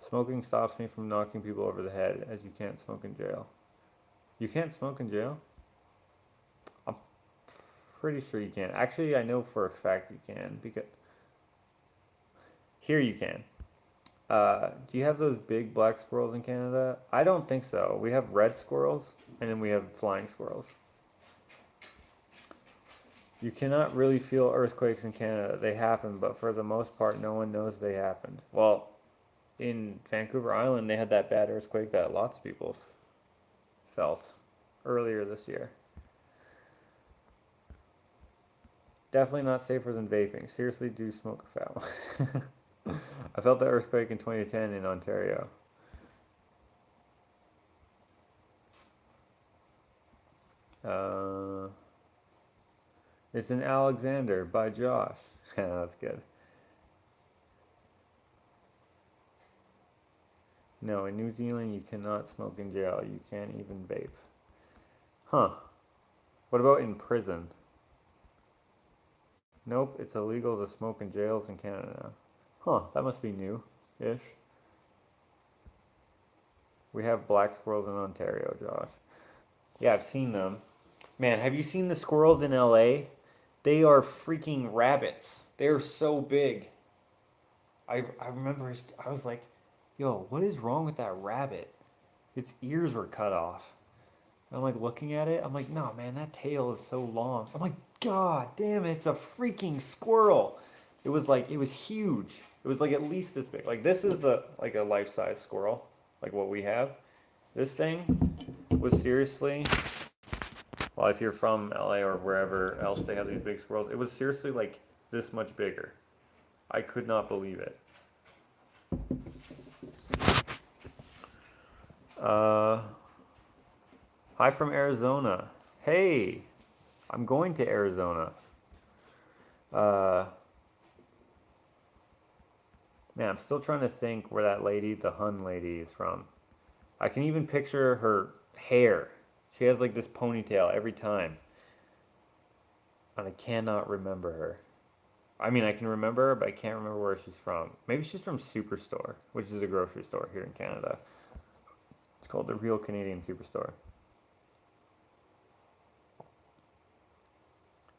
Smoking stops me from knocking people over the head, as you can't smoke in jail. You can't smoke in jail? I'm pretty sure you can. Actually, I know for a fact you can, because here you can. Do you have those big black squirrels in Canada? I don't think so. We have red squirrels, and then we have flying squirrels. You cannot really feel earthquakes in Canada. They happen, but for the most part, no one knows they happened. Well, in Vancouver Island, they had that bad earthquake that lots of people felt earlier this year. Definitely not safer than vaping. Seriously, do smoke a fat one. I felt the earthquake in 2010 in Ontario. Uh, it's an Alexander by Josh. Yeah, that's good. No, in New Zealand you cannot smoke in jail. You can't even vape. Huh. What about in prison? Nope, it's illegal to smoke in jails in Canada now. Huh, that must be new-ish. We have black squirrels in Ontario, Josh. Yeah, I've seen them. Man, have you seen the squirrels in LA? They are freaking rabbits. They are so big. I remember I was like, yo, what is wrong with that rabbit? Its ears were cut off. And I'm like looking at it. I'm like, no, man, that tail is so long. I'm like, God damn it, it's a freaking squirrel. It was huge. It was like at least this big. Like this is the like a life-size squirrel, like what we have. This thing was seriously, well, if you're from LA or wherever else they have these big squirrels, it was seriously like this much bigger. I could not believe it. Uh, Hi from Arizona. Hey, I'm going to Arizona. Uh, Man, I'm still trying to think where that lady, the Hun lady, is from. I can even picture her hair. She has like this ponytail every time. And I cannot remember her. I mean, I can remember her, but I can't remember where she's from. Maybe she's from Superstore, which is a grocery store here in Canada. It's called the Real Canadian Superstore.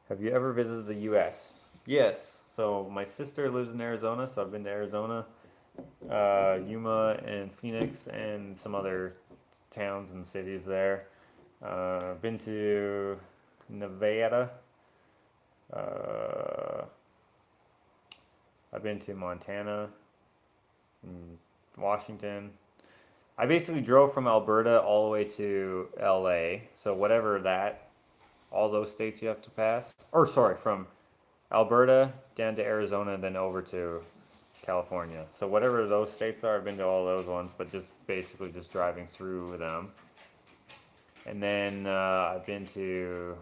Have you ever visited the U.S.? Yes. So my sister lives in Arizona, so I've been to Arizona, Yuma, and Phoenix, and some other towns and cities there. Been to Nevada. Uh, I've been to Montana, and Washington. I basically drove from Alberta all the way to LA. So whatever that, all those states you have to pass. Or sorry, from Alberta down to Arizona, then over to California. So whatever those states are, I've been to all those ones, but just basically just driving through them. And then I've been to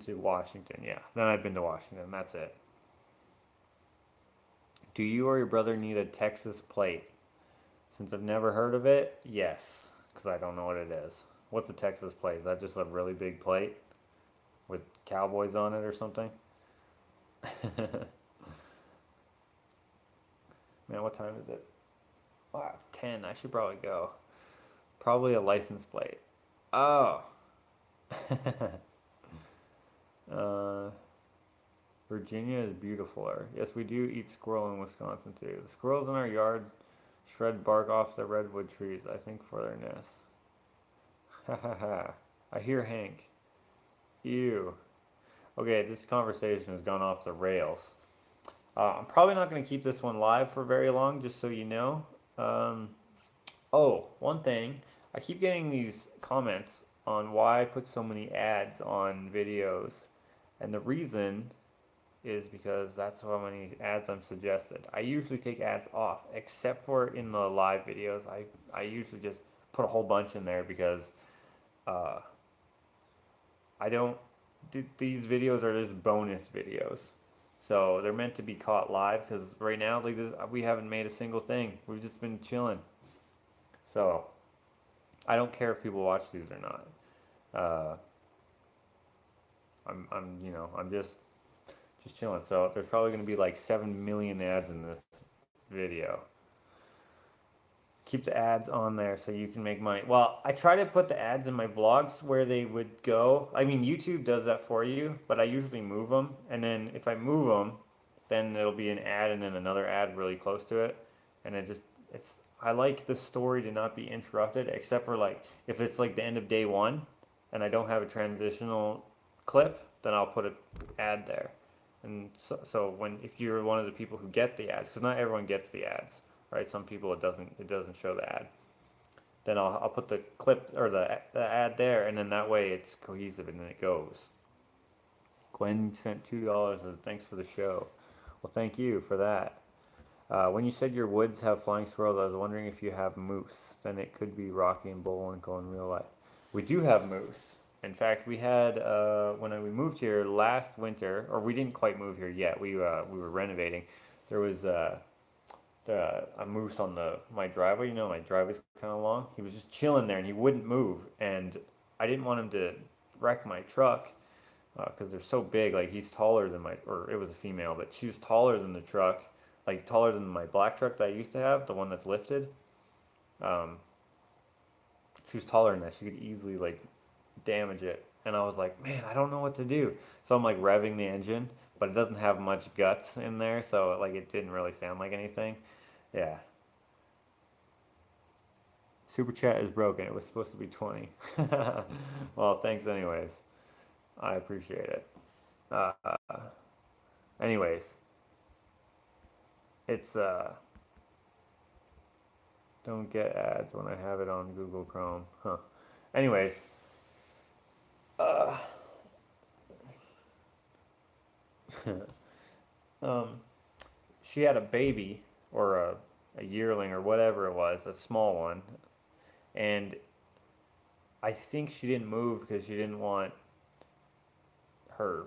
Washington. Yeah, then I've been to Washington. That's it. Do you or your brother need a Texas plate? Since I've never heard of it, yes, because I don't know what it is. What's a Texas plate? Is that just a really big plate with cowboys on it or something? Man, what time is it? Wow, it's 10. I should probably go. Probably a license plate. Oh. uh, Virginia is beautifuler. Yes, we do eat squirrel in Wisconsin too. The squirrels in our yard shred bark off the redwood trees, I think, for their nests. Ha ha ha. I hear Hank. Ew. Okay, this conversation has gone off the rails. I'm probably not going to keep this one live for very long, just so you know. Um, oh, one thing. I keep getting these comments on why I put so many ads on videos. And the reason is because that's how many ads I'm suggested. I usually take ads off, except for in the live videos. I usually just put a whole bunch in there because uh, I don't. These videos are just bonus videos. So they're meant to be caught live because right now, like this, we haven't made a single thing. We've just been chilling. So I don't care if people watch these or not. Uh, I'm just chilling. So there's probably gonna be like 7 million ads in this video. Keep the ads on there so you can make money. Well, I try to put the ads in my vlogs where they would go. I mean, YouTube does that for you, but I usually move them. And then if I move them, then it'll be an ad and then another ad really close to it. And I like the story to not be interrupted, except for like if it's like the end of day one and I don't have a transitional clip, then I'll put an ad there. And so when if you're one of the people who get the ads, because not everyone gets the ads, right? Some people it doesn't show the ad. Then I'll put the clip or the ad there, and then that way it's cohesive and then it goes. Gwen sent $2 as thanks for the show. Well, thank you for that. When you said your woods have flying squirrels, I was wondering if you have moose. Then it could be Rocky and Bullwinkle in real life. We do have moose. In fact, we had when we moved here last winter, or we didn't quite move here yet. We were renovating. There was a moose on my driveway. You know, my driveway's kind of long. He was just chilling there, and he wouldn't move. And I didn't want him to wreck my truck because they're so big. Like he's taller than or it was a female, but she was taller than the truck, like taller than my black truck that I used to have, the one that's lifted. Um, she was taller than that. She could easily like damage it. And I was like, man, I don't know what to do. So I'm like revving the engine, but it doesn't have much guts in there, so like it didn't really sound like anything. Yeah. Super chat is broken. It was supposed to be 20. Well, thanks anyways. I appreciate it. Uh, anyways, it's don't get ads when I have it on Google Chrome. Huh. Anyways, uh, um, she had a baby or a yearling or whatever it was, a small one, and I think she didn't move because she didn't want her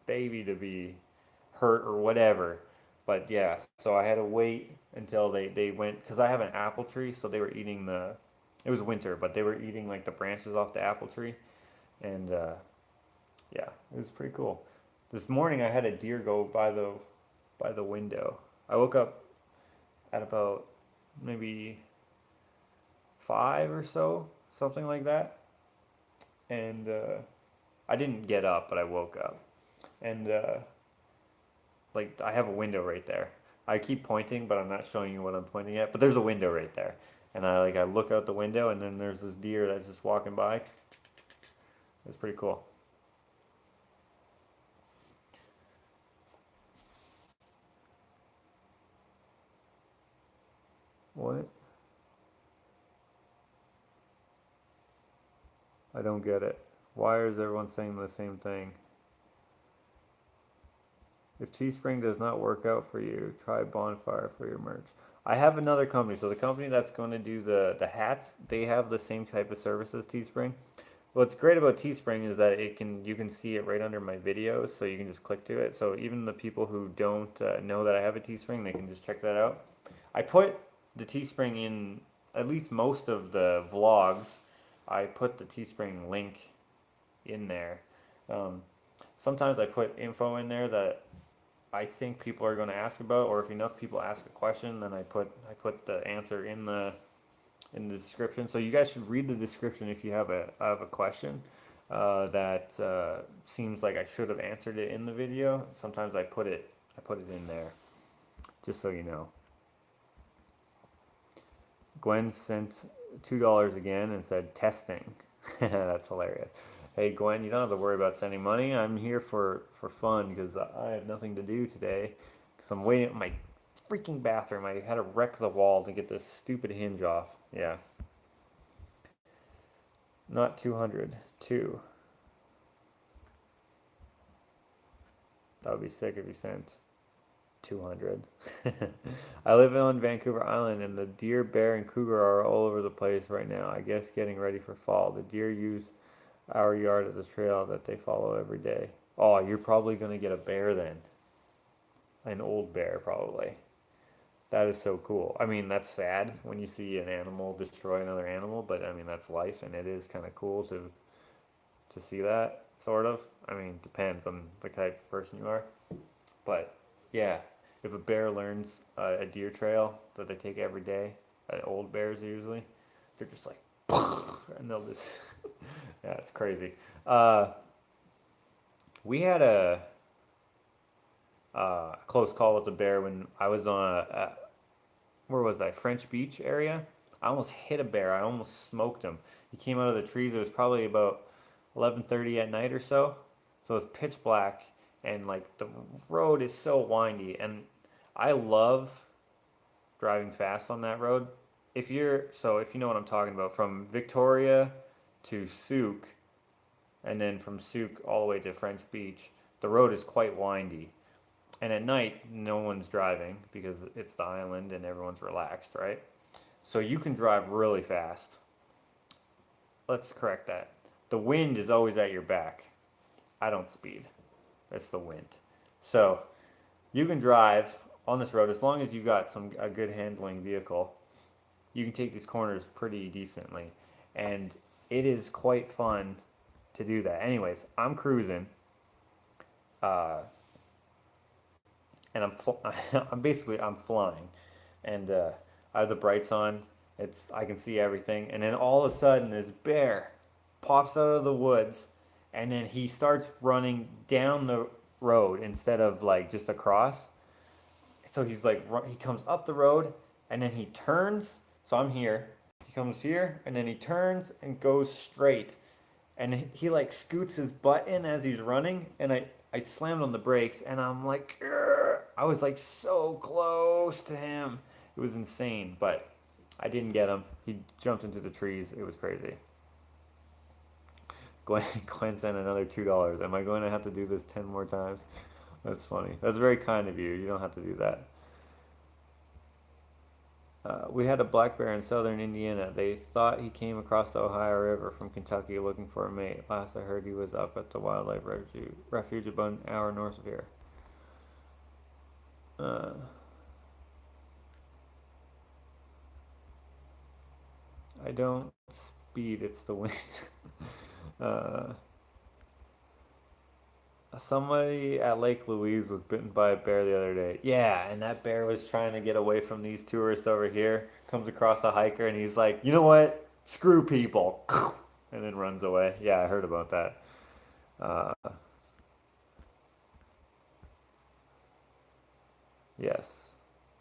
baby to be hurt or whatever. But yeah, so I had to wait until they went because I have an apple tree, so they were eating it was winter, but they were eating like the branches off the apple tree, and yeah, it was pretty cool. This morning I had a deer go by the window. I woke up at about maybe 5 or so, something like that, and I didn't get up, but I woke up, and like I have a window right there. I keep pointing, but I'm not showing you what I'm pointing at. But there's a window right there, and I look out the window, and then there's this deer that's just walking by. It's pretty cool. What? I don't get it. Why is everyone saying the same thing? If Teespring does not work out for you, try Bonfire for your merch. I have another company. So the company that's going to do the hats, they have the same type of service as Teespring. What's great about Teespring is that you can see it right under my videos, so you can just click to it. So even the people who don't know that I have a Teespring, they can just check that out. I put the Teespring in at least most of the vlogs. I put the Teespring link in there. Um, Sometimes I put info in there that I think people are going to ask about, or if enough people ask a question, then I put the answer in the description. So you guys should read the description if you have a question that seems like I should have answered it in the video. Sometimes I put it in there, just so you know. Gwen sent $2 again and said testing. That's hilarious. Hey Gwen, you don't have to worry about sending money. I'm here for fun because I have nothing to do today. Because I'm waiting at my freaking bathroom. I had to wreck the wall to get this stupid hinge off. Yeah. Not 200. 2. That would be sick if you sent 200. I live on Vancouver Island and the deer, bear, and cougar are all over the place right now. I guess getting ready for fall. The deer use our yard as a trail that they follow every day. Oh, you're probably going to get a bear then. An old bear, probably. That is so cool. I mean, that's sad when you see an animal destroy another animal, but I mean, that's life, and it is kind of cool to see that, sort of. I mean, depends on the type of person you are. But, yeah, if a bear learns a deer trail that they take every day, old bears usually, they're just like, and they'll just, yeah, it's crazy. We had a close call with a bear when I was on where was I? French Beach area. I almost hit a bear. I almost smoked him. He came out of the trees. It was probably about 11:30 at night or so. So it was pitch black, and like the road is so windy, and I love driving fast on that road. If you know what I'm talking about, from Victoria to Souk, and then from Souk all the way to French Beach, the road is quite windy. And at night, no one's driving because it's the island and everyone's relaxed, right? So you can drive really fast. Let's correct that. The wind is always at your back. I don't speed. It's the wind. So you can drive on this road as long as you got a good handling vehicle. You can take these corners pretty decently, and it is quite fun to do that. Anyways, I'm cruising, and I'm flying, and I have the brights on. I can see everything, and then all of a sudden this bear pops out of the woods, and then he starts running down the road instead of like just across. So he comes up the road, and then he turns. So I'm here. He comes here, and then he turns and goes straight, and he like scoots his butt in as he's running, and I slammed on the brakes, and I'm like, "Grr!" I was like so close to him. It was insane, but I didn't get him. He jumped into the trees. It was crazy. Gwen sent another $2. Am I going to have to do this 10 more times? That's funny. That's very kind of you. You don't have to do that. We had a black bear in southern Indiana. They thought he came across the Ohio River from Kentucky looking for a mate. Last I heard, he was up at the wildlife refuge about an hour north of here. I don't speed, it's the wind. uh, Somebody at Lake Louise was bitten by a bear the other day. Yeah, and that bear was trying to get away from these tourists over here. Comes across a hiker and he's like, you know what? Screw people. And then runs away. Yeah, I heard about that. Yes.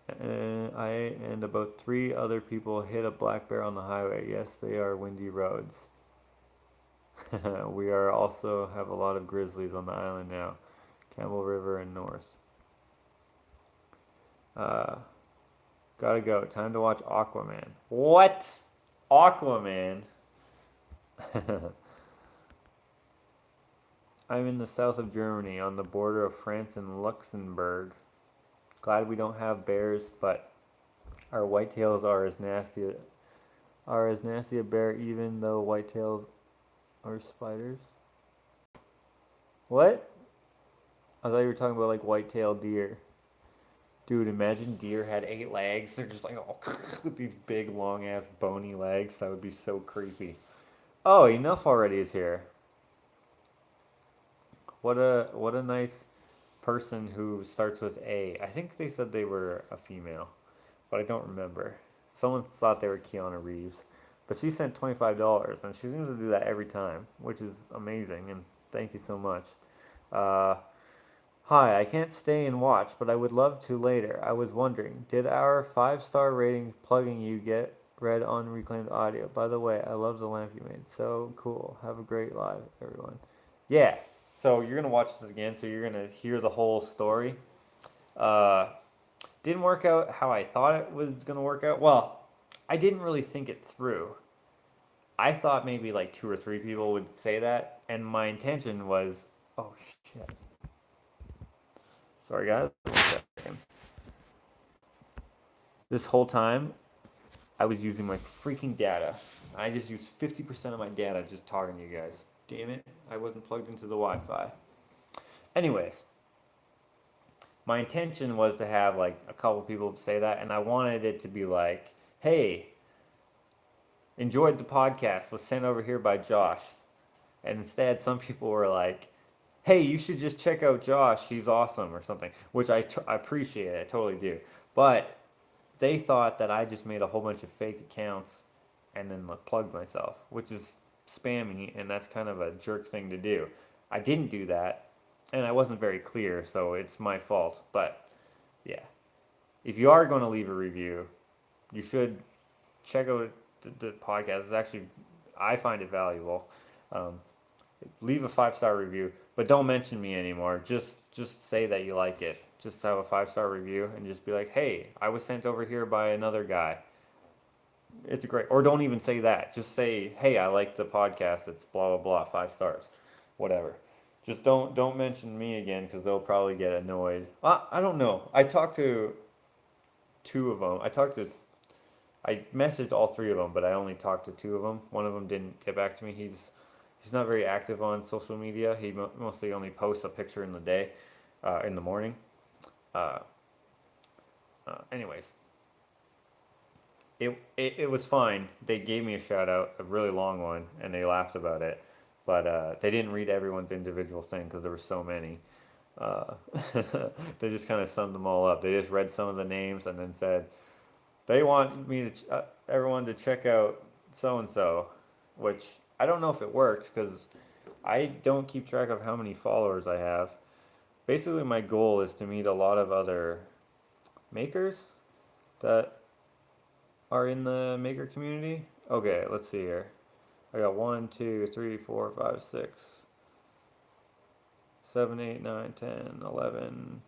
I and about 3 other people hit a black bear on the highway. Yes, they are windy roads. We are also have a lot of grizzlies on the island now. Campbell River and north. Gotta go. Time to watch Aquaman. What? Aquaman? I'm in the south of Germany on the border of France and Luxembourg. Glad we don't have bears, but our whitetails are as nasty a bear even though whitetails are spiders. What? I thought you were talking about like white-tailed deer. Dude, imagine deer had 8 legs. They're just like oh, with these big, long-ass, bony legs. That would be so creepy. Oh, enough already is here. What a nice person who starts with A. I think they said they were a female, but I don't remember. Someone thought they were Keanu Reeves, but she sent $25, and she seems to do that every time, which is amazing. And thank you so much. Uh, Hi, I can't stay and watch, but I would love to later. I was wondering, did our 5-star rating plugging you get read on Reclaimed Audio? By the way, I love the lamp you made. So cool. Have a great live, everyone. Yeah. So you're gonna watch this again, so you're gonna hear the whole story. Uh, didn't work out how I thought it was gonna work out. Well, I didn't really think it through. I thought maybe like 2 or 3 people would say that, and my intention was, oh shit. Sorry, guys. 1 second. This whole time, I was using my freaking data. I just used 50% of my data just talking to you guys. Damn it, I wasn't plugged into the Wi-Fi. Anyways, my intention was to have like a couple people say that, and I wanted it to be like, hey, enjoyed the podcast, was sent over here by Josh. And instead, some people were like, hey, you should just check out Josh, he's awesome, or something, which I appreciate, I totally do. But they thought that I just made a whole bunch of fake accounts and then plugged myself, which is spammy, and that's kind of a jerk thing to do. I didn't do that, and I wasn't very clear, so it's my fault. But yeah, if you are going to leave a review, you should check out the podcast. It's actually, I find it valuable. Um, Leave a 5-star review, but don't mention me anymore. Just say that you like it. Just have a 5-star review and just be like, hey, I was sent over here by another guy. It's great. Or don't even say that. Just say, hey, I like the podcast. It's blah blah blah, 5 stars, whatever. Just don't mention me again because they'll probably get annoyed. I don't know. I talked to 2 of them. I messaged all 3 of them, but I only talked to 2 of them. One of them didn't get back to me. He's not very active on social media. He mostly only posts a picture in the day, in the morning. Uh, anyways, it was fine. They gave me a shout out, a really long one, and they laughed about it. But they didn't read everyone's individual thing because there were so many. Uh, they just kind of summed them all up. They just read some of the names and then said they want me to everyone to check out so and so, which I don't know if it worked because I don't keep track of how many followers I have. Basically, my goal is to meet a lot of other makers that are in the maker community. Okay, let's see here. I got 1, 2, 3, 4, 5, 6, 7, 8, 9, 10, 11,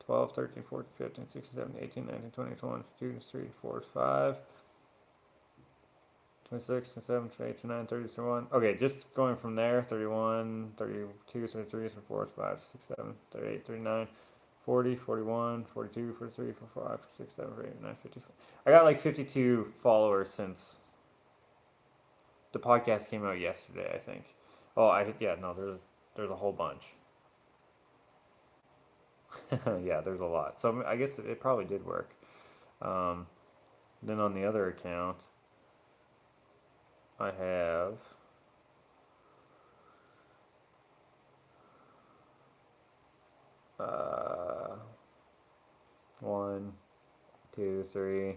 12, 13, 14, 15, 16, 17, 18, 19, 20, 21, 22, 23, 24, 5, 26, 27, 28, 29, 30, 31. Okay, just going from there, 31, 32, 33, 34, 35, 36, 37, 38, 39, 40, 41, 42, 43, 45, 46, 7, 8, 9, 54. I got like 52 followers since the podcast came out yesterday, I think. Oh, yeah, no, there's a whole bunch. Yeah, there's a lot. So I guess it probably did work. Um, then on the other account, I have uh, 1, 2, 3,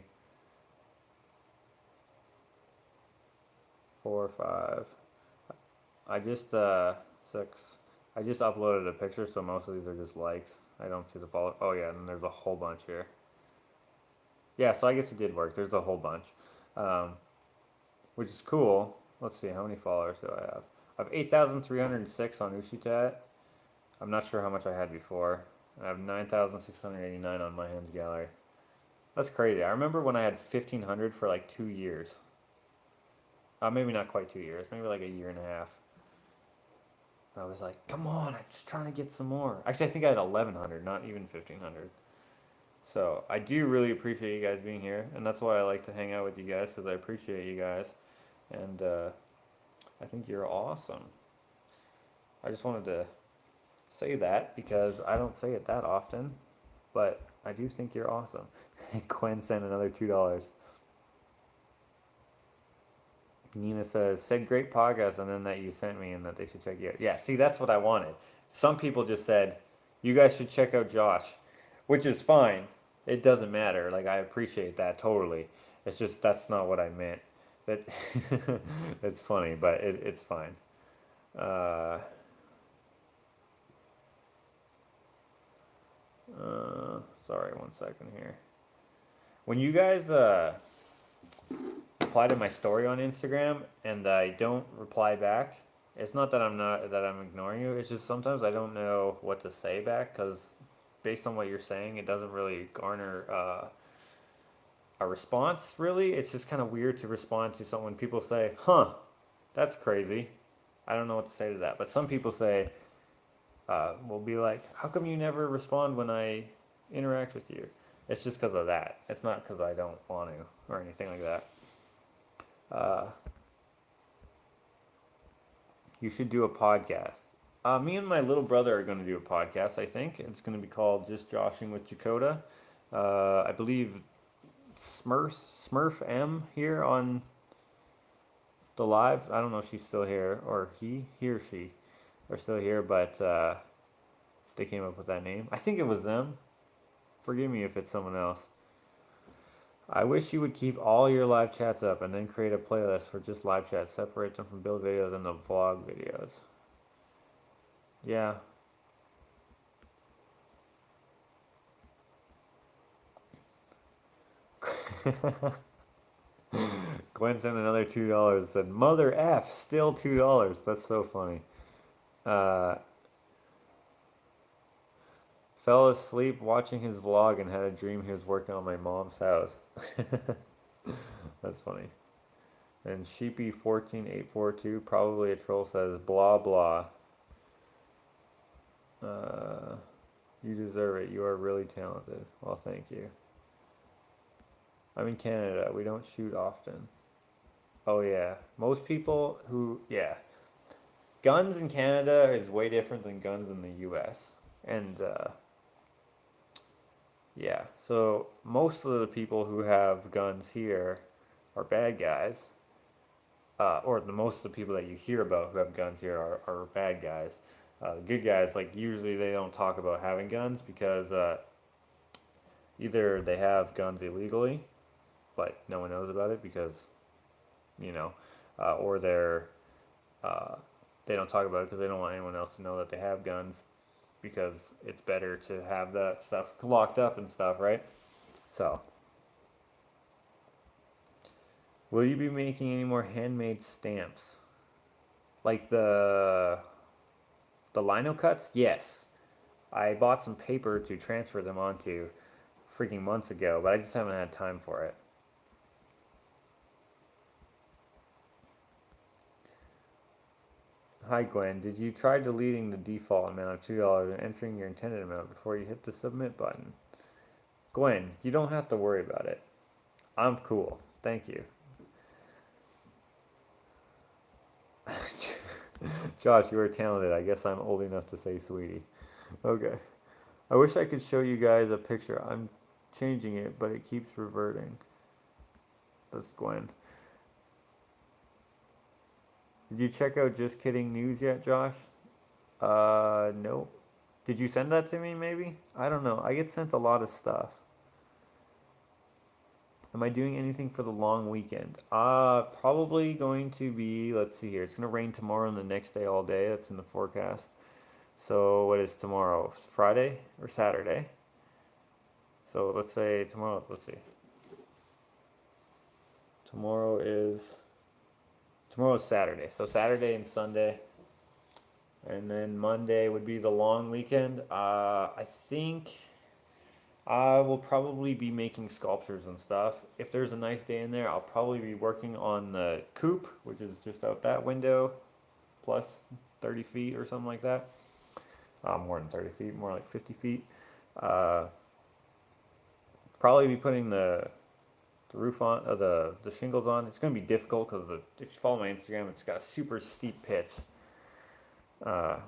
4, 5. I just 6. I just uploaded a picture, so most of these are just likes. I don't see the follow. Oh yeah, and there's a whole bunch here. Yeah, so I guess it did work. There's a whole bunch, um, which is cool. Let's see, how many followers do I have? I have 8,306 on Ushitat. I'm not sure how much I had before. I have 9,689 on my hands gallery. That's crazy. I remember when I had 1,500 for like 2 years. Maybe not quite 2 years. Maybe like a year and a half. I was like, come on, I'm just trying to get some more. Actually, I think I had 1,100, not even 1,500. So I do really appreciate you guys being here, and that's why I like to hang out with you guys, because I appreciate you guys, and I think you're awesome. I just wanted to say that because I don't say it that often, but I do think you're awesome. Quinn sent another $2. Nina says, said great podcast, and then that you sent me and that they should check you out. Yeah, see, that's what I wanted. Some people just said, you guys should check out Josh, which is fine. It doesn't matter. Like, I appreciate that totally. It's just, that's not what I meant. That it's funny, but it's fine. Uh, Sorry, 1 second here. When you guys reply to my story on Instagram and I don't reply back, it's not that I'm ignoring you. It's just sometimes I don't know what to say back because based on what you're saying, it doesn't really garner a response. Really, it's just kind of weird to respond to someone. People say, "Huh, that's crazy." I don't know what to say to that. But some people say, will be like, "How come you never respond when I interact with you?" It's just because of that. It's not because I don't want to or anything like that. You should do a podcast. Me and my little brother are going to do a podcast, I think. It's going to be called Just Joshing with Jakota. I believe Smurf M here on the live. I don't know if she's still here, or he or she are still here, but they came up with that name. I think it was them. Forgive me if it's someone else. I wish you would keep all your live chats up and then create a playlist for just live chats. Separate them from build videos and the vlog videos. Yeah. Gwen sent another $2. Said, "Mother F, still $2." That's so funny. Uh, Fell asleep watching his vlog and had a dream he was working on my mom's house. That's funny. And Sheepy14842, probably a troll, says, blah blah. You deserve it. You are really talented. Well, thank you. I'm in Canada. We don't shoot often. Oh, yeah. Most people who, yeah. Guns in Canada is way different than guns in the US. And, yeah. So, most of the people who have guns here are bad guys. Or most of the people that you hear about who have guns here are bad guys. The good guys, like, usually they don't talk about having guns because either they have guns illegally, but no one knows about it because, you know, or they don't talk about it because they don't want anyone else to know that they have guns because it's better to have that stuff locked up and stuff, right? So, will you be making any more handmade stamps? Like the lino cuts? Yes. I bought some paper to transfer them onto freaking months ago, but I just haven't had time for it. Hi Gwen, did you try deleting the default amount of $2 and entering your intended amount before you hit the submit button? Gwen, you don't have to worry about it. I'm cool. Thank you. Josh, you are talented. I guess I'm old enough to say sweetie. Okay. I wish I could show you guys a picture. I'm changing it, but it keeps reverting. That's Gwen. Did you check out Just Kidding News yet, Josh? Nope. Did you send that to me, maybe? I don't know. I get sent a lot of stuff. Am I doing anything for the long weekend? Probably going to be, let's see here. It's going to rain tomorrow and the next day all day. That's in the forecast. So what is tomorrow? Friday or Saturday? So let's say tomorrow, let's see. Tomorrow is Saturday. So Saturday and Sunday. And then Monday would be the long weekend. I think I will probably be making sculptures and stuff. If there's a nice day in there, I'll probably be working on the coop, which is just out that window, plus 30 feet or something like that. More than 30 feet, more like 50 feet. Uh, Probably be putting the roof on, the shingles on. It's gonna be difficult because if you follow my Instagram, it's got a super steep pitch. Uh,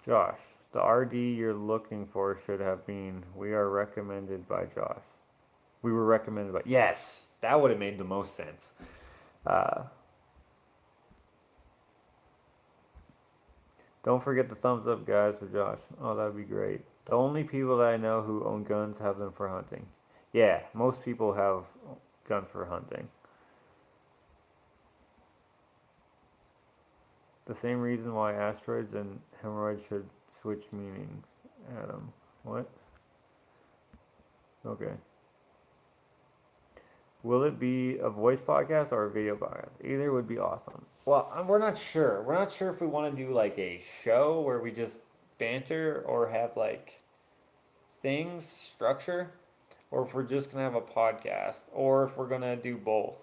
Josh, the RD you're looking for should have been. We are recommended by Josh. We were recommended by. Yes, that would have made the most sense. Uh, don't forget the thumbs up, guys, for Josh. Oh, that'd be great. The only people that I know who own guns have them for hunting. Yeah, most people have guns for hunting. The same reason why asteroids and hemorrhoids should switch meanings. Adam. What? Okay. Will it be a voice podcast or a video podcast? Either would be awesome. Well, we're not sure. We're not sure if we want to do like a show where we just banter or have like things, structure, or if we're just going to have a podcast or if we're going to do both.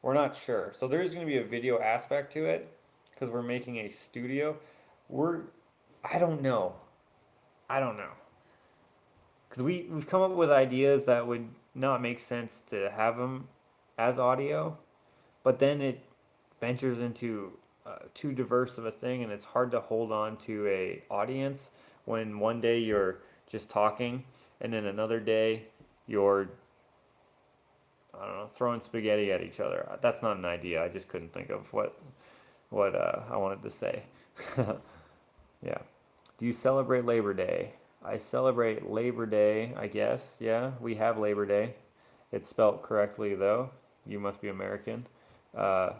We're not sure. So there's going to be a video aspect to it because we're making a studio. We're, I don't know. I don't know. Because we've come up with ideas that would not make sense to have them as audio, but then it ventures into too diverse of a thing, and it's hard to hold on to a audience when one day you're just talking, and then another day you're, I don't know, throwing spaghetti at each other. That's not an idea. I just couldn't think of what I wanted to say. Yeah. Do you celebrate Labor Day? I celebrate Labor Day, I guess. Yeah, we have Labor Day. It's spelt correctly, though. You must be American. Uh,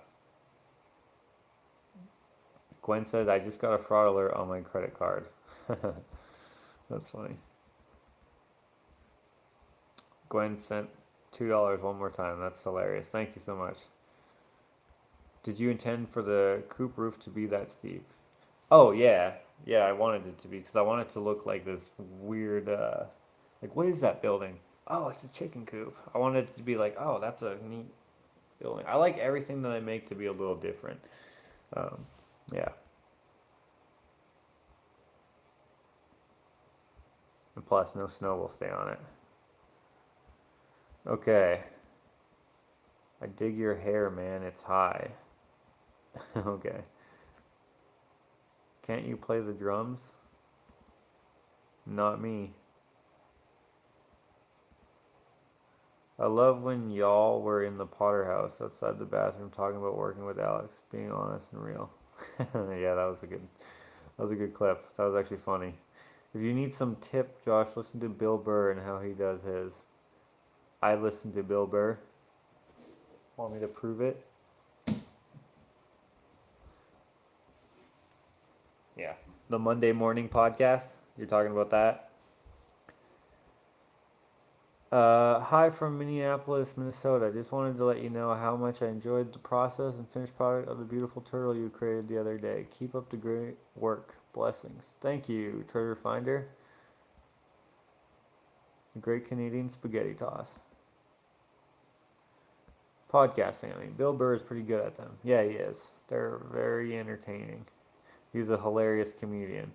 Gwen said, I just got a fraud alert on my credit card. That's funny. Gwen sent $2 one more time. That's hilarious. Thank you so much. Did you intend for the coop roof to be that steep? Oh, yeah. Yeah, I wanted it to be because I want it to look like this weird, like, what is that building? Oh, it's a chicken coop. I wanted it to be like, oh, that's a neat building. I like everything that I make to be a little different. Um, yeah. And plus, no snow will stay on it. Okay. I dig your hair, man. It's high. Okay. Can't you play the drums? Not me. I love when y'all were in the Potter house outside the bathroom talking about working with Alex, being honest and real. Yeah, that was a good clip. That was actually funny. If you need some tip, Josh, listen to Bill Burr and how he does his. I listen to Bill Burr. Want me to prove it? Yeah. The Monday morning podcast. You're talking about that? Hi from Minneapolis, Minnesota. Just wanted to let you know how much I enjoyed the process and finished product of the beautiful turtle you created the other day. Keep up the great work. Blessings. Thank you, treasure finder. The Great Canadian Spaghetti Toss. Podcast family. Bill Burr is pretty good at them. Yeah, he is. They're very entertaining. He's a hilarious comedian.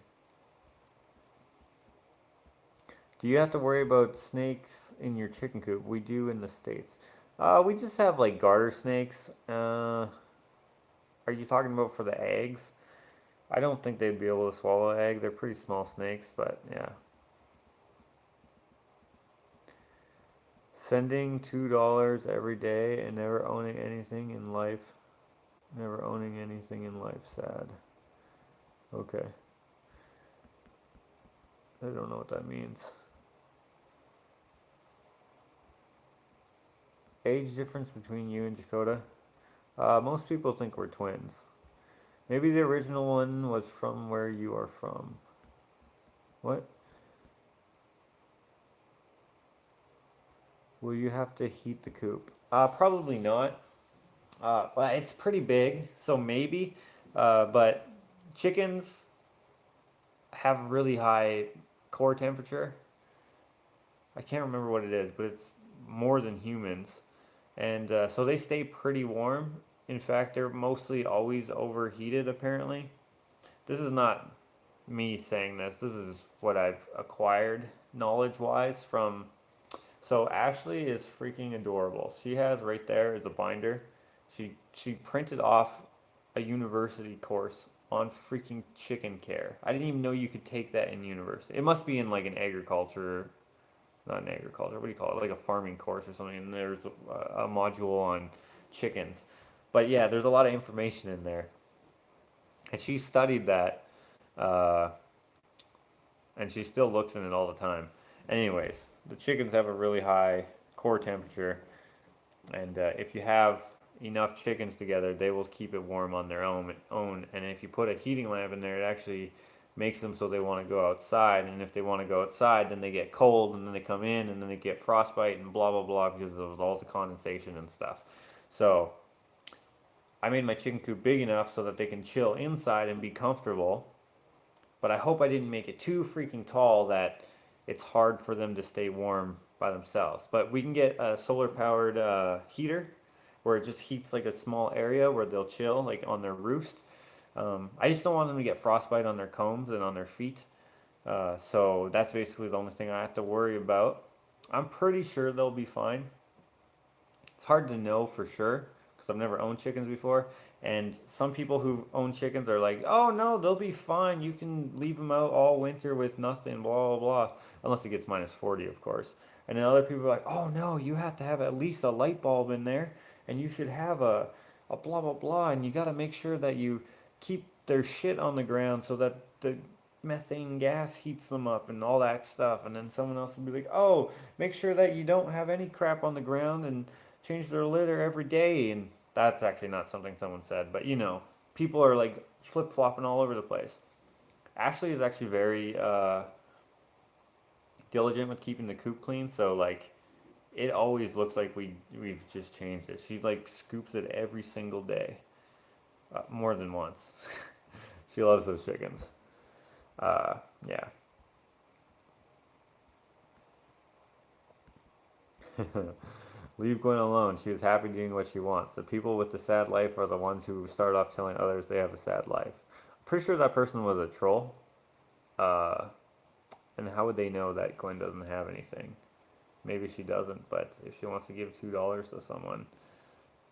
Do you have to worry about snakes in your chicken coop? We do in the States. We just have like garter snakes. Are you talking about for the eggs? I don't think they'd be able to swallow an egg. They're pretty small snakes, but yeah. Sending $2 every day and never owning anything in life. Never owning anything in life. Sad. Okay. I don't know what that means. Age difference between you and Dakota? Most people think we're twins. Maybe the original one was from where you are from. What? Will you have to heat the coop? Probably not. Well, it's pretty big, so maybe. But chickens have really high core temperature. I can't remember what it is, but it's more than humans. And so they stay pretty warm. In fact, they're mostly always overheated, apparently. This is not me saying this. This is what I've acquired knowledge wise from. So Ashley is freaking adorable. She has right there is a binder. She printed off a university course on freaking chicken care. I didn't even know you could take that in university. It must be in like an agriculture, not an agriculture. What do you call it? Like a farming course or something. And there's a module on chickens. But yeah, there's a lot of information in there. And she studied that, uh, and she still looks in it all the time. Anyways, the chickens have a really high core temperature, and if you have enough chickens together, they will keep it warm on their own. And if you put a heating lamp in there, it actually makes them so they want to go outside. And if they want to go outside, then they get cold, and then they come in, and then they get frostbite and blah blah blah because of all the condensation and stuff. So I made my chicken coop big enough so that they can chill inside and be comfortable. But I hope I didn't make it too freaking tall that it's hard for them to stay warm by themselves. But we can get a solar powered heater where it just heats like a small area where they'll chill, like on their roost. I just don't want them to get frostbite on their combs and on their feet. So that's basically the only thing I have to worry about. I'm pretty sure they'll be fine. It's hard to know for sure because I've never owned chickens before. And some people who own chickens are like, oh no, they'll be fine. You can leave them out all winter with nothing, blah, blah, blah. Unless it gets minus 40, of course. And then other people are like, oh no, you have to have at least a light bulb in there. And you should have a blah, blah, blah. And you got to make sure that you keep their shit on the ground so that the methane gas heats them up and all that stuff. And then someone else will be like, oh, make sure that you don't have any crap on the ground and change their litter every day. And that's actually not something someone said, but you know, people are like flip flopping all over the place. Ashley is actually very diligent with keeping the coop clean, so like it always looks like we've just changed it. She like scoops it every single day, more than once. She loves those chickens. Yeah. Leave Gwen alone. She is happy doing what she wants. The people with the sad life are the ones who start off telling others they have a sad life. I'm pretty sure that person was a troll. Uh, and how would they know that Gwen doesn't have anything? Maybe she doesn't, but if she wants to give $2 to someone,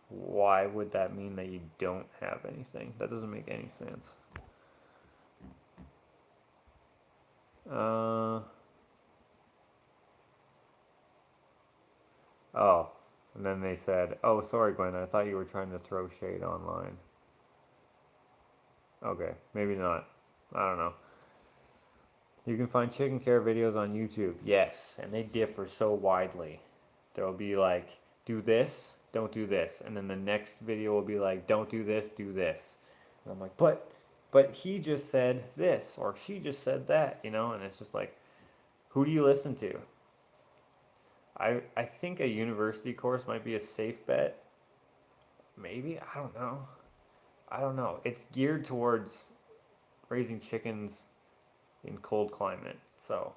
why would that mean that you don't have anything? That doesn't make any sense. Uh, oh, and then they said, "Oh, sorry, Gwen. I thought you were trying to throw shade online." Okay, maybe not. I don't know. You can find chicken care videos on YouTube. Yes, and they differ so widely. There'll be like, do this, don't do this. And then the next video will be like, don't do this, do this. And I'm like, but he just said this or she just said that, you know? And it's just like, who do you listen to? I think a university course might be a safe bet. Maybe, I don't know. I don't know. It's geared towards raising chickens in cold climate. So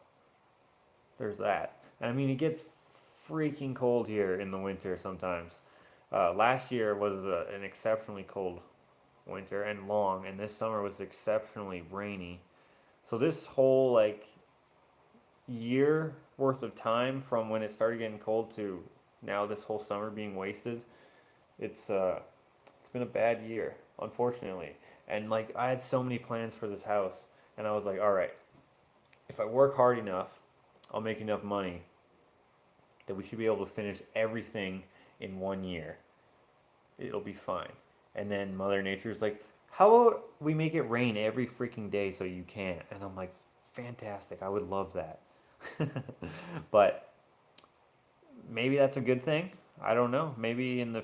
there's that. And I mean, it gets freaking cold here in the winter sometimes. Last year was an exceptionally cold winter and long, and this summer was exceptionally rainy. So this whole like year worth of time from when it started getting cold to now this whole summer being wasted, it's been a bad year, unfortunately. And like I had so many plans for this house, and I was like, all right, if I work hard enough, I'll make enough money that we should be able to finish everything in 1 year. It'll be fine. And then Mother Nature's like, how about we make it rain every freaking day so you can't? And I'm like, fantastic. I would love that. But maybe that's a good thing. I don't know. Maybe in the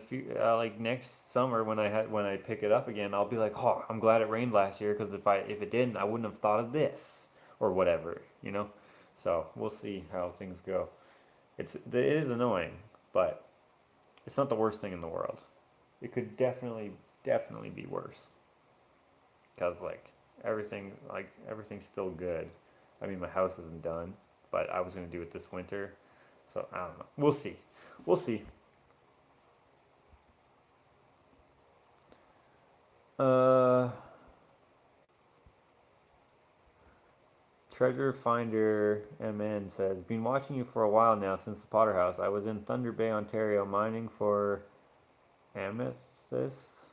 like next summer when I pick it up again, I'll be like, oh, I'm glad it rained last year because if it didn't, I wouldn't have thought of this or whatever, you know. So we'll see how things go. It is annoying, but it's not the worst thing in the world. It could definitely be worse. Cause like everything's still good. I mean, my house isn't done, but I was gonna do it this winter, so I don't know. We'll see. We'll see. Uh, Treasure Finder MN says, been watching you for a while now since the Potter House. I was in Thunder Bay, Ontario, mining for amethyst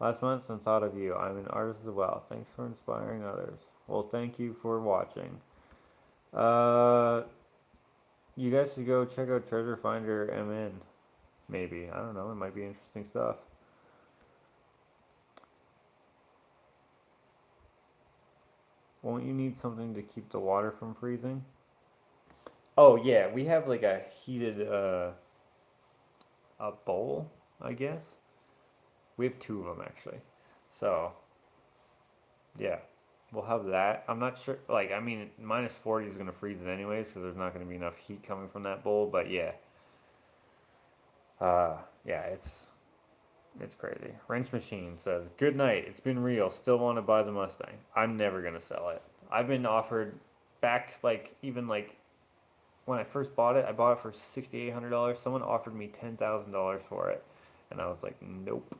last month and thought of you. I'm an artist as well. Thanks for inspiring others. Well, thank you for watching. You guys should go check out Treasure Finder MN. Maybe. I don't know. It might be interesting stuff. Won't you need something to keep the water from freezing? Oh yeah, we have like a heated a bowl, I guess. We have two of them actually. So, yeah. We'll have that. I'm not sure like I mean minus 40 is going to freeze it anyways cuz there's not going to be enough heat coming from that bowl, but yeah. Yeah, it's crazy. Wrench Machine says, "Good night. It's been real. Still want to buy the Mustang. I'm never gonna sell it. I've been offered back like even like when I first bought it. I bought it for $6,800. Someone offered me $10,000 for it, and I was like, nope.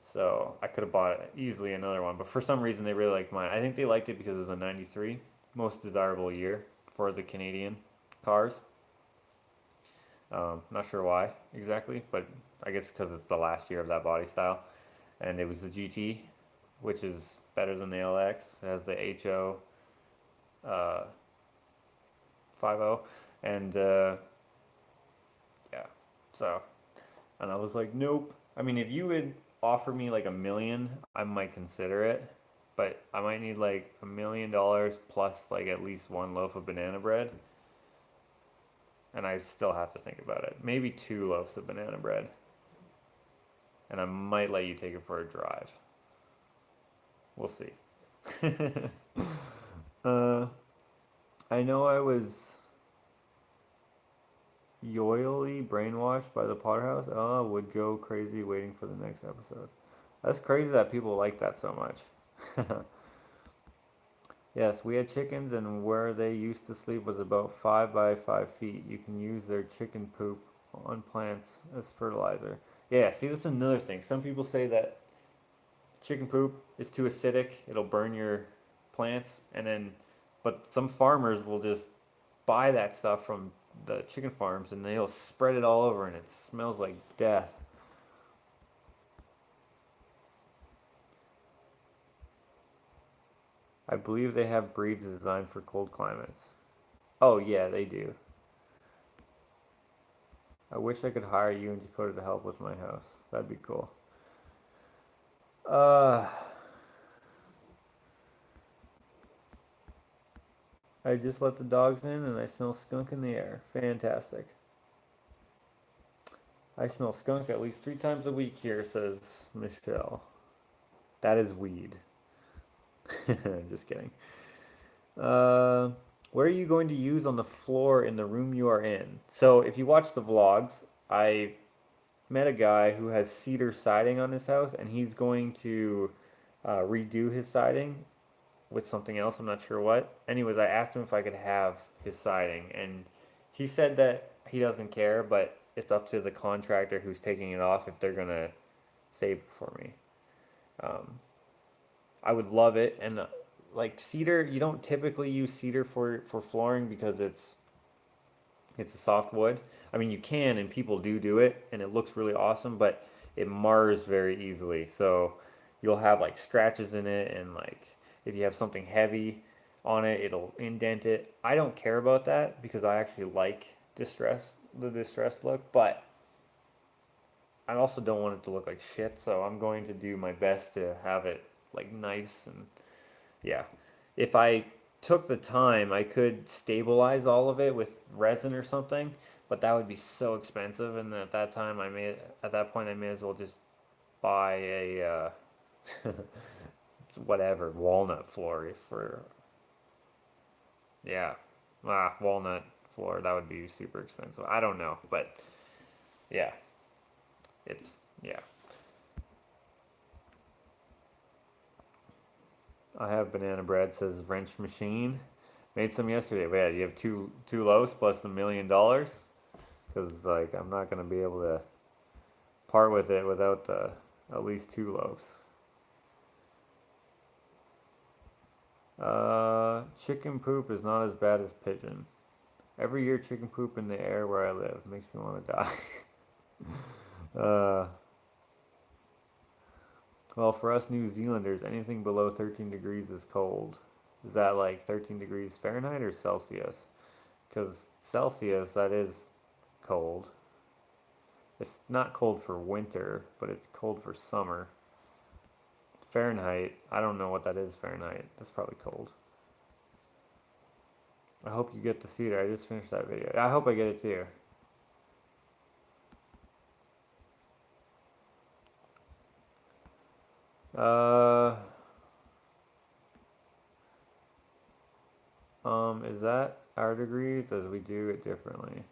So I could have bought easily another one, but for some reason they really liked mine. I think they liked it because it was a '93, most desirable year for the Canadian cars. Not sure why exactly, but I guess because it's the last year of that body style. And it was the GT, which is better than the LX. It has the HO 50. And yeah, so, and I was like, nope. I mean, if you would offer me like $1 million, I might consider it. But I might need like $1 million plus like at least one loaf of banana bread. And I still have to think about it. Maybe 2 loaves of banana bread. And I might let you take it for a drive. We'll see. I know I was yoily brainwashed by the Potter House. Oh, would go crazy waiting for the next episode. That's crazy that people like that so much. Yes, we had chickens, and where they used to sleep was about 5 by 5 feet. You can use their chicken poop on plants as fertilizer. Yeah, see, that's another thing. Some people say that chicken poop is too acidic, it'll burn your plants, and then, but some farmers will just buy that stuff from the chicken farms and they'll spread it all over and it smells like death. I believe they have breeds designed for cold climates. Oh, yeah, they do. I wish I could hire you and Dakota to help with my house. That'd be cool. I just let the dogs in and I smell skunk in the air. Fantastic. I smell skunk at least 3 times a week here, says Michelle. That is weed. Just kidding. Where are you going to use on the floor in the room you are in? So if you watch the vlogs, I met a guy who has cedar siding on his house, and he's going to redo his siding with something else. I'm not sure what. Anyways, I asked him if I could have his siding, and he said that he doesn't care, but it's up to the contractor who's taking it off if they're gonna save it for me. I would love it, and like cedar, you don't typically use cedar for flooring because it's a soft wood. I mean, you can, and people do it, and it looks really awesome, but it mars very easily. So you'll have like scratches in it, and like if you have something heavy on it, it'll indent it. I don't care about that because I actually like the distressed look, but I also don't want it to look like shit. So I'm going to do my best to have it like nice and yeah. If I took the time, I could stabilize all of it with resin or something, but that would be so expensive. And at that time, at that point, I may as well just buy a whatever walnut floor for yeah, walnut floor. That would be super expensive. I don't know, but yeah, it's yeah. I have banana bread, says Wrench Machine. Made some yesterday. But yeah, you have two loaves plus the $1 million? Because, like, I'm not going to be able to part with it without at least 2 loaves. Chicken poop is not as bad as pigeon. Every year, chicken poop in the air where I live makes me want to die. Well, for us New Zealanders, anything below 13 degrees is cold. Is that like 13 degrees Fahrenheit or Celsius? Because Celsius, that is cold. It's not cold for winter, but it's cold for summer. Fahrenheit, I don't know what that is, Fahrenheit. That's probably cold. I hope you get to see it. I just finished that video. I hope I get it too. Is that our degrees as we do it differently?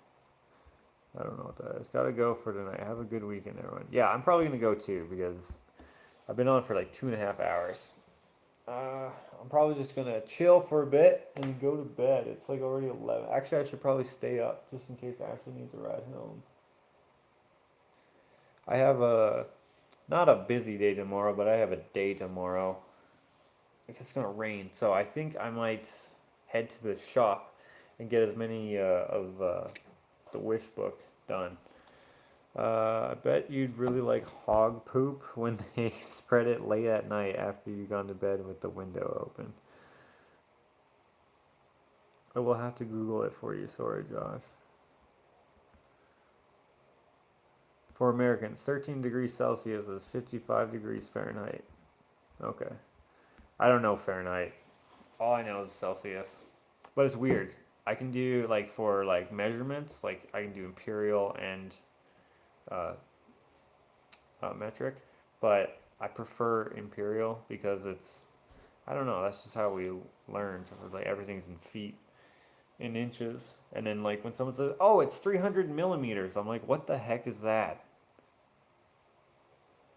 I don't know what that is. Gotta go for tonight. Have a good weekend, everyone. Yeah, I'm probably gonna go too because I've been on for like 2.5 hours. I'm probably just gonna chill for a bit and go to bed. It's like already 11. Actually, I should probably stay up just in case Ashley needs a ride home. I have not a busy day tomorrow, but I have a day tomorrow. It's gonna rain, so I think I might head to the shop and get as many of the wish book done. I bet you'd really like hog poop when they spread it late at night after you've gone to bed with the window open. I will have to Google it for you. Sorry, Josh. For Americans, 13 degrees Celsius is 55 degrees Fahrenheit. Okay. I don't know Fahrenheit. All I know is Celsius. But it's weird. I can do, like, for, like, measurements, like, I can do imperial and uh, metric, but I prefer imperial because it's, I don't know, that's just how we learned. Like, everything's in feet, in inches, and then, like, when someone says, oh, it's 300 millimeters, I'm like, what the heck is that?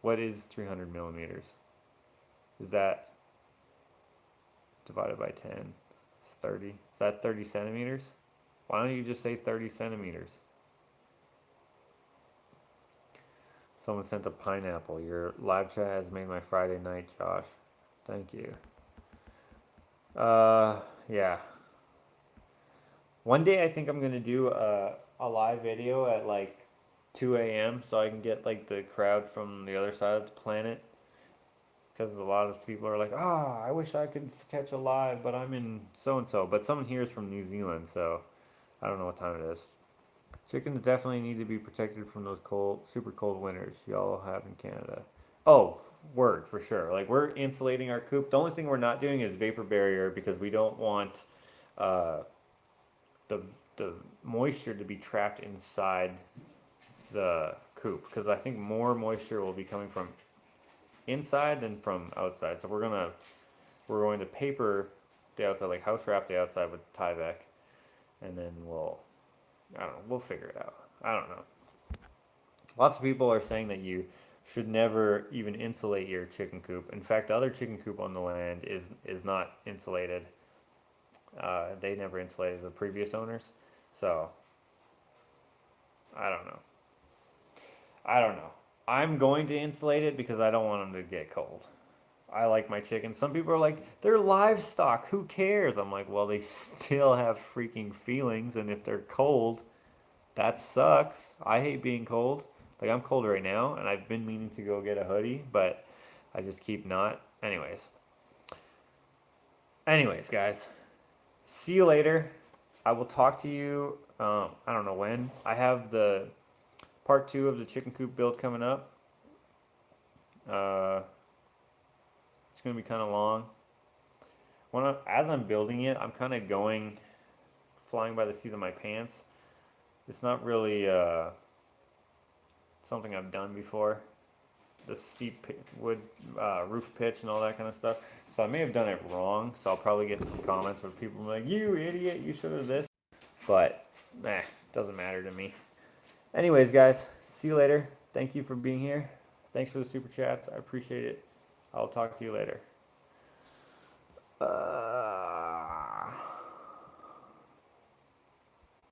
What is 300 millimeters? Is that divided by 10? It's 30. Is that 30 centimeters? Why don't you just say 30 centimeters? Someone sent a pineapple. Your live chat has made my Friday night, Josh. Thank you. Yeah. One day I think I'm gonna do a live video at like 2 a.m. so I can get like the crowd from the other side of the planet. Because a lot of people are like, I wish I could catch a live, but I'm in so and so. But someone here is from New Zealand, so I don't know what time it is. Chickens definitely need to be protected from those cold, super cold winters y'all have in Canada. Oh, word for sure. Like we're insulating our coop. The only thing we're not doing is vapor barrier because we don't want uh, the the moisture to be trapped inside the coop because I think more moisture will be coming from inside than from outside. So we're going to paper the outside, like house wrap the outside with Tyvek, and then we'll figure it out. I don't know. Lots of people are saying that you should never even insulate your chicken coop. In fact, the other chicken coop on the land is not insulated. They never insulated the previous owners, so I don't know. I'm going to insulate it because I don't want them to get cold. I like my chickens. Some people are like, they're livestock. Who cares? I'm like, well, they still have freaking feelings, and if they're cold, that sucks. I hate being cold. Like, I'm cold right now, and I've been meaning to go get a hoodie, but I just keep not. Anyways, guys, see you later. I will talk to you, I don't know when. I have the part 2 of the chicken coop build coming up. It's going to be kind of long. As I'm building it, I'm kind of flying by the seat of my pants. It's not really something I've done before. The steep wood roof pitch and all that kind of stuff. So I may have done it wrong. So I'll probably get some comments where people are like, "You idiot! You should have this." But doesn't matter to me. Anyways, guys, see you later. Thank you for being here. Thanks for the super chats. I appreciate it. I'll talk to you later.